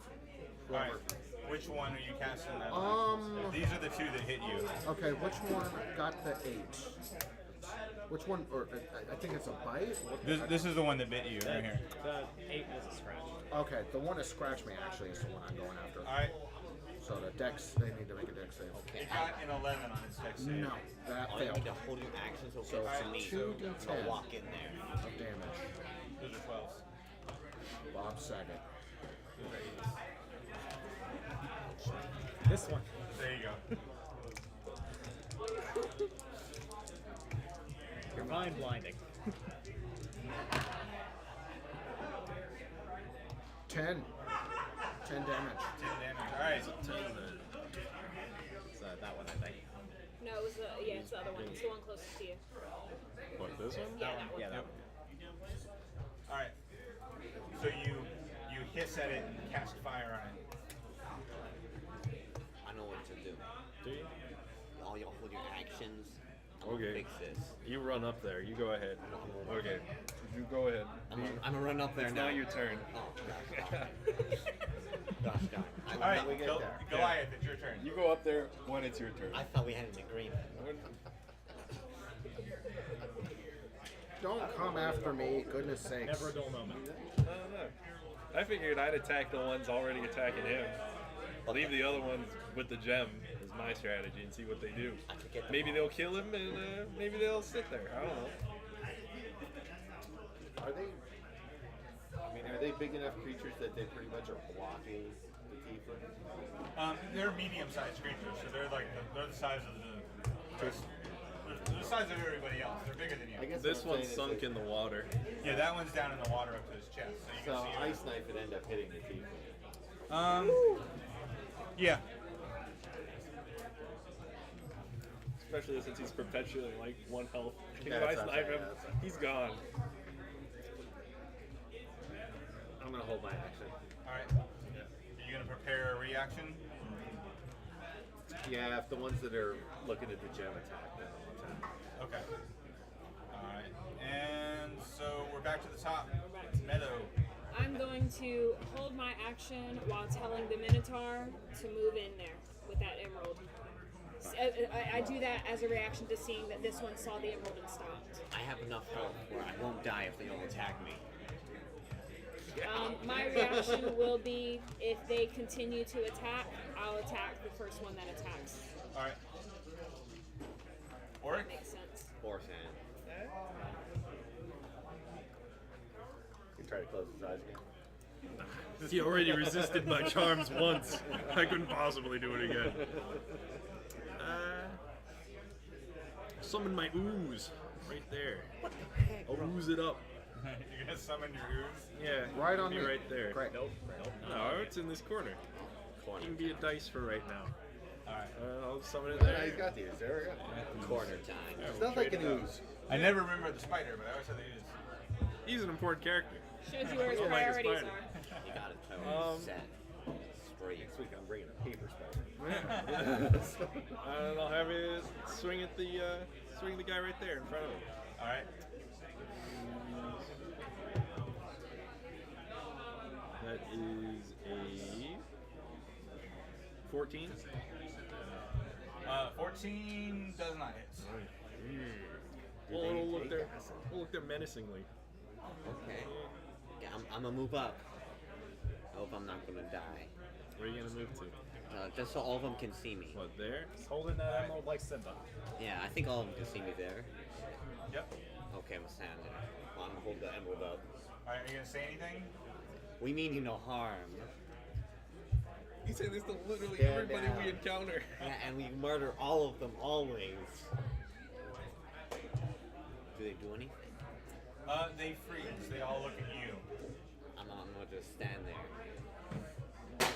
Alright. Whoever. Which one are you casting that on? These are the 2 that hit you. Okay, which one got the 8? Which one? Or I think it's a bite. This is the one that bit you right here. The 8 was a scratch. Okay, the one that scratched me actually is the one I'm going after. Alright. So the dex, they need to make a dex save. It got an 11 on its dex save. No, that All you failed. need to hold your actions so So it's it's me. 2d10 I'll walk in there. of damage. Those are 12s. Bob Saget. This one. There you go. You're mind blinding. 10 damage. 10 damage. Alright. It's that one, I think. No, it was it's the other one. It's the one closest to you. What, this one? Yeah, that one. Yeah, that one. Alright. So you hiss at it and cast fire on it. I know what to do. Do you? All you hold your actions. Okay. Fix this. You run up there. You go ahead. I'm gonna- Okay. You go ahead. I'm gonna run up there It's now. now your turn. Oh, gosh. Gosh darn. All right, we get there. Goliath, it's your turn. You go up there when it's your turn. I thought we had an agreement. Don't come after me, goodness sakes. Never a dull moment. No. I figured I'd attack the ones already attacking him. Leave the other ones with the gem is my strategy and see what they do. I could get Maybe they'll kill him and maybe they'll sit there. I don't know. Are they? I mean, are they big enough creatures that they pretty much are blocking the tiefling? They're medium-sized creatures, so they're like they're the size of they're the size of everybody else. They're bigger than you. I guess This what I'm one's saying is sunk in the water. Yeah, that one's down in the water up to his chest, so you So can see ice knife would end up hitting the tiefling. Yeah. Especially since he's perpetually like 1 health. Can you That's ice what I'm knife saying, him? that's what- He's gone. I'm gonna hold my action. All right. Are you gonna prepare a reaction? Yeah, if the ones that are looking at the gem attack, then I'll attack. Okay. All right. And so we're back to the top. We're back to Meadow. I'm going to hold my action while telling the Minotaur to move in there with that emerald. I do that as a reaction to seeing that this one saw the emerald and stopped. I have enough health where I won't die if they don't attack me. My reaction will be if they continue to attack, I'll attack the first one that attacks. All right. That Oric. makes sense. Horse hand. You try to close his eyes again. He already resisted my charms once. I couldn't possibly do it again. Summon my ooze right there. I'll ooze it up. You're gonna summon your ooze. Yeah, Right on be me. right there. Great. Nope. No, it's in this corner. It can be a dice for right now. All right. I'll summon it Oh, there. he's got the ooze. There we go. Corner time. It's not like an ooze. I never remember the spider, but I always had the ooze. He's an important character. Shows you where his Oh, like a priorities spider. are. You got it totally set. Straight. Next week I'm bringing a paper spider. And I'll have it swing at the guy right there in front of him. All right. That is a 14. 14 does not hit. Well, it'll look there menacingly. Okay. Yeah, I'm gonna move up. I hope I'm not gonna die. Where are you gonna move to? Just so all of them can see me. What, there? Just holding that emerald like Simba. Yeah, I think all of them can see me there. Yep. Okay, I'm standing. Well, I'm gonna hold the emerald up. All right. Are you gonna say anything? We mean you no harm. He said this to literally Stand everybody down. we encounter. Yeah, and we murder all of them always. Do they do anything? They freeze. They all look at you. I'm gonna just stand there. It's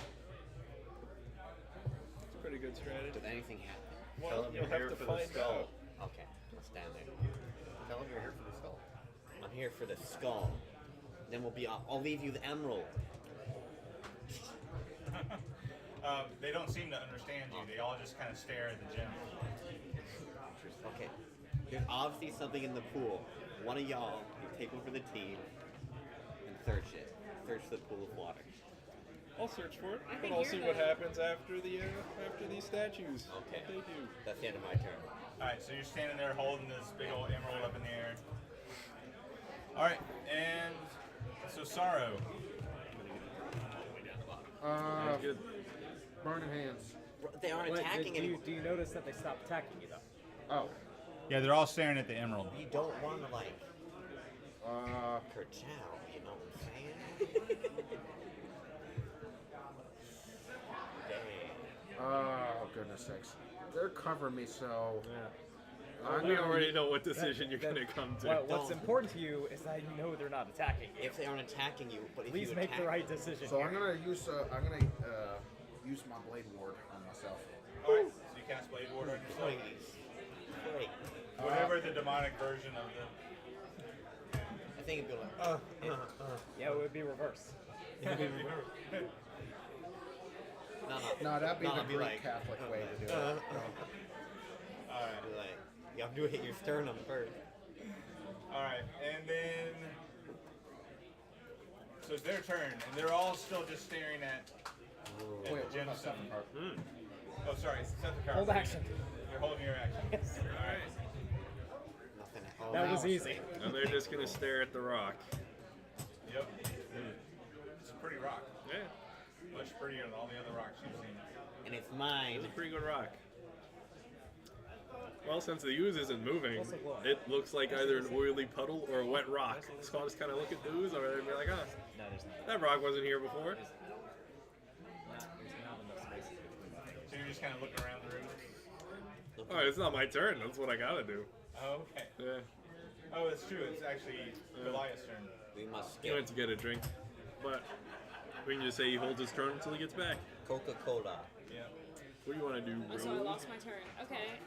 a pretty good strategy. Did anything happen? Tell him You'll you're here have to for the find skull. out. Okay, I'll stand there. Tell him you're here for the skull. I'm here for the skull. Then we'll be. I'll leave you the emerald. They don't seem to understand you. They all just kind of stare at the gem. Okay. There's obviously something in the pool. One of y'all can take over the team and search it. Search the pool of water. I'll search for it, I but think I'll you're see what the- happens after these statues. Okay. What they do. That's the end of my turn. All right. So you're standing there holding this big old emerald up in the air. All right. And so Sorrow. Good. Burning hands. They aren't Wait, attacking do you, anymore. do you notice that they stopped attacking you though? Oh. Yeah, they're all staring at the emerald. You don't want to like kerchow, you know what I'm saying? Dang. Oh, goodness sakes. They're covering me, so... I'm We gonna- already know what decision you're That- gonna come to. What's Don't. important to you is that you know they're not attacking you. If they aren't attacking you, but if Please you make attack, the right decision. So here. I'm gonna use my blade ward on myself. All right. So you cast Blade Ward on yourself. Please. Great. Whatever the demonic version of the. I think it'd be like, Yeah, it would be reverse. no. No, that'd be No, the I'd be Greek like, Catholic way to do it. All right. I'd be like, You have to hit your sternum first. All right, and then so it's their turn, and they're all still just staring at Wait, the what about gemstone. Oh, sorry, set the card. Hold action. You're holding your action. Yes. All right. Nothing. Oh, That now was it's easy. And they're just gonna stare at the rock. Yep. It's a pretty rock. Yeah, Much prettier than all the other rocks you've seen. And it's mine. it's a pretty good rock. Well, since the ooze isn't moving, What's it look? it looks like either an oily puddle or a wet rock. So I'll just kind of look at the ooze over there and be like, oh, No, there's not. that rock wasn't here before. There's not enough spaces between them. So you're just kind of looking around the room. Oh, it's not my turn. That's what I gotta do. Oh, okay. Yeah. Oh, it's true. It's actually Goliath's turn. We must He skip went to get a drink. But we can just say he holds his turn until he gets back. Coca-Cola. Yeah. What do you want to do, Oh, so I Rose? lost my turn. Okay.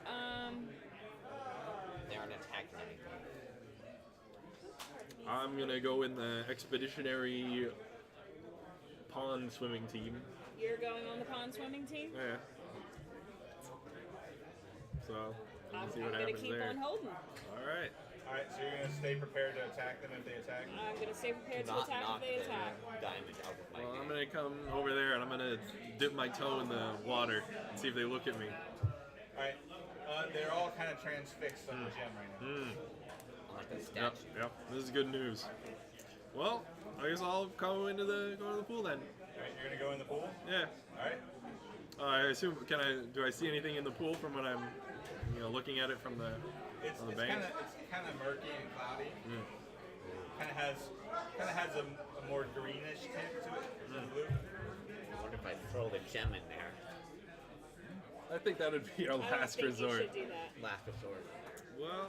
They aren't attacking anything. I'm gonna go in the expeditionary pond swimming team. You're going on the pond swimming team. Yeah. So, I'm let's see what gonna happens keep there. on holding. All right. All right. So you're gonna stay prepared to attack them if they attack. I'm gonna stay prepared to Not attack knock if they the attack. diamond out of my Well, I'm hand. gonna come over there and I'm gonna dip my toe in the water and see if they look at me. All right. They're all kind of transfixed on the gem right now. Like a Yep, statue. yep. This is good news. Well, I guess I'll go into the pool then. All right. You're gonna go in the pool. Yeah. All right. I assume. Do I see anything in the pool from when I'm, looking at it from the It's on the kind bank? of murky and cloudy. Kind of has a more greenish tint to it than blue. I wonder if I throw the gem in there. I think that would be our I don't last think resort. you should do that. Last resort. Well,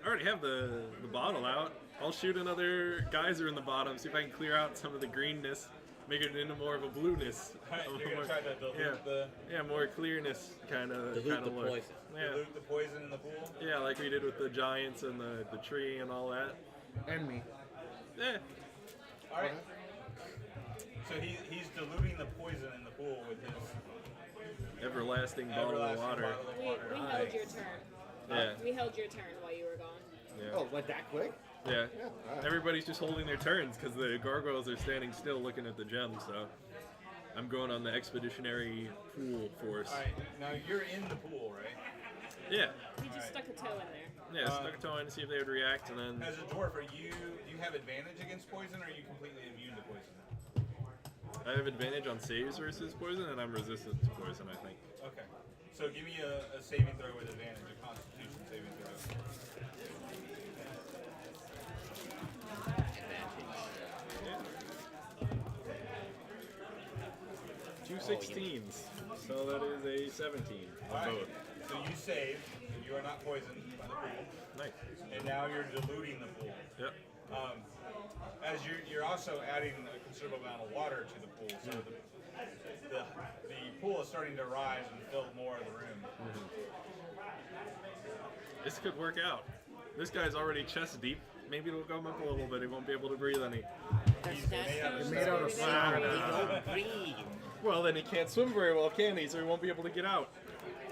I already have the bottle out. I'll shoot another geyser in the bottom, see if I can clear out some of the greenness, make it into more of a blueness. All right, you're gonna try to dilute more clearness kind of Dilute the look. poison. Yeah, dilute the poison in the pool. yeah, like we did with the giants and the tree and all that. And me. Yeah, All right. So he's diluting the poison in the pool with his everlasting bottle of everlasting water. bottle of We water. held your turn. Yeah, We held your turn while you were gone. yeah. Oh, like that quick? Yeah. all right. Everybody's just holding their turns because the gargoyles are standing still looking at the gems, so I'm going on the expeditionary pool force. All right. Now you're in the pool, right? Yeah. We just stuck a toe in there. Yeah, stuck a toe in to see if they would react, and then As a dwarf, do you have advantage against poison, or are you completely immune to poison? I have advantage on saves versus poison, and I'm resistant to poison, I think. Okay. So give me a saving throw with advantage, a Constitution saving throw. Two 16s, so that is a 17 All on right. both. So you save. You are not poisoned by the pool, Nice. and now you're diluting the pool. Yep. As you're also adding a considerable amount of water to the pool, so the pool is starting to rise and fill more of the room. This could work out. This guy's already chest deep. Maybe it'll come up a little bit. He won't be able to breathe any. He's made out of It's made out of Stone. stone. They don't breathe. Well, then he can't swim very well, can he? So he won't be able to get out.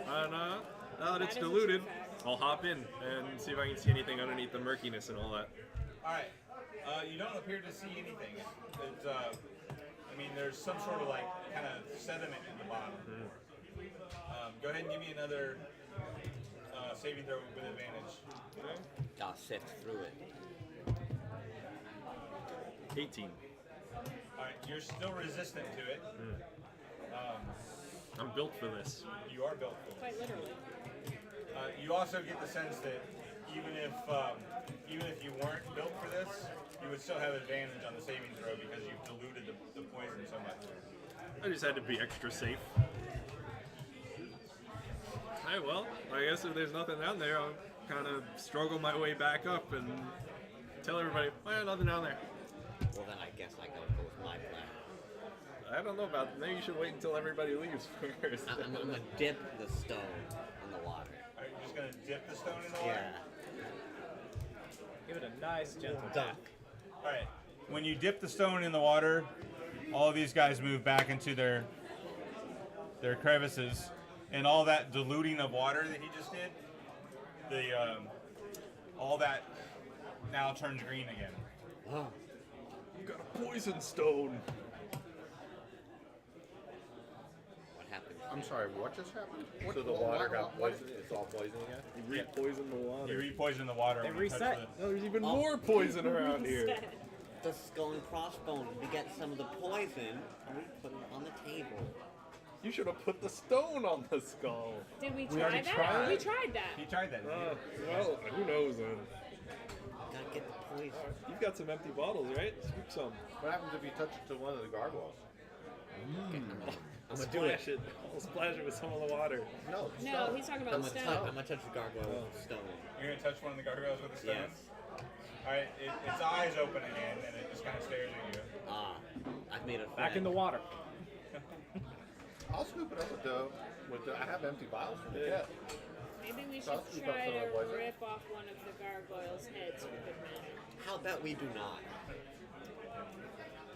And now that it's That is a diluted, true fact. I'll hop in and see if I can see anything underneath the murkiness and all that. All right. You don't appear to see anything. There's some sort of kind of sediment in the bottom. Go ahead and give me another saving throw with advantage. I'll sift through it. 18. All right, you're still resistant to it. I'm built for this. You are built for it. Quite literally. You also get the sense that even if you weren't built for this, you would still have advantage on the saving throw because you've diluted the poison so much. I just had to be extra safe. Hey, well, I guess if there's nothing down there, I'll kind of struggle my way back up and tell everybody, well, nothing down there. Well, then I guess I gotta go with my plan. I don't know about that. Maybe you should wait until everybody leaves first. I'm gonna dip the stone in the water. Are you just going to dip the stone in the water? Yeah. Give it a nice gentle Duck. tap. All right. When you dip the stone in the water, all of these guys move back into their crevices, and all that diluting of water that he just did, all that now turns green again. Oh, You got a poison stone. what happened? I'm sorry, what just happened? What, So the water got poisoned. It's all poison again. You re-poison the You water. re-poison the water. They when you touch reset. the- No, there's even more poison around here. Instead. The skull and crossbones. We get some of the poison and we put it on the table. You should have put the stone on the skull. Did we We try already that? tried. We tried that. He tried that. Well, who knows then? Gotta get the poison. You've got some empty bottles, right? Scoop some. What happens if you touch it to one of the gargoyles? I'm gonna do it. Splash it. I'll splash it with some of the water. No. No, he's talking about I'm the gonna, stone. I'm gonna touch the gargoyle with the stone. You're gonna touch one of the gargoyles with a stone. Yes. All right, its eyes open again, and it just kind of stares at you. Ah, I've made a friend. Back in the water. I'll scoop it up with the. I have empty bottles from the Yeah. kit. Maybe we So I'll should scoop up try some of the to poison. rip off one of the gargoyles' heads for good measure. How about we do not?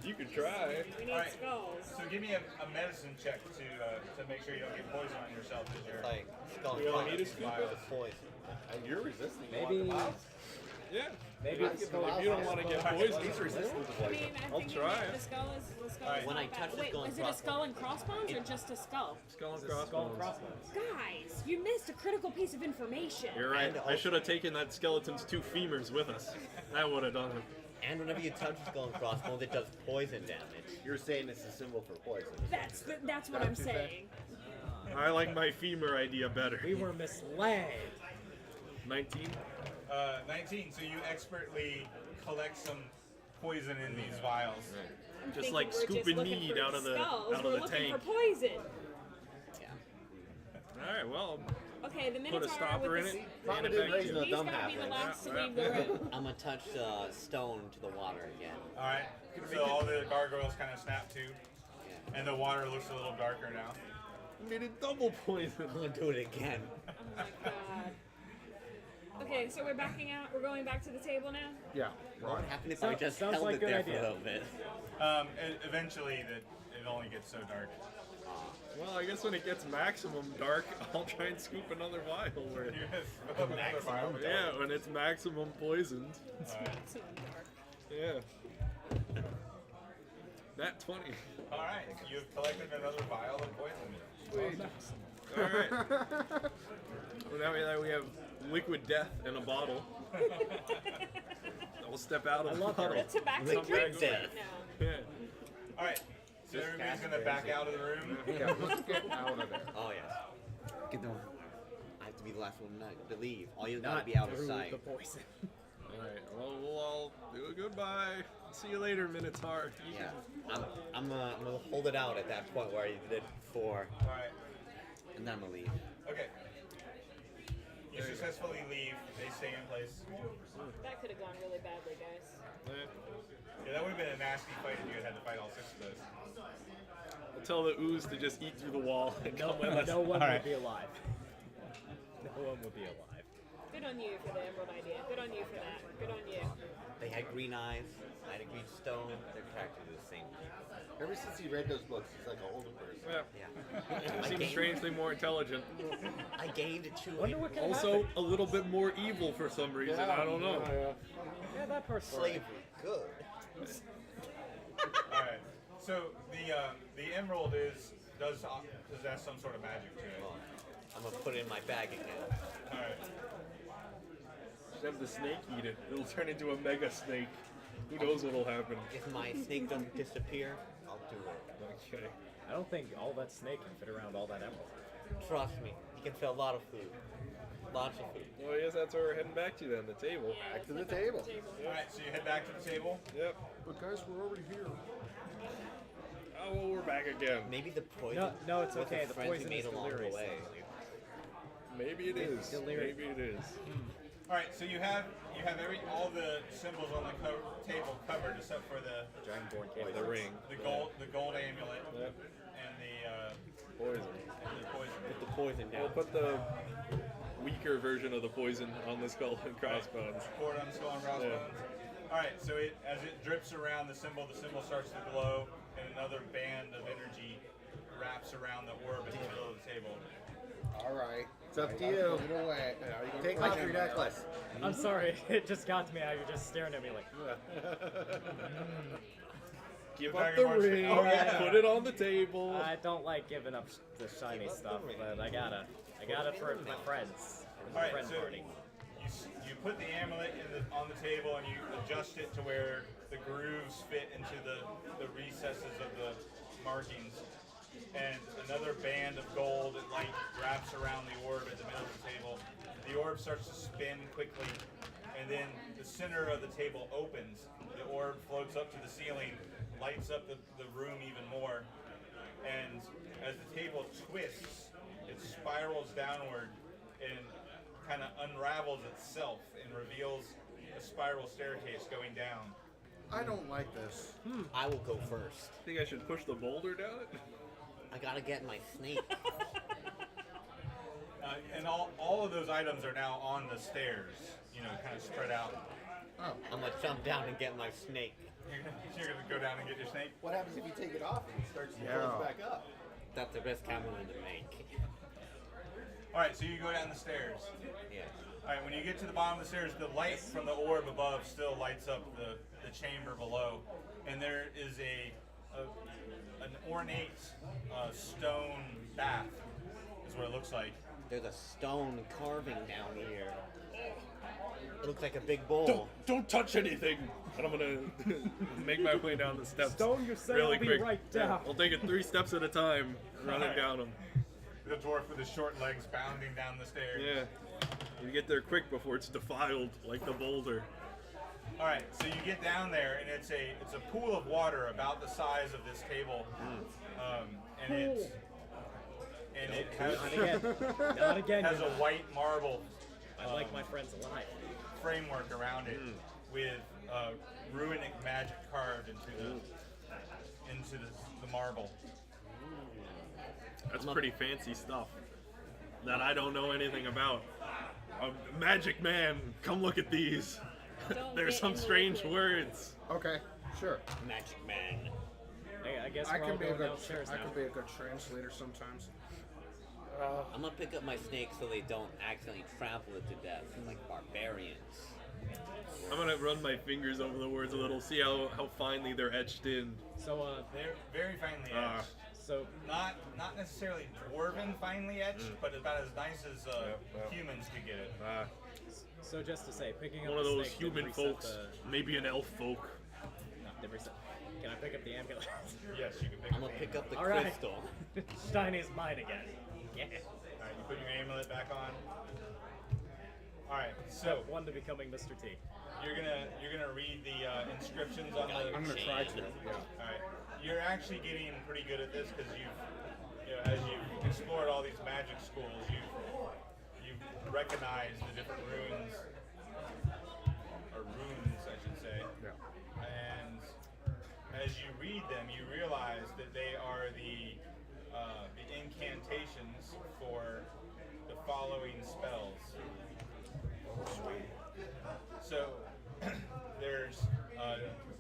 You could try. We need Alright. skulls. So give me a medicine check to make sure you don't get poison on yourself as you're. Like, skull We all and need a crossbones scoop with the poison. And you're resisting. You want Maybe. the bottles? Yeah. Maybe I it's give the still. If you don't want to get poisoned, He's resistant to I poison. mean, I'm I'll thinking try that it. the skull is Alright. When I not touch bad. the Wait, skull and is it a crossbones- skull and crossbones or just a skull? skull and Skull and crossbones. crossbones. Guys, you missed a critical piece of information. You're right. And I should have taken that skeleton's 2 femurs with us. That would have done it. And whenever you touch the skull and crossbones, it does poison damage. You're saying it's a symbol for poison. That's what I'm saying. I like my femur idea better. We were misled. 19. 19. So you expertly collect some poison in these vials. I'm Just thinking like we're just scooping looking mead for out of the- skulls. out of We're the looking tank. for poison. Yeah. All right. Well, Okay, the put Minotaur a stopper with in the it. Probably hand it didn't back raise to no you. He's dumb gotta be the halflings. last to Yeah, leave the yeah. room. I'm gonna touch the stone to the water again. All right. So all the gargoyles kind of snap to, Yeah. and the water looks a little darker now. You made it double poison. I'm gonna do it again. Oh my god. Okay, so we're backing out. We're going back to the table now. Yeah. What Right. would happen if I Sounds- just sounds held like it good there idea. for a little bit? Eventually, it only gets so dark. Well, I guess when it gets maximum dark, I'll try and scoop another vial. Where, Maximum. yeah, when it's maximum poisoned. Maximum dark. Yeah. That 20. All right. You've collected another vial of poison. Sweet. All right. Well, now we have liquid death in a bottle. I'll step out of the bottle. The tobacco Liquid drinks death. right now. Yeah. All right. So everybody's gonna back out of the room. Yeah, let's get out of there. Oh yes. Get the. I have to be the last one to leave. All you gotta Not be out of through sight. the poison. All right. Well, we'll all do a goodbye. See you later, Minotaur. You Yeah. I'm gonna hold it out at that point where I did before, All right. and then I'm gonna leave. Okay. You successfully leave. They stay in place. That could have gone really badly, guys. can- Yeah, that would have been a nasty fight if you had to fight all 6 of those. I'll tell the ooze to just eat through the wall and No, come with us. no one Alright. will be alive. No one will be alive. Good on you for the emerald idea. Good on you for that. Good on you. They had green eyes. I had a green stone. They're practically the same people. Ever since he read those books, he's like an older person. Yeah. Yeah. I Seems gained, strangely more intelligent. I gained 2. Wonder what can Also, happen. a little bit more evil for some reason. I don't know. Yeah, that part's slavery. Good. All right. So the emerald does possess some sort of magic to it. Well, I'm gonna put it in my bag again. All right. Just have the snake eat it. It'll turn into a mega snake. Who knows what'll happen? If my snake doesn't disappear, I'll do it. Okay. I don't think all that snake can fit around all that emerald. Trust me, you can fit a lot of food. Lots of food. Well, I guess that's where we're heading back to then, the table. Yeah, Back to let's the head back table. All right. So you head back to the table. Yep. But guys, we're already here. Oh, well, we're back again. Maybe the poison. No, it's was okay. The The friends we poison made is along the delirious. way. Maybe it is. delirious. Maybe it is. All right. So you have all the symbols on the table covered except for the Dragonborn The can't. ring. the gold amulet Yep. and the Poison. poison. Put the poison We'll down. put the weaker version of the poison on the skull and crossbones. Pour it on the skull and crossbones. All right. So as it drips around the symbol starts to glow, and another band of energy wraps around the orb in the middle of the table. All right. It's up to I'll you. put it away. Are you gonna Take put off it your in there? necklace. I'm sorry, it just got to me how you're just staring at me like. Give Back up the and forth. ring. Oh, yeah. Put it on the table. I don't like giving up the shiny stuff, but I gotta for my friends. All right, Friend so party. you put the amulet on the table and you adjust it to where the grooves fit into the recesses of the markings. And another band of gold and light wraps around the orb at the middle of the table. The orb starts to spin quickly, and then the center of the table opens. The orb floats up to the ceiling, lights up the room even more, and as the table twists, it spirals downward and kind of unravels itself and reveals a spiral staircase going down. I don't like this. I will go first. Think I should push the boulder down it? I gotta get my snake. And all of those items are now on the stairs, kind of spread out. Oh, I'm gonna jump down and get my snake. You're gonna go down and get your snake. What happens if you take it off and it starts to Yeah. close back up? That's the best I'm willing to make. All right, so you go down the stairs. Yeah. All right, when you get to the bottom of the stairs, the light from the orb above still lights up the chamber below, and there is an ornate stone bath, is what it looks like. There's a stone carving down here. It looks like a big bowl. Don't touch anything. And I'm gonna make my way down the steps. Stone yourself, really I'll be quick. right down. I'll take it 3 steps at a time, running down them. The dwarf with his short legs bounding down the stairs. Yeah. You get there quick before it's defiled like the boulder. All right, so you get down there, and it's a pool of water about the size of this table, and it Not again. Not again. has a you know. white marble I like my friends alive. framework around it with runic magic carved into the marble. That's pretty fancy stuff that I don't know anything about. Magic man, come look at these. Don't There's get some in the strange liquid. words. okay, sure. Magic man. I guess I we're all can be a going good. downstairs I now. can be a good translator sometimes. I'm gonna pick up my snake so they don't accidentally trample it to death like barbarians. I'm gonna run my fingers over the words a little, see how finely they're etched in. So They're very finely Ah. etched. so Not necessarily dwarven finely etched, but about as nice as humans could get it. so just to say, picking up One of the those snake didn't human reset folks, maybe an elf folk. didn't reset- Can I pick up the amulet? Yes, you can pick I'm gonna pick up the All right. crystal. Shiny's mine again. Yeah. Alright, you put your amulet back on. Alright, so Step 1 to becoming Mr. T. you're gonna read the inscriptions on the. I'm gonna try to. Yeah. Alright, you're actually getting pretty good at this because as you've explored all these magic schools, you've recognized the different runes, or runes, I should say. Yeah. And as you read them, you realize that they are the incantations for the following spells. So there's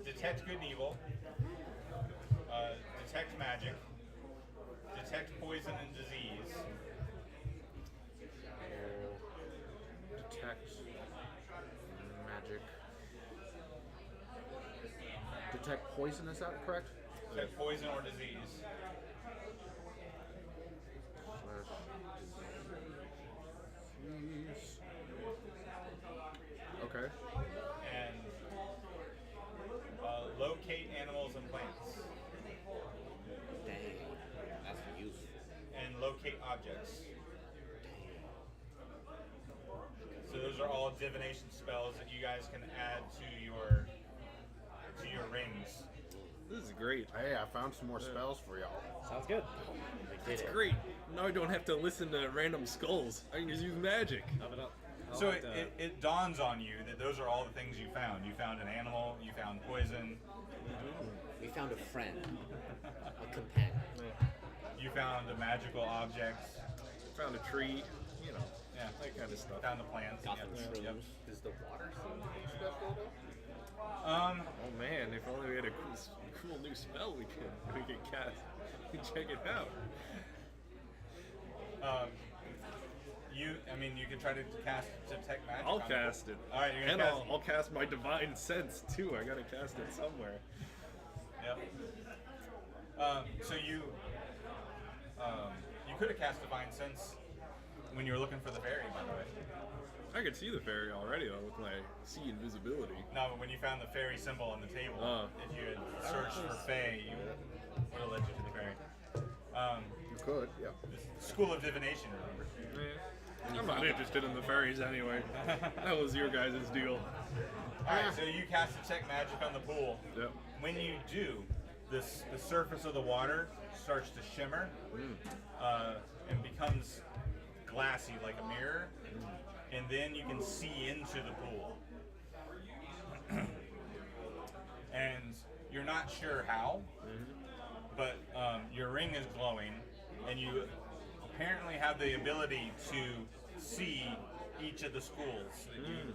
detect good and evil, detect magic, detect poison and disease, Detect magic. Detect poison. Is that correct? detect poison or disease, Disease. Okay. and locate animals and plants, Dang, that's useful. and locate objects. So those are all divination spells that you guys can add to your rings. This is great. Hey, I found some more spells for y'all. Sounds good. It's great. Now I don't have to listen to random skulls. I can just use magic. So it dawns on you that those are all the things you found. You found an animal, you found poison, We found a friend, a companion. you found a magical object, Found a tree, yeah, that kind of stuff. found the plants. Got yeah. some Yep. shrooms. Does the water seem special though? Oh man, if only we had a cool new spell we could cast. Check it out. You can try to cast detect magic. I'll on the cast pool. it. All right, you're And gonna cast. I'll cast my divine sense too. I gotta cast it somewhere. Yep. So you could have cast divine sense when you were looking for the fairy, by the way. I could see the fairy already though with my see invisibility. No, but when you found the fairy symbol on the table, if you had searched for Fae, you would have led you to the fairy. You could, yeah. School of Divination, remember? I'm not interested in the fairies anyway. That was your guys' deal. Alright, so you cast detect magic on the pool. Yep. When you do, the surface of the water starts to shimmer and becomes glassy like a mirror, and then you can see into the pool. And you're not sure how, but your ring is glowing, and you apparently have the ability to see each of the schools that you,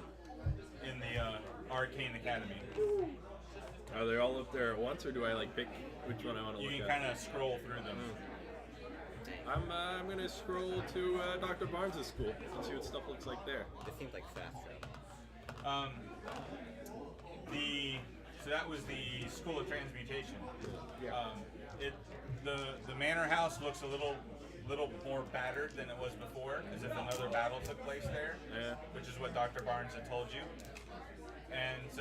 in the Arcane Academy. Are they all up there at once, or do I like pick which one I want to You look can at? kind of scroll through them. I'm gonna scroll to Dr. Barnes' school and see what stuff looks like there. This seems like fast travel. So that was the School of Transmutation. Yeah. The manor house looks a little more battered than it was before, as if another battle took place there. Yeah. Which is what Dr. Barnes had told you. And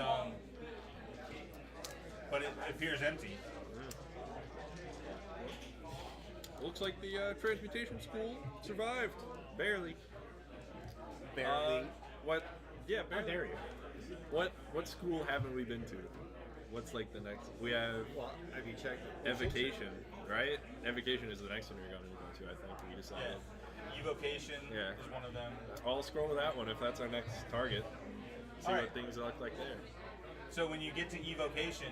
but it appears empty. Looks like the transmutation school survived, barely. Barely. What? Yeah, How barely. dare you? What school haven't we been to? What's like the next? We have Well, have you checked? Evocation, right? Evocation is the next one we're going to go to. I think we decided. Yeah. Evocation Yeah. is one of them. I'll scroll to that one if that's our next target. See All what right. things look like there. So when you get to Evocation,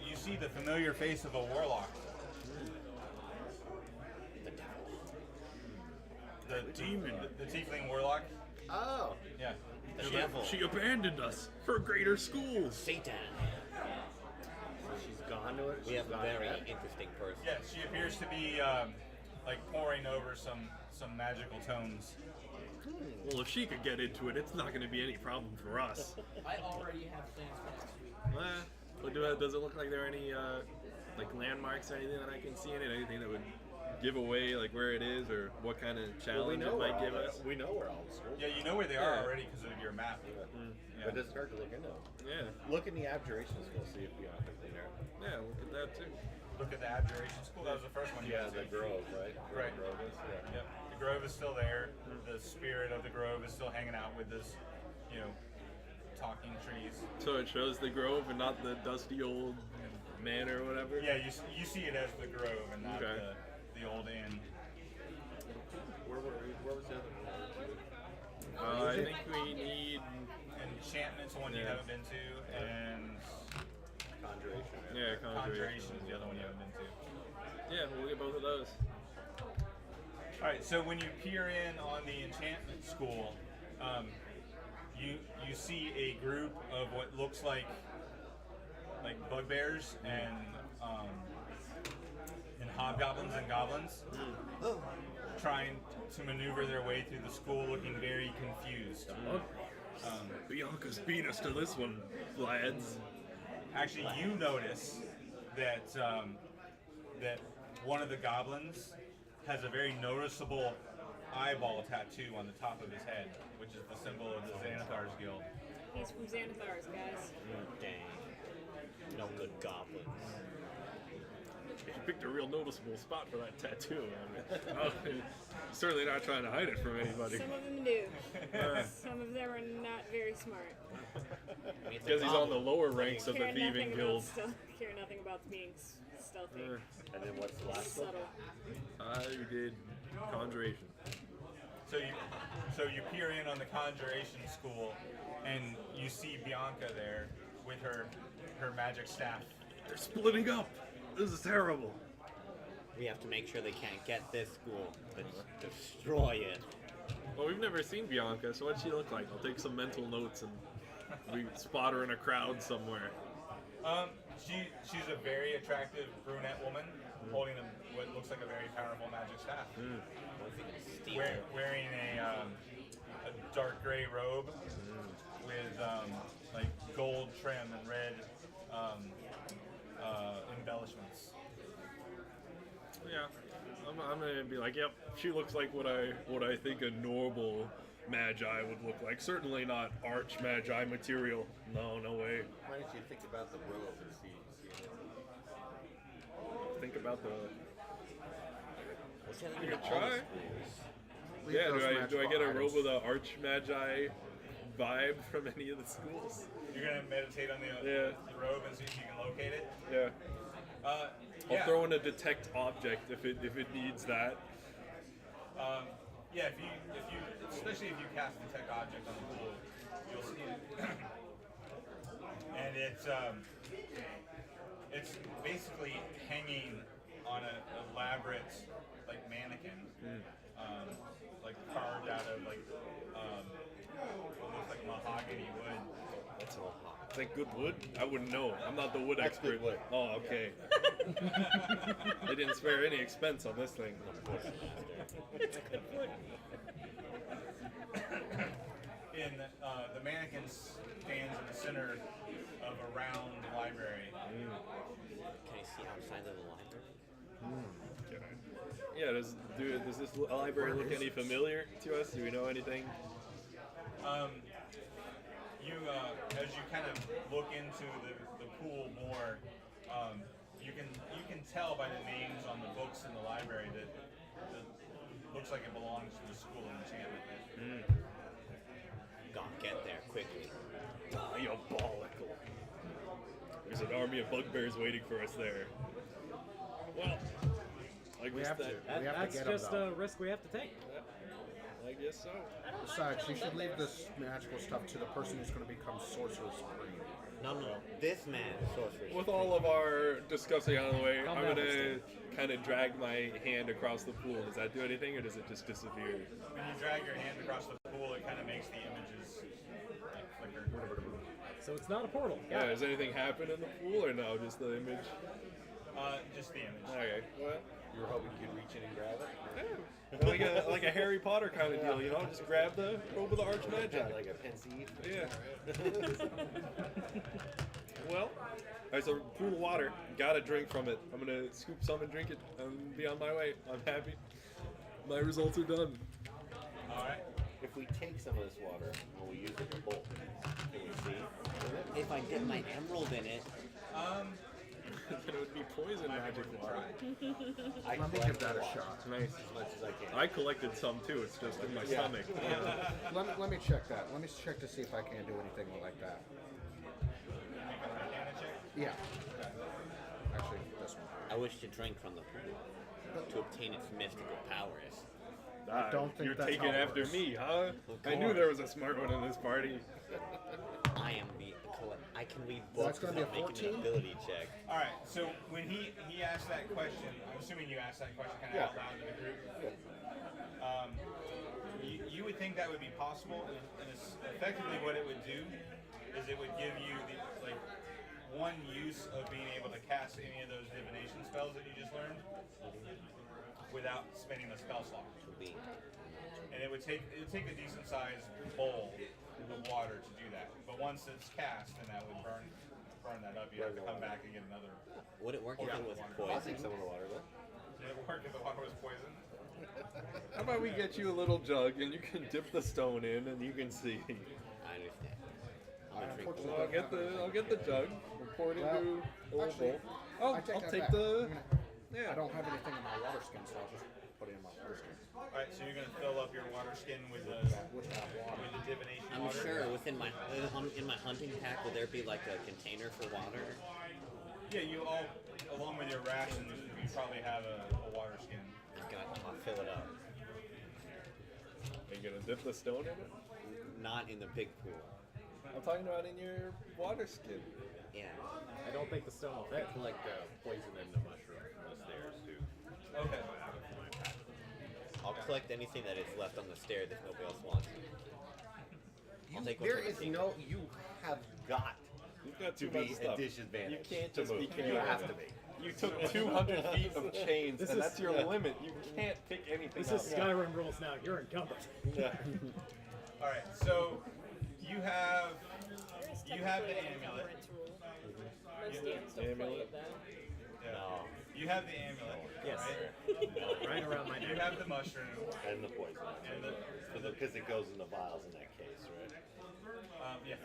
you see the familiar face of a warlock. The demon. The tiefling warlock. Oh, Yeah. The devil. She abandoned us for greater schools. Satan. she's gone to it. We She's have a gone very to it. interesting person. Yeah, she appears to be like poring over some magical tones. Well, if she could get into it, it's not going to be any problem for us. I already have plans for next week. But does it look like there are any like landmarks or anything that I can see in it? Anything that would give away like where it is or what kind of challenge it might give us? We know where all the schools. Yeah, you know where they are Yeah. already because of your map. But it doesn't hurt to look into them. Yeah, Look in the abjuration school, see if Bianca's in there. yeah, look at that too. Look at the Abjuration School. That was the first one you Yeah, guys the did. grove, right? Right. The grove is, yeah. Yep. The grove is still there. The spirit of the grove is still hanging out with this, talking trees. So it shows the grove and not the dusty old manor or whatever. Yeah, you see it as the grove and not Okay. the old inn. Where was the other one? I think we need. Enchantment's one you Yeah. haven't been to, and Conjuration. Yeah, Conjuration is the other one you haven't been to. Yeah, we'll get both of those. All right, so when you peer in on the enchantment school, you see a group of what looks like bugbears and hobgoblins and goblins trying to maneuver their way through the school, looking very confused. Bianca's beat us to this one, lads. Actually, you notice that that one of the goblins has a very noticeable eyeball tattoo on the top of his head, which is the symbol of the Xanathar's Guild. He's from Xanathar's, guys. Dang. No good goblins. You picked a real noticeable spot for that tattoo. I mean, certainly not trying to hide it from anybody. Some of them do. Some of them are not very smart. I mean, it's a Because he's on the goblin. lower ranks of the Care nothing thieving about guild. care nothing about being stealthy. And then what's the last one? Subtle. I did conjuration. So you peer in on the conjuration school, and you see Bianca there with her magic staff. They're splitting up. This is terrible. We have to make sure they can't get this school, but destroy it. Well, we've never seen Bianca, so what'd she look like? I'll take some mental notes and we spot her in a crowd somewhere. she's a very attractive brunette woman holding what looks like a very powerful magic staff. Wearing a dark gray robe with like gold trim and red embellishments. Yeah, I'm gonna be like, yep, she looks like what I think a normal magi would look like. Certainly not arch magi material. No way. Why don't you think about the robe and see? Think about the. What's that You in could all the try. schools? Leave Yeah, those do I magical get a items. robe with an arch magi vibe from any of the schools? You're gonna meditate on the robe and see if you can locate it. Yeah. I'll Yeah. throw in a detect object if it needs that. Yeah, if you especially if you cast detect object on the pool, you'll see it. And it's basically hanging on an elaborate like mannequin, like carved out of like almost like mahogany wood. It's all hot. It's like good wood? I wouldn't know. I'm not the wood That's expert. good wood. Oh, okay. They didn't spare any expense on this thing. The mannequin stands in the center of a round library. Can you see outside of the library? Yeah, does this library look any familiar to us? Do we know anything? As you kind of look into the pool more, you can tell by the names on the books in the library that it looks like it belongs to the School of Enchantment. Gotta get there quickly. Diabolical. There's an army of bugbears waiting for us there. Well, I We guess have to. that. We have That's to get them, just though. a risk we have to take. I guess so. Besides, you should leave this magical stuff to the person who's going to become Sorcerer Supreme. No. This man is sorcerer. With all of our discussing out of the way, Calm I'm down, gonna kind of drag my hand across the pool. Does that do anything, or does it just disappear? When you drag your hand across the pool, it kind of makes the images like flicker. So it's not a portal. Yeah, Got it. does anything happen in the pool, or no? Just the image? Just the image. Okay. What? You were hoping you could reach in and grab it? Like a Harry Potter kind of deal, you know? Just grab the robe of the Archmagi. Like a pensieve? Yeah. Well, there's a pool of water. Gotta drink from it. I'm gonna scoop some and drink it and be on my way. I'm happy. My results are done. All right. If we take some of this water and we use it in bolt, can we see? If I dip my emerald in it, Then it would be poison magic water. I Let me collect give that a water shot. Nice. as much as I can. I collected some too. It's just in my stomach. Let me check that. Let me check to see if I can do anything like that. Yeah. Actually, this one. I wish to drink from the pool to obtain its mystical powers. Ah, don't think you're that's taking how it after works. me, huh? I knew there was a smart one in this party. I am the I can read That's books gonna be a without making an 14? ability check. All right. So when he asked that question, I'm assuming you asked that question kind of out loud to the group. You would think that would be possible, and it's effectively what it would do is it would give you the one use of being able to cast any of those divination spells that you just learned without spending a spell slot. And it would take a decent sized bowl of water to do that. But once it's cast, then that would burn that up. You have to come back and get another. Would it work if it was I'll take poison? some of the water then. Did it work if the water was poison? How about we get you a little jug and you can dip the stone in and you can see. I understand. I'm gonna drink. Unfortunately, Well, I'll get the jug. We'll pour it into a little actually, bowl. Oh, I take I'll that take back. the. I don't have anything in my water skin, so I'll just put it in my water skin. All right, so you're gonna fill up your water skin with the With that water. divination I'm water. sure within my in my hunting pack, will there be like a container for water? Yeah, you all, along with your rations, you probably have a water skin. I'll fill it up. Are you gonna dip the stone in it? Not in the big pool. I'm talking about in your water skin. Yeah. I don't think the stone will fit. Collect poison and the mushroom from the stairs too. Okay. I'll collect anything that is left on the stairs if nobody else wants it. I'll take what's There on the is table. no. You have got You've got to too be much stuff. a disadvantage. You can't to just move. be carrying You have it. to be. You took 200 feet of chains, This and is- that's your limit. You can't pick anything This up. is Skyrim rules now. You're encumbered. Yeah. All right, so you have There is You have the technically an amulet. encumbrance rule. Most games don't play Amulet. it though. No. you have the amulet. Yes. Right? Right around my You neck. have the mushroom. And the poison. And the Because it goes in the vials in that case, right? yeah.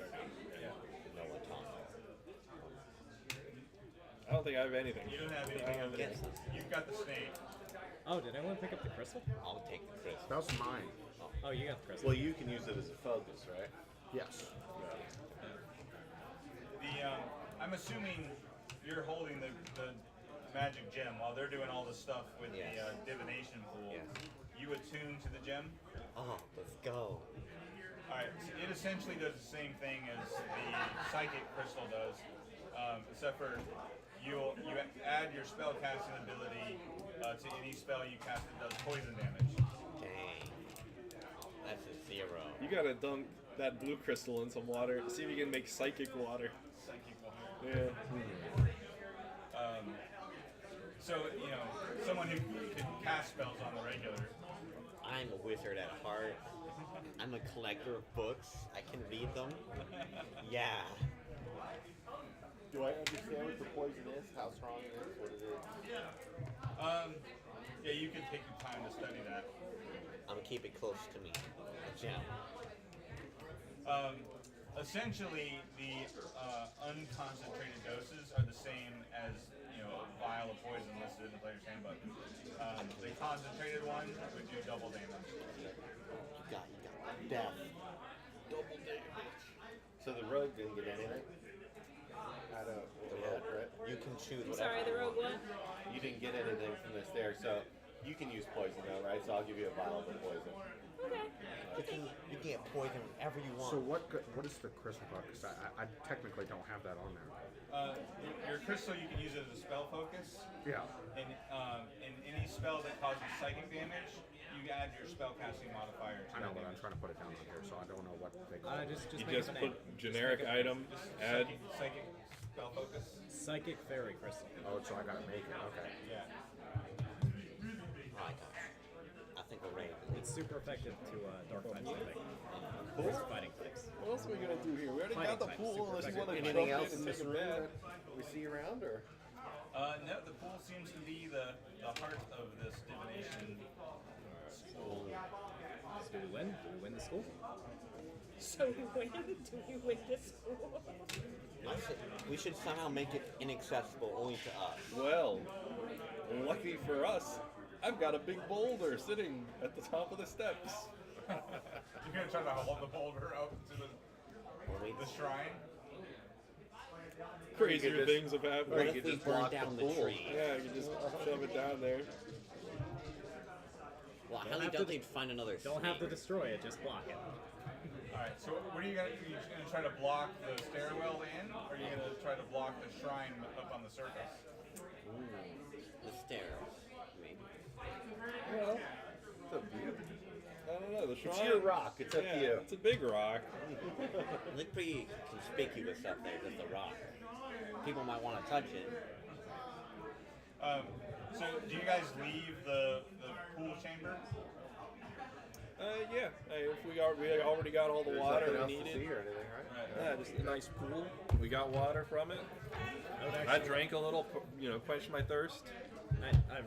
No one talks. I don't think I have anything. You don't have anything other than you've got the snake. Oh, did anyone pick up the crystal? I'll take the crystal. That was mine. Oh, you got the crystal. Well, you can use it as a focus, right? Yes. I'm assuming you're holding the magic gem while they're doing all the stuff with Yes. the divination pool. Yes. You attune to the gem. Oh, let's go. All right, so it essentially does the same thing as the psychic crystal does, except for you add your spell casting ability to any spell you cast that does poison damage. Dang. That's a 0. You gotta dunk that blue crystal in some water. See if you can make psychic water. Psychic water. Yeah. So someone who can cast spells on the regular. I'm a wizard at heart. I'm a collector of books. I can read them. Yeah. Do I understand what the poison is? How strong it is? What it is? Yeah, you can take your time to study that. I'm gonna keep it close to me. A gem. Essentially, the unconcentrated doses are the same as a vial of poison listed in the player's handbook. The concentrated one would do double damage. You got death. Double damage. So the rogue didn't get anything? Out of the rogue, right? You can choose I'm whatever. sorry, the rogue what? You didn't get anything from this there, so you can use poison though, right? So I'll give you a vial of the poison. Okay. You can get poison whenever you want. So what is the crystal book? Because I technically don't have that on there. Your crystal, you can use it as a spell focus. Yeah. And in any spell that causes psychic damage, you add your spellcasting modifier to I know, that but I'm damage. trying to put it down on here, so I don't know what they call it. Just You make just up a put name. generic item, add. Psychic spell focus. Psychic fairy crystal. Oh, so I gotta make it. Okay. Yeah. Oh my gosh. I think we're ready. It's super effective to dark types, I think. Cool. Fighting types. What else are we gonna do here? We already Fighting got the types, pool, super unless you effective. want to Anything jump else in and in this take a room bet. We see around, or? No, the pool seems to be the heart of this divination school. Do we win? Do we win the school? So we win? Do we win this school? We should somehow make it inaccessible only to us. Well, lucky for us, I've got a big boulder sitting at the top of the steps. You're gonna try to hold the boulder up to the shrine. Crazier things have What happened. if we burn down the tree? Yeah, you can just shove it down there. Well, I Don't highly have doubt to- they'd find another Don't have to snake. destroy destroy it, just block it. Alright, so what are you gonna try to block the stairwell in, or are you gonna try to block the shrine up on the surface? The stairs, maybe. Well, It's up to you. I don't know. The shrine. It's your rock. It's up to you. It's a big rock. It looked pretty conspicuous up there, just a rock. People might want to touch it. So do you guys leave the pool chamber? Yeah. We already got all the There's water nothing we else to needed. see or anything, right? Yeah, just a nice pool. We got water from it. I drank a little, quenched my thirst.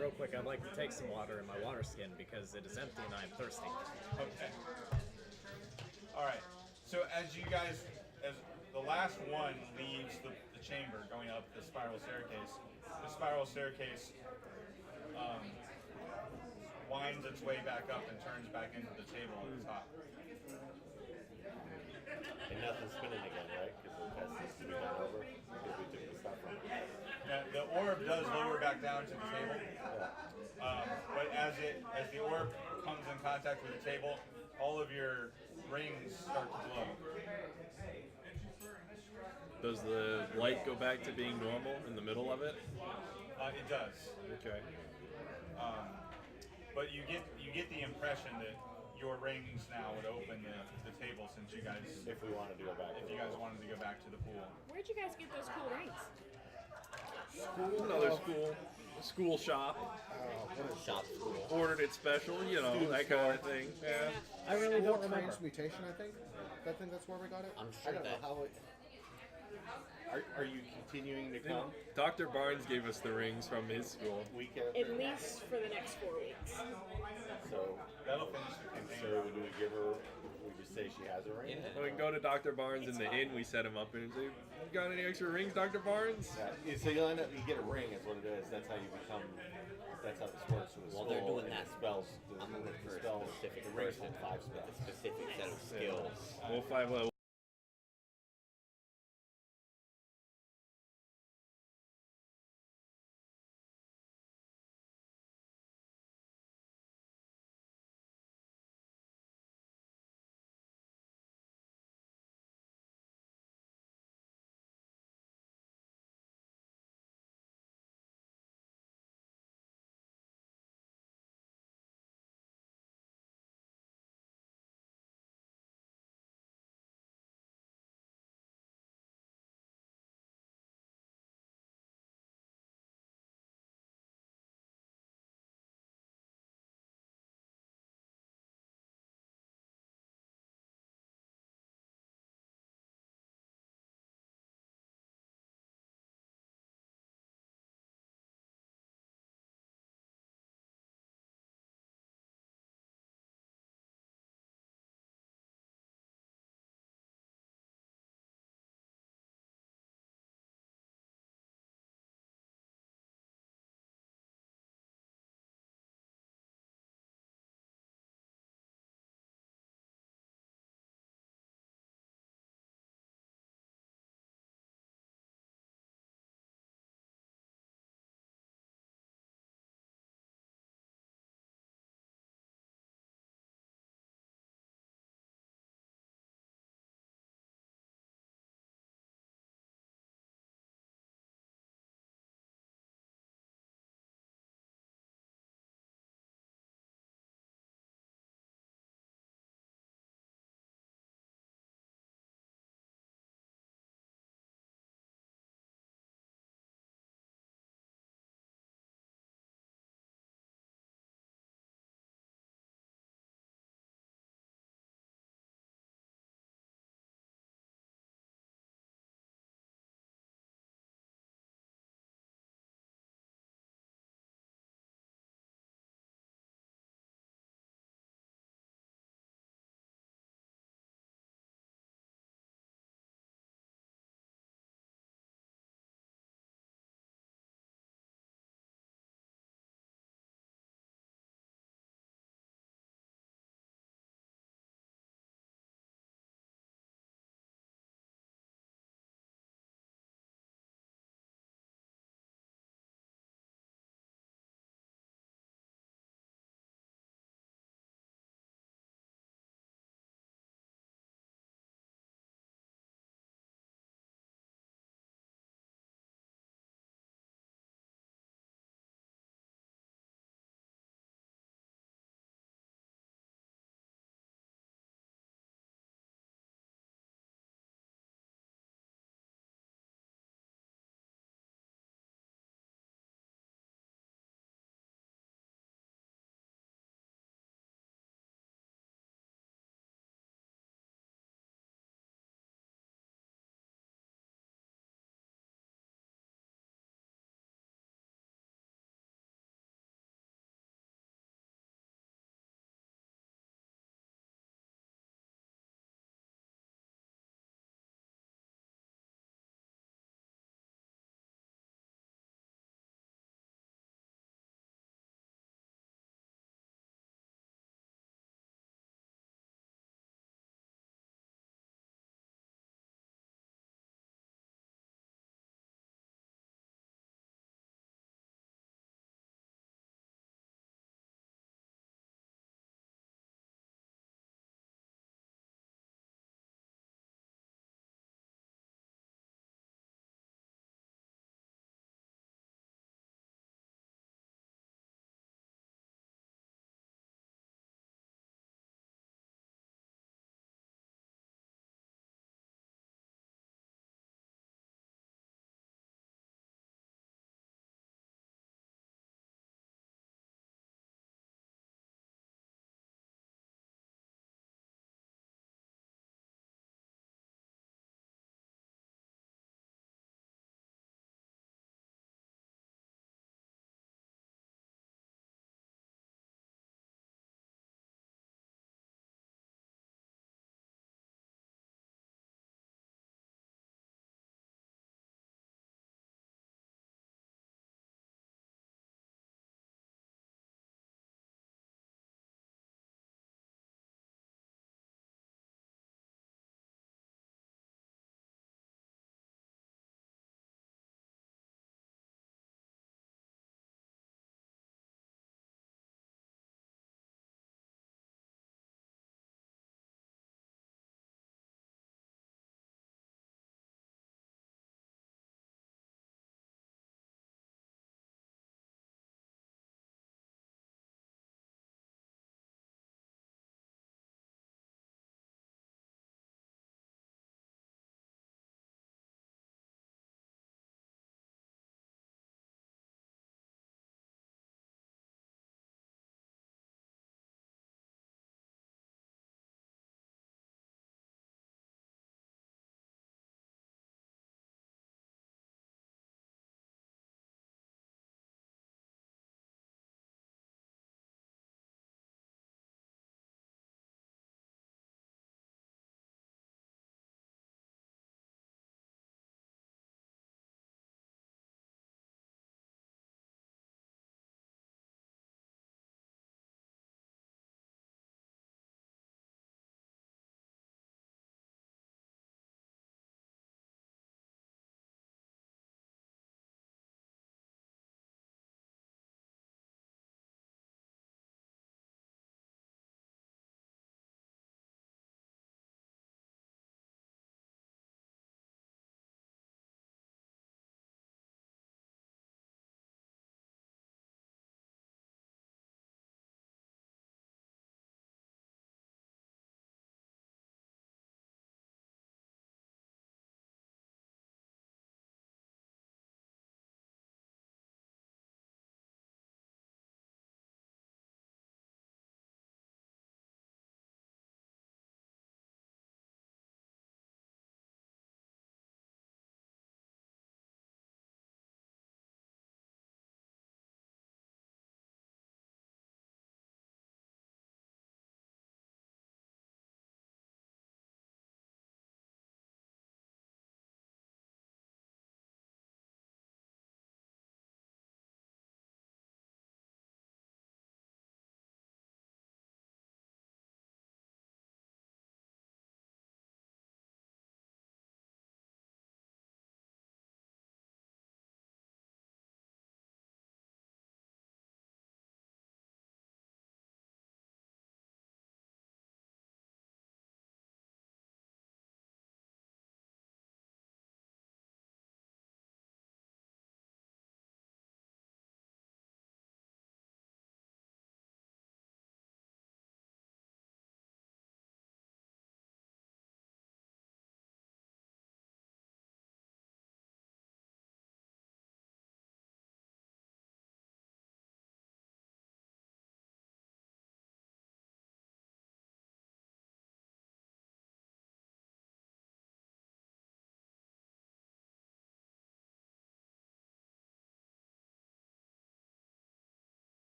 Real quick, I'd like to take some water in my water skin because it is empty and I am thirsty. Okay. Alright, so as the last one leaves the chamber going up the spiral staircase winds its way back up and turns back into the table at the top. And nothing's spinning again, right? Because the test needs to be done over. Because we took the stuff from it. Now, the orb does lower back down to the table, but as the orb comes in contact with the table, all of your rings start to glow. Does the light go back to being normal in the middle of it? It does. Okay. But you get the impression that your rings now would open the table since you guys, If we wanted to go back. if you guys wanted to go back to the pool. Where'd you guys get those cool rings? Another school shop. Shop school. Ordered it special, you know, that kind of thing. Yeah. I really don't remember. Transmutation, I think. I think that's where we got it. I'm I sure don't know that how it. Are you continuing to come Dr. Barnes gave us the rings from his school. week after? At least for the next 4 weeks. So, That'll finish the campaign. so do we give her? We just say she has a ring. Yeah. We can go to Dr. Barnes in the inn. We set him up and say, "You got any extra rings, Dr. Barnes?" Yeah, so you'll end up, you get a ring, is what it is. That's how you become. That's how this works with the While they're skull doing and that, the spells. I'm gonna look for a spells. specific The rings person hold 5 with spells. a specific set of skills. We'll find.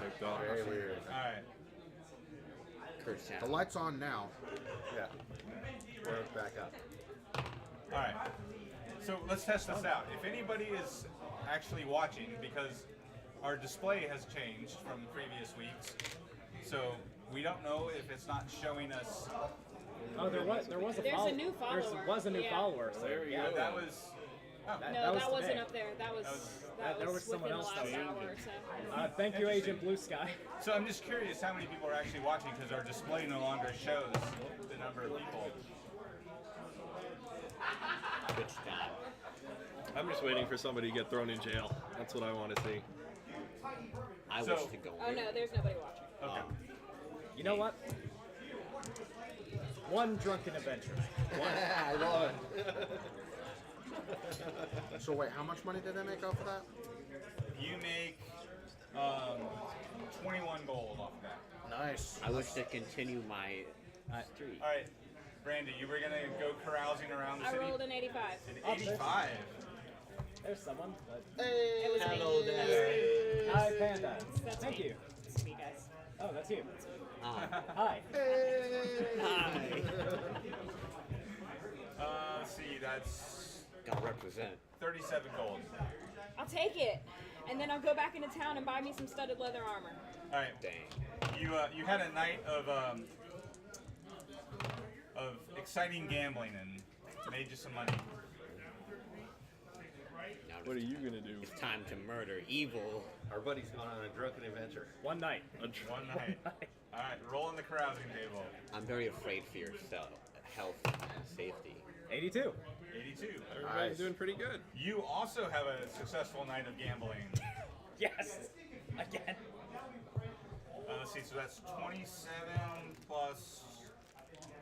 picked up. Very weird. All right. Curse The light's on now. Yeah. We're back up. All right. So let's test this out. If anybody is actually watching, because our display has changed from previous weeks, so we don't know if it's not showing us. Oh, there was a There's a follower. new follower. There was a new Yeah. follower. So There you yeah, go. That was. Oh. No, that wasn't today. up there. That was there was someone within else the last that hour or so. Thank you, Agent Blue Sky. So I'm just curious how many people are actually watching because our display no longer shows the number of people. Good Scott. I'm just waiting for somebody to get thrown in jail. That's what I want to see. I So- wish to go. Oh no, there's nobody watching. Okay. You know what? One drunken adventure. I love it. So wait, how much money did they make off of that? You make 21 gold off of that. Nice. I wish to continue my streak. All right, Brandy, you were gonna go carousing around the I city. rolled an 85. An Oh, there's- 85. There's someone. But... It was Hello me. there. Hi, Panda. That's Thank me. you. It's me, guys. Oh, that's you. Ah. Hi. Hi. Let's see, that's Gotta represent. 37 gold. I'll take it, and then I'll go back into town and buy me some studded leather armor. All right, Dang. you had a night of exciting gambling and made you some money. Now What are you gonna do? it's time to murder evil. Our buddy's gone on a drunken adventure. One night. One night. All right, roll on the carousing table. I'm very afraid for your health and safety. 82. 82. Everybody's doing pretty good. You also have a successful night of gambling. Yes. Again. Let's see, so that's 27 plus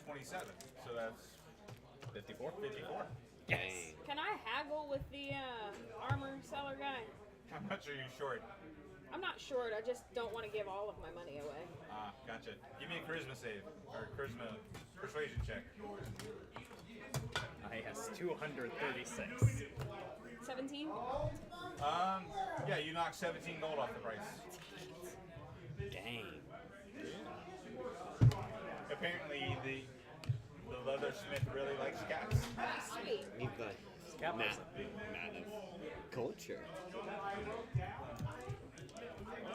27. So that's 54. 54. Yes. Dang. Can I haggle with the armor seller guy? How much are you short? I'm not short. I just don't want to give all of my money away. Ah, gotcha. Give me a charisma save. Or charisma persuasion check. Yes, 236. 17. Yeah, you knock 17 gold off the price. Dang. Apparently, the leathersmith really likes cats. Sweet. We've got Capitalism. man of culture.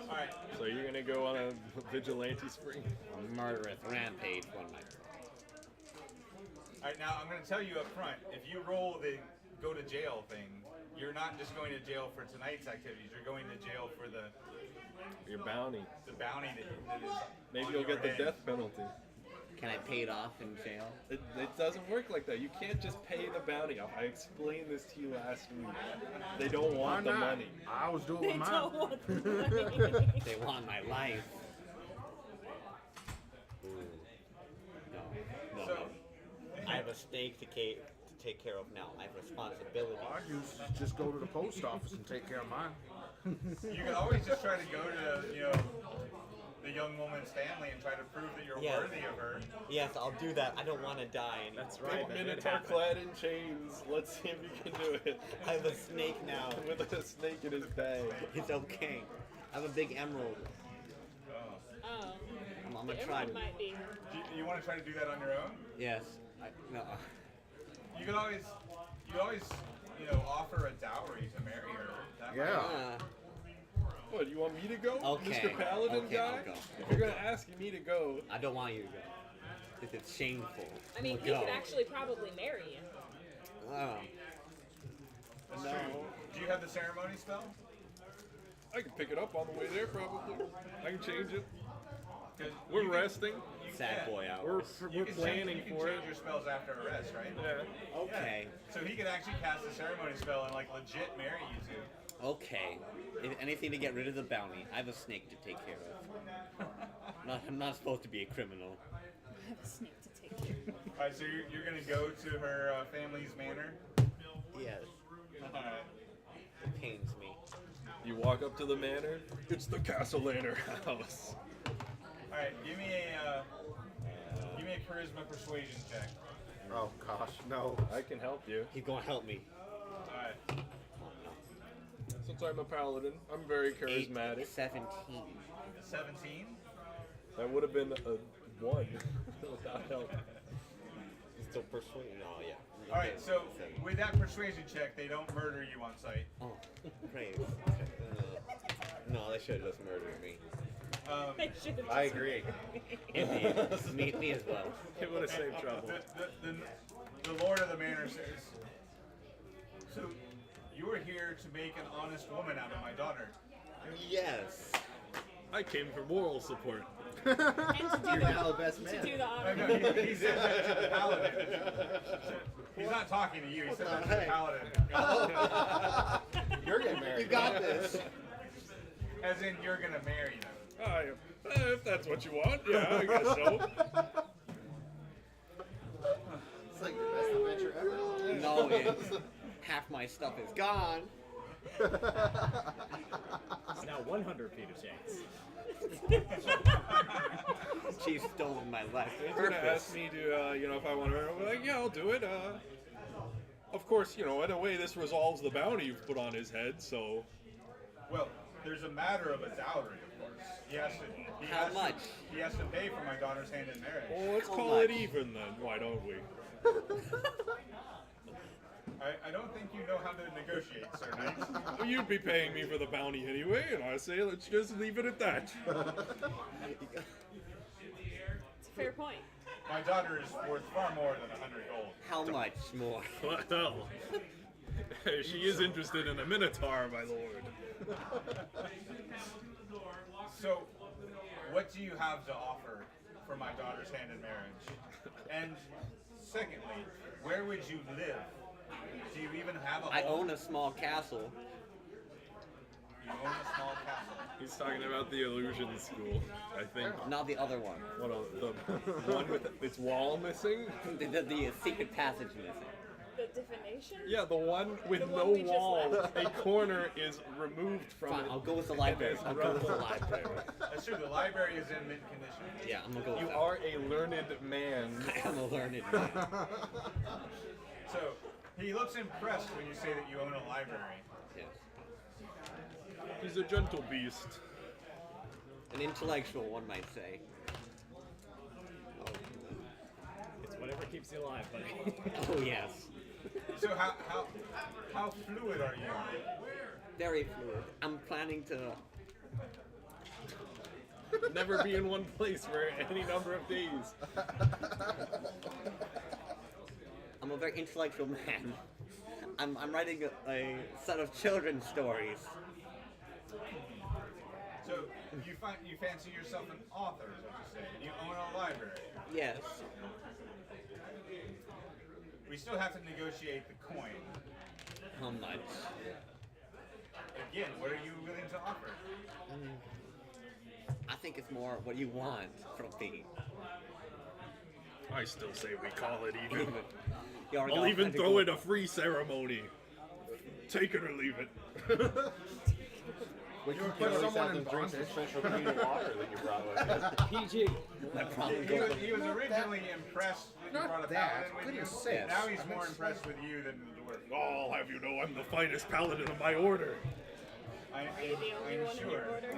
All right. So you're gonna go on a vigilante spree? A murderous rampage one night. All right. Now I'm going to tell you up front. If you roll the go to jail thing, you're not just going to jail for tonight's activities. You're going to jail for the Your bounty. bounty that is. Maybe on you'll your get the head. death penalty. Can I pay it off in jail? It doesn't work like that. You can't just pay the bounty off. I explained this to you last week. They don't Why want the not? money. I was doing They mine. don't want the money. They want my life. Ooh. No. So, I have a stake to take care of now. I have responsibility. I used to just go to the post office and take care of mine. you can always just try to go to the young woman's family and try to prove that you're Yeah. worthy of her. Yes, I'll do that. I don't want to die. That's right. That did Minotaur happen. clad in chains. Let's see if you can do it. I have a snake now. With a snake in his bag. It's okay. I have a big emerald. Oh. I'm The gonna try. emerald might be. Do you want to try to do that on your own? Yes. No. You could always, offer a dowry to marry her. That might- Yeah. What, you want me to go? Okay, Mr. Paladin okay, guy? I'll go. If you're gonna ask me to go, I don't want you to go. If it's shameful. I mean, I'll he go. could actually probably marry you. Oh. That's No. true. Do you have the ceremony spell? I can pick it up on the way there probably. I can change it. 'Cause We're you can- resting. Sad boy hours. you We're can planning change, you for can it. change your spells after a rest, right? Yeah. Okay. So he could actually cast a ceremony spell and legit marry you two. Okay. If anything to get rid of the bounty. I have a snake to take care of. I'm not supposed to be a criminal. I have a snake to take care of. All right, so you're gonna go to her family's manor. Yes. All right. It pains me. You walk up to the manor. It's the Castellaner house. All right, give me a charisma persuasion check. Oh gosh, no. I can help you. He's gonna help me. All right. Oh no. Since I'm a paladin, I'm very charismatic. 17. 17. That would have been a 1 without help. Still persuading. No, yeah. All right, so with that persuasion check, they don't murder you on sight. Oh, great. No, they should have just murdered me. They should've I just- agree. Indeed. me as well. It would have saved trouble. The Lord of the Manor says, "So you were here to make an honest woman out of my daughter." Yes. I came for moral support. And to do You're the, now the best to man. do the No, honor. no, he says that to the paladin. He's not talking to you. He says that to the Hey. paladin. You're getting married. You got this. As in, you're gonna marry them. If that's what you want, yeah, I guess so. It's like the best adventure ever. No, it's half my stuff is gone. It's now 100 feet of chance. She's stolen my life. He's gonna ask me to, if I want to. I'm like, yeah, I'll do it. Of course, in a way, this resolves the bounty you've put on his head. So, Well, there's a matter of a dowry, of course. How much? He has to pay for my daughter's hand in marriage. well, let's How call it much? even then. Why don't we? I don't think you know how to negotiate, Sir Knight. Well, you'd be paying me for the bounty anyway, and I say let's just leave it at that. It's a fair point. My daughter is worth far more than 100 gold. How much more? Well, she is interested in a minotaur, my lord. So, what do you have to offer for my daughter's hand in marriage? And secondly, where would you live? Do you even have a home? I own a small castle. You own a small castle. He's talking about the illusion school, I think. Not the other one. The one with its wall missing? The secret passage missing. The divination? Yeah, the one with The one no we just wall. left. A corner is removed from Fine, it. I'll go with the library. I'll go with the library. That's true, the library is in mint condition. Yeah, I'm gonna go with You that. are a learned man. I am a learned man. So, he looks impressed when you say that you own a library. Yes. He's a gentle beast. An intellectual, one might say. It's whatever keeps you alive, buddy. Oh yes. So how fluid are you? Very fluid. I'm planning to. Never be in one place for any number of days. I'm a very intellectual man. I'm writing a set of children's stories. So you fancy yourself an author, is what you say. You own a library. Yes. We still have to negotiate the coin. How much? Again, what are you willing to offer? I think it's more what you want from me. I still say we call it even. You already I'll got even plenty throw go- in a free ceremony. Take it or leave it. We can put someone in drink some bondage. special clean water that you brought with you. PG. My problem He goes. was originally impressed that you Not brought a that, paladin with you. goodness sakes. Now he's I'm more excited. impressed with you than the dwarf. I'll have you know I'm the finest paladin of my order. Are you the only I'm one in sure. your order?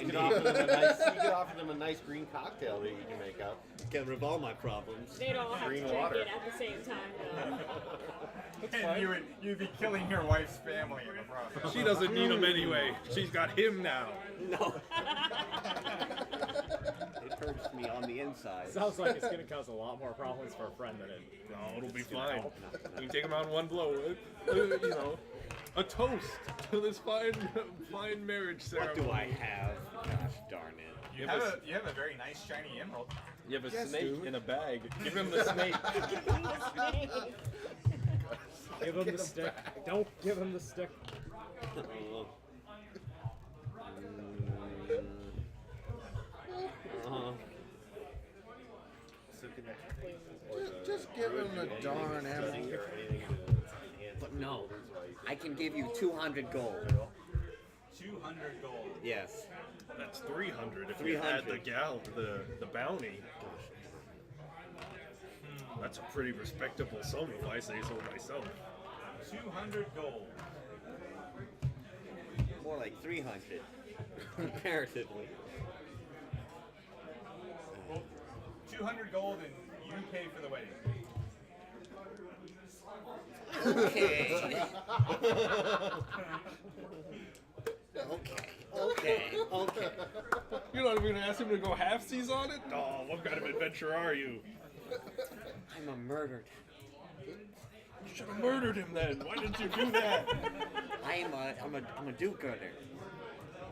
You could offer them a nice green cocktail that you can make up. Get rid of all my problems. They'd all have Green to drink water. it at the same time, though. And you'd be killing your wife's family in the process. She doesn't need him anyway. She's got him now. No. It hurts me on the inside. Sounds like it's gonna cause a lot more problems for a friend than it. No, it'll be it's gonna fine. help. We can take him out in one blow. A toast to this fine marriage What ceremony. do I have? Gosh darn it. You have a very nice shiny emerald. You have a Yes, snake dude. in a bag. Give him the snake. Give him the stick. Don't give him the stick. Just give him the darn emerald. But no, I can give you 200 gold. 200 gold. Yes. That's 300 if you add the 300. the bounty. That's a pretty respectable sum if I say so myself. 200 gold. More like 300, comparatively. Well, 200 gold and you pay for the wedding. Okay. Okay. You're not even gonna ask him to go halfsies on it? Oh, what kind of adventurer are you? I'm a murdered. You should have murdered him then. Why didn't you do that? I'm a do-gooder.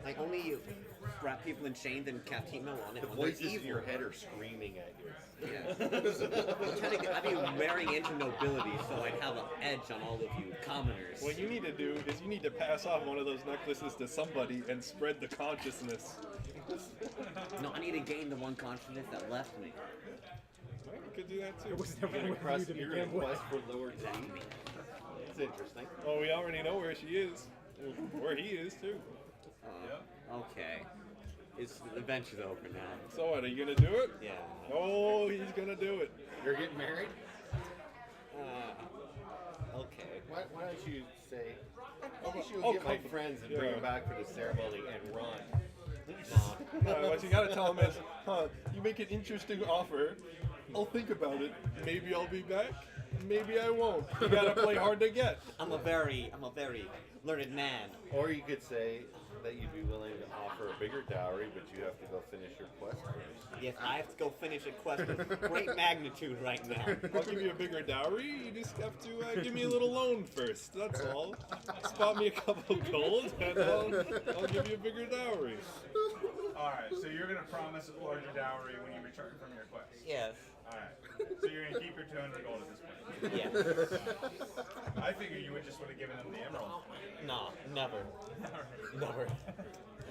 I only wrap people in chains and cast heat metal on it The when they're voices in evil. your head are screaming at you. Yeah. I'd be marrying into nobility so I'd have an edge on all of you commoners. What you need to do is you need to pass off one of those necklaces to somebody and spread the consciousness. No, I need to gain the one consciousness that left me. Well, you could do that too. You're in quest for Lord Z. It's interesting. Well, we already know where she is. Where he is too. Okay. The bench is over now. So what, are you gonna do it? Yeah. Oh, he's gonna do it. You're getting married? Okay. Why don't you say, I think Oh, you'll get my come- friends and yeah. bring them back for the ceremony and run. No, what you gotta tell him is, you make an interesting offer. I'll think about it. Maybe I'll be back. Maybe I won't. You gotta play hard to get. I'm a very learned man. Or you could say that you'd be willing to offer a bigger dowry, but you have to go finish your quest first. Yes, I have to go finish a quest of great magnitude right now. I'll give you a bigger dowry. You just have to give me a little loan first. That's all. Spot me a couple of gold, and I'll give you a bigger dowry. Alright, so you're gonna promise a larger dowry when you return from your quest. Yes. Alright. So you're gonna keep your 200 gold at this point. Yes. I figured you would just would have given them the emerald. No, never. Never.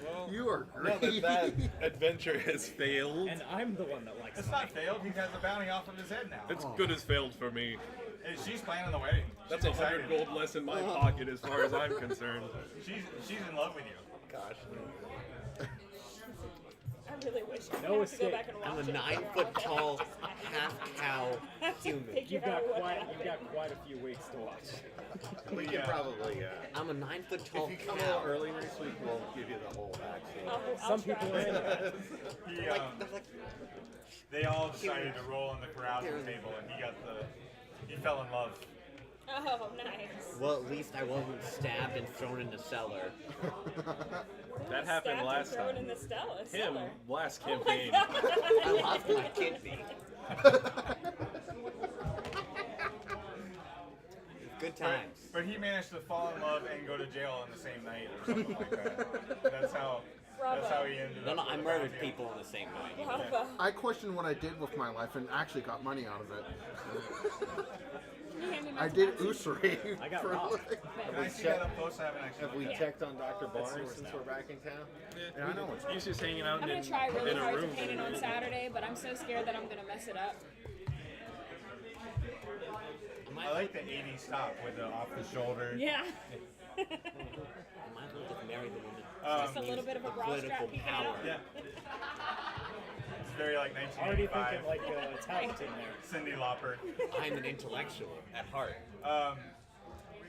Well, You are now great. that adventure has failed. And I'm the one that likes It's not failed. He has the bounty off of his head now. It's good as failed for me. And she's planning the wedding. That's She's 100 excited. gold less in my pocket as far as I'm concerned. She's in love with you. Gosh. I really wish I No have to go escape. back and watch I'm a it. 9 foot tall, half cow human. You've got quite a few weeks to watch. We can probably, I'm a 9 foot tall if you come a little cow. early next week, we'll give you the whole vaccine. Some people are into that. He, They're like, they all decided to roll on the carousing table, and he fell in love. Oh, nice. well, at least I wasn't stabbed and thrown in the cellar. That happened Stabbed last and thrown time. in the Stella Him, cellar. last Oh my campaign. God. I lost my kidney. Good times. But he managed to fall in love and go to jail on the same night or something like that. That's how he ended No, up. no, I with the murdered bounty. people in the same night. Bravo. I questioned what I did with my life and actually got money out of it. Can you hand me my I did tobacco? usury. I got for a robbed. living. Can I see that up close? I haven't actually. Have we looked at it. checked on Dr. Barnes since we're back in town? Yeah, I know it's He's just hanging out I'm in, gonna try really in a hard to room. paint it on Saturday, but I'm so scared that I'm gonna mess it up. I like the 80s top with the off the shoulder. Yeah. I might as well just marry the woman. Just a little bit of a bra Political strap peeking power. out. Yeah. It's very like Already 1985. thinking like a tag team there. Cindy Lauper. I'm an intellectual at heart.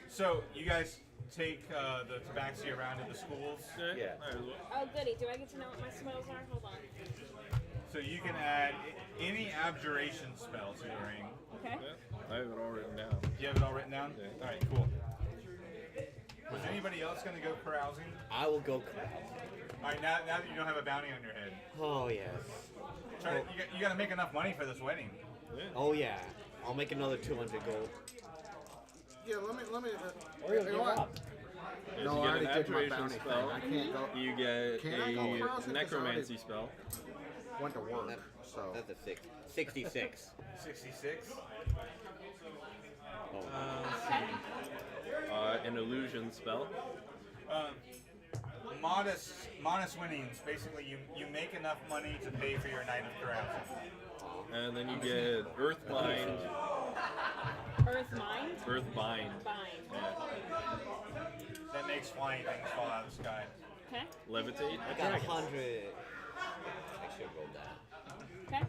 So you guys take the tabaxi around to the schools. Yeah. Might as well. Oh, goody. Do I get to know what my smells are? Hold on. So you can add any abjuration spell to your ring. Okay. Yeah, I have it all written down. Do you have it all written down? Yeah. All right, cool. Was anybody else going to go carousing? I will go carousing. All right, now that you don't have a bounty on your head, Oh, yes. you got to make enough money for this wedding. Oh, yeah. I'll make another 200 gold. Yeah, let me. Or you'll you give know what? up. If No, you I get already an did my abjuration bounty spell, thing. I can't go. you get Can I go carousing? a 'Cause I necromancy already- spell. Went to work, so. That's a 66. 66. An illusion spell. Modest winnings. Basically, you make enough money to pay for your night of carousing. And then you get Earth Bind. Earth mind? Earth Bind. Bind. That makes flying things fall out of the sky. Okay. Levitate. I got 100. I should roll that. Okay.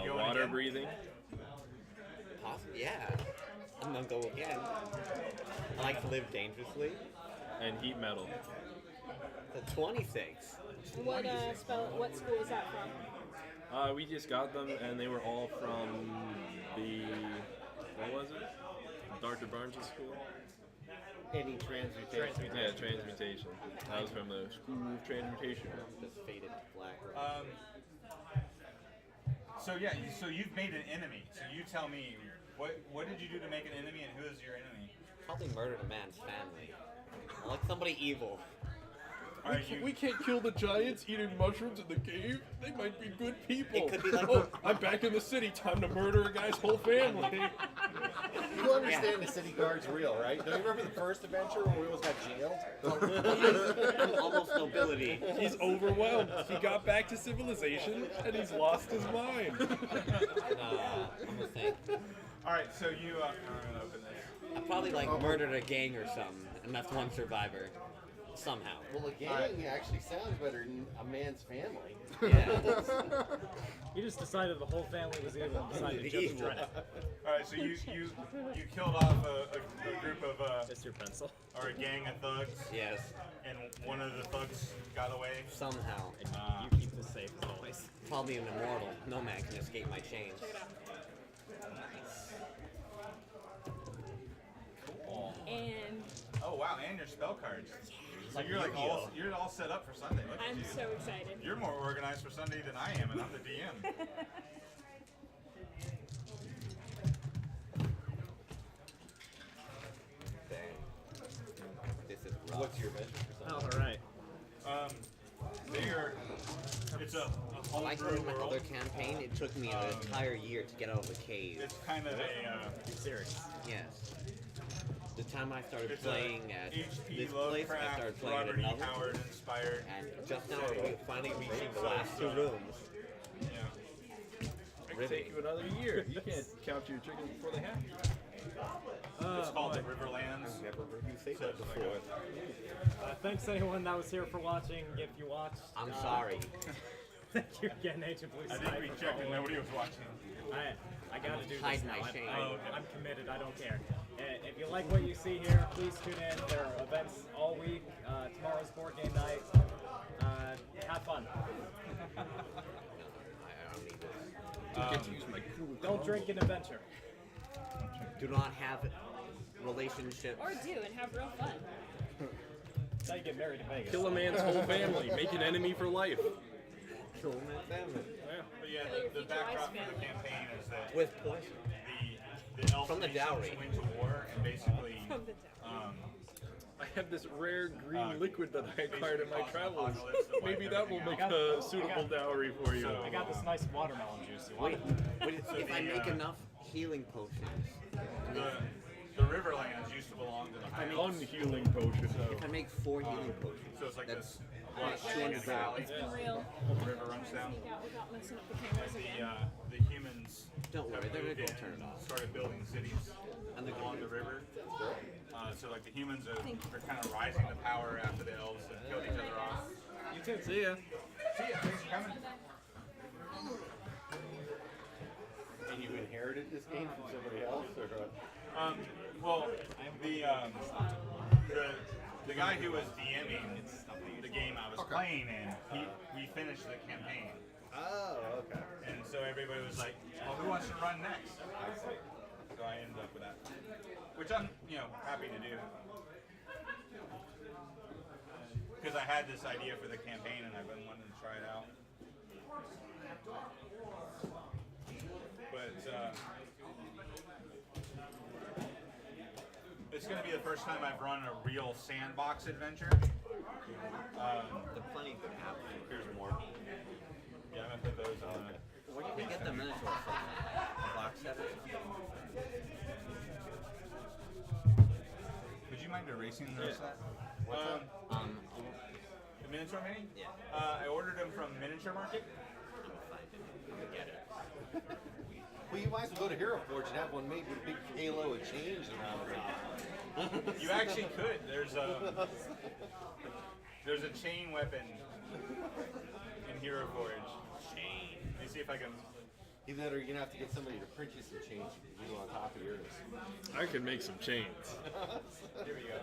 You going Water again? breathing. Yeah. I'm gonna go again. I like to live dangerously. And heat metal. The 26. What What school is that from? We just got them, and they were all from the what was it? Dr. Barnes' school. Any transmutation. Yeah, transmutation. That was from the School of Transmutation. Just faded to black. So yeah, so you've made an enemy. So you tell me, what did you do to make an enemy, and who is your enemy? Probably murdered a man's family. Like somebody evil. All right, you, We can't kill the giants eating mushrooms in the cave. They might be good people. It could be like oh, I'm back in the city. Time to murder a guy's whole family. You understand the city guard's real, right? Don't you remember the first adventure when we almost got jailed? Almost nobility. He's overwhelmed. He got back to civilization and he's lost his mind. I'm gonna think. all right, so you. I'm gonna open this. I probably like murdered a gang or something and left one survivor. Somehow. Well, a gang actually sounds better than a man's family. Yeah. You just decided the whole family was evil and decided to just Evil. dread it. All right, so you killed off a group of Just your pencil. or a gang of thugs, Yes. and one of the thugs got away. Somehow. You keep this safe as always. Probably an immortal. No man can escape my chains. Check it out. Cool. And Oh wow, and your spell cards. So Like you're like Yu-Gi-Oh. you're all set up for Sunday. Look at I'm you. so excited. You're more organized for Sunday than I am, and I'm the DM. This is rough. What's your adventure for Sunday? All right. It's a Like homebrew in my world. other campaign, it took me an entire year to get out of the cave. It's kind of a Be serious. Yes. The time I started it's playing a at H.P. this place, I Lovecraft, started playing Robert at E. another. Howard inspired. And just now we're finally reaching the last two rooms. Yeah. It could take you another year. You can't count your chickens before they hatch. It's called boy. the Riverlands. Never heard you say So that it's like before. Thanks anyone that was here for watching. If you watched, I'm sorry. Thank you again, Agent Blue I Sky, think we for checked and following. nobody was watching. I gotta do Hide this my now. shame. I'm committed. I don't care. If you like what you see here, please tune in. There are events all week. Tomorrow's board game night. Have fun. I don't need this. Get to use my cool Don't drink and adventure. Do not have relationships. Or do and have real fun. That's how you get married in Vegas. Kill a man's whole family. Make an enemy for life. Kill my family. But yeah, Kill your the future backdrop wife's for the campaign is that With poison. the elf From the nations dowry. went to war and basically From the town. I have this rare green liquid that I acquired in my travels. Apocalypse that Maybe wiped that will make everything a suitable dowry for you. So- I got this nice watermelon juice. You want Wait, it? if I make enough healing potions, the Riverlands used to belong to the High Elves. Unhealing potion. if I make 4 healing potions, So it's like that's this lush in the $200. valley. It's been real. The river runs down. Sneak out without messing up the cameras again. The humans Don't worry, have they're gonna moved go in turn it and off. started building cities And the along the river. So like the humans are kind of rising to power after the elves have killed each other off. You too. See ya. See ya, thanks for coming. And you inherited this game from somebody else, or Well, the guy who was DMing the game I was playing in, we finished the campaign. Oh, okay. And so everybody was like, well, who wants to run next? So I ended up with that. Which I'm, happy to do. Because I had this idea for the campaign and I've been wanting to try it out. But it's going to be the first time I've run a real sandbox adventure. the plenty could happen. Here's more. Yeah, I'm going to put those on. Where did they get the miniature from? A box set or something? Would you mind erasing those? The miniature mini? Yeah. I ordered them from Miniature Market. Get it. Well, you might as well go to Hero Forge and have one made with a big halo of chains around the top. You actually could. There's a chain weapon in Hero Forge. Chain. Let me see if I can. Either that or you're gonna have to get somebody to print you some chains you can do on top of yours. I can make some chains. Here we go.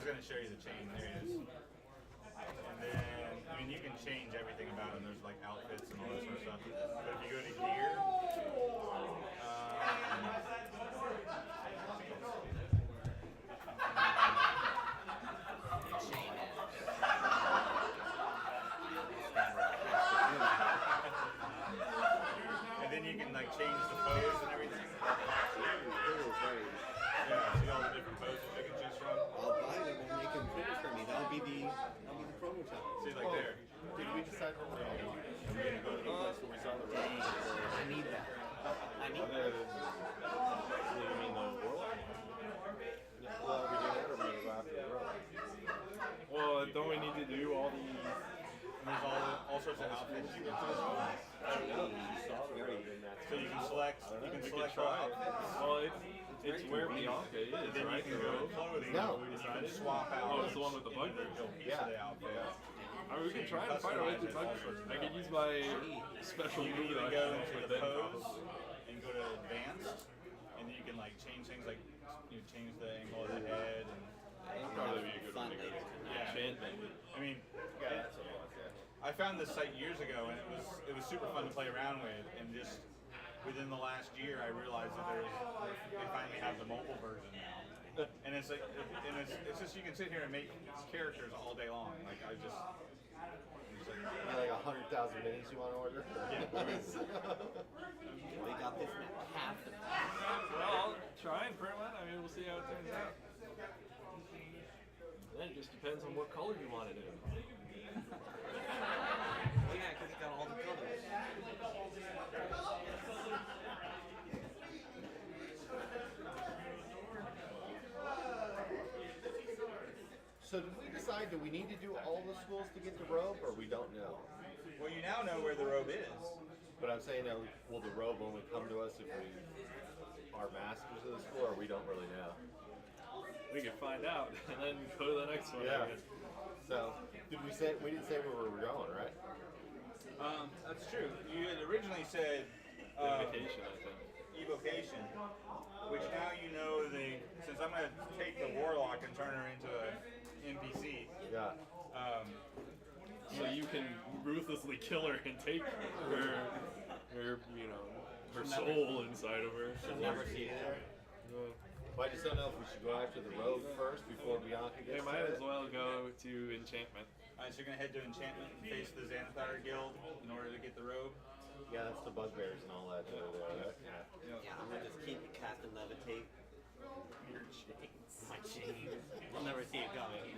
was going to show you the chain. There it is. And then, I mean, you can change everything about them. There's like outfits and all that sort of stuff. But if you go to gear, and then you can like change the pose and everything. Yeah, see all the different poses you can choose from. I'll buy them and make them pretty for me. That'll be the prototype. See, like there. Did we decide what we're going to do? Are we going to go to the place where we saw the road? I need that. I need that. You mean the world? Well, are we doing that or are we going to go after the road? Well, don't we need to do all the? And there's all sorts of outfits you can choose from. So you can select. You can select all outfits. Well, it's where Bianca is, And then right? you can go to clothing. No. You can swap out. Oh, it's the one with the bug piece of the outfit. I mean, we can try and find a way to bug. I could use my special You move can that I go can to with the them. pose and go to advanced, and then you can like change things like you change the angle of the head and That'd probably be a good one to go. yeah. Enchantment. I mean, I found this site years ago, and it was super fun to play around with, and just within the last year, I realized that they finally have the mobile version now, and it's like, and it's just you can sit here and make characters all day long. Like I just Like 100,000 minis you want to order? yeah. They got this now. Half the Well, I'll try and print one. I mean, we'll see how it turns out. Then it just depends on what color you want it in. Yeah, because it got all the colors. So did we decide, do we need to do all the schools to get the robe, or we don't know? Well, you now know where the robe is. But I'm saying, will the robe only come to us if we are masters of the school, or we don't really know? We can find out and then go to the next one. Yeah. I guess. So, we didn't say where we were going, right? That's true. You had originally said Invitation, I think. evocation, which now you know since I'm going to take the warlock and turn her into a NPC. Yeah. So you can ruthlessly kill her and take her her soul inside of her. Should never see it. Well, I just don't know if we should go after the robe first before Bianca They gets might to as it. well go to enchantment. Alright, so you're going to head to enchantment and face the Xanathar Guild in order to get the robe. Yeah, that's the bugbears and all that over there, right? Yeah. Yeah, I'm gonna just keep cast and levitate. Your chains. My chain. We'll never see it coming.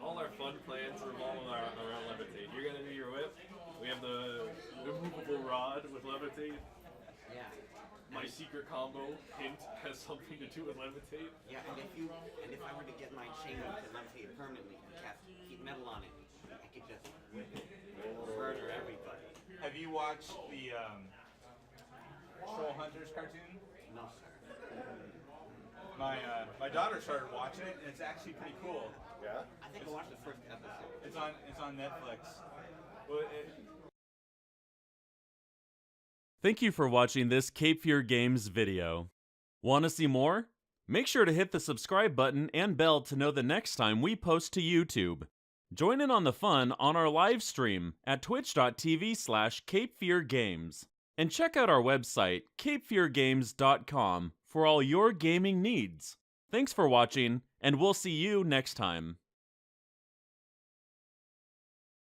All our fun plans revolve around levitate. You're gonna do your whip. We have the immovable rod with levitate. Yeah. My secret combo hint has something to do with levitate. Yeah, and if I were to get my chain to levitate permanently and cast heat metal on it, I could just murder everybody. Have you watched the Troll Hunters cartoon? No, sir. My daughter started watching it, and it's actually pretty cool. Yeah? I think I watched the first episode. It's on Netflix. Well, Thank you for watching this Cape Fear Games video. Want to see more? Make sure to hit the subscribe button and bell to know the next time we post to YouTube. Join in on the fun on our live stream at twitch.tv/CapeFearGames. And check out our website, capefeargames.com, for all your gaming needs. Thanks for watching, and we'll see you next time.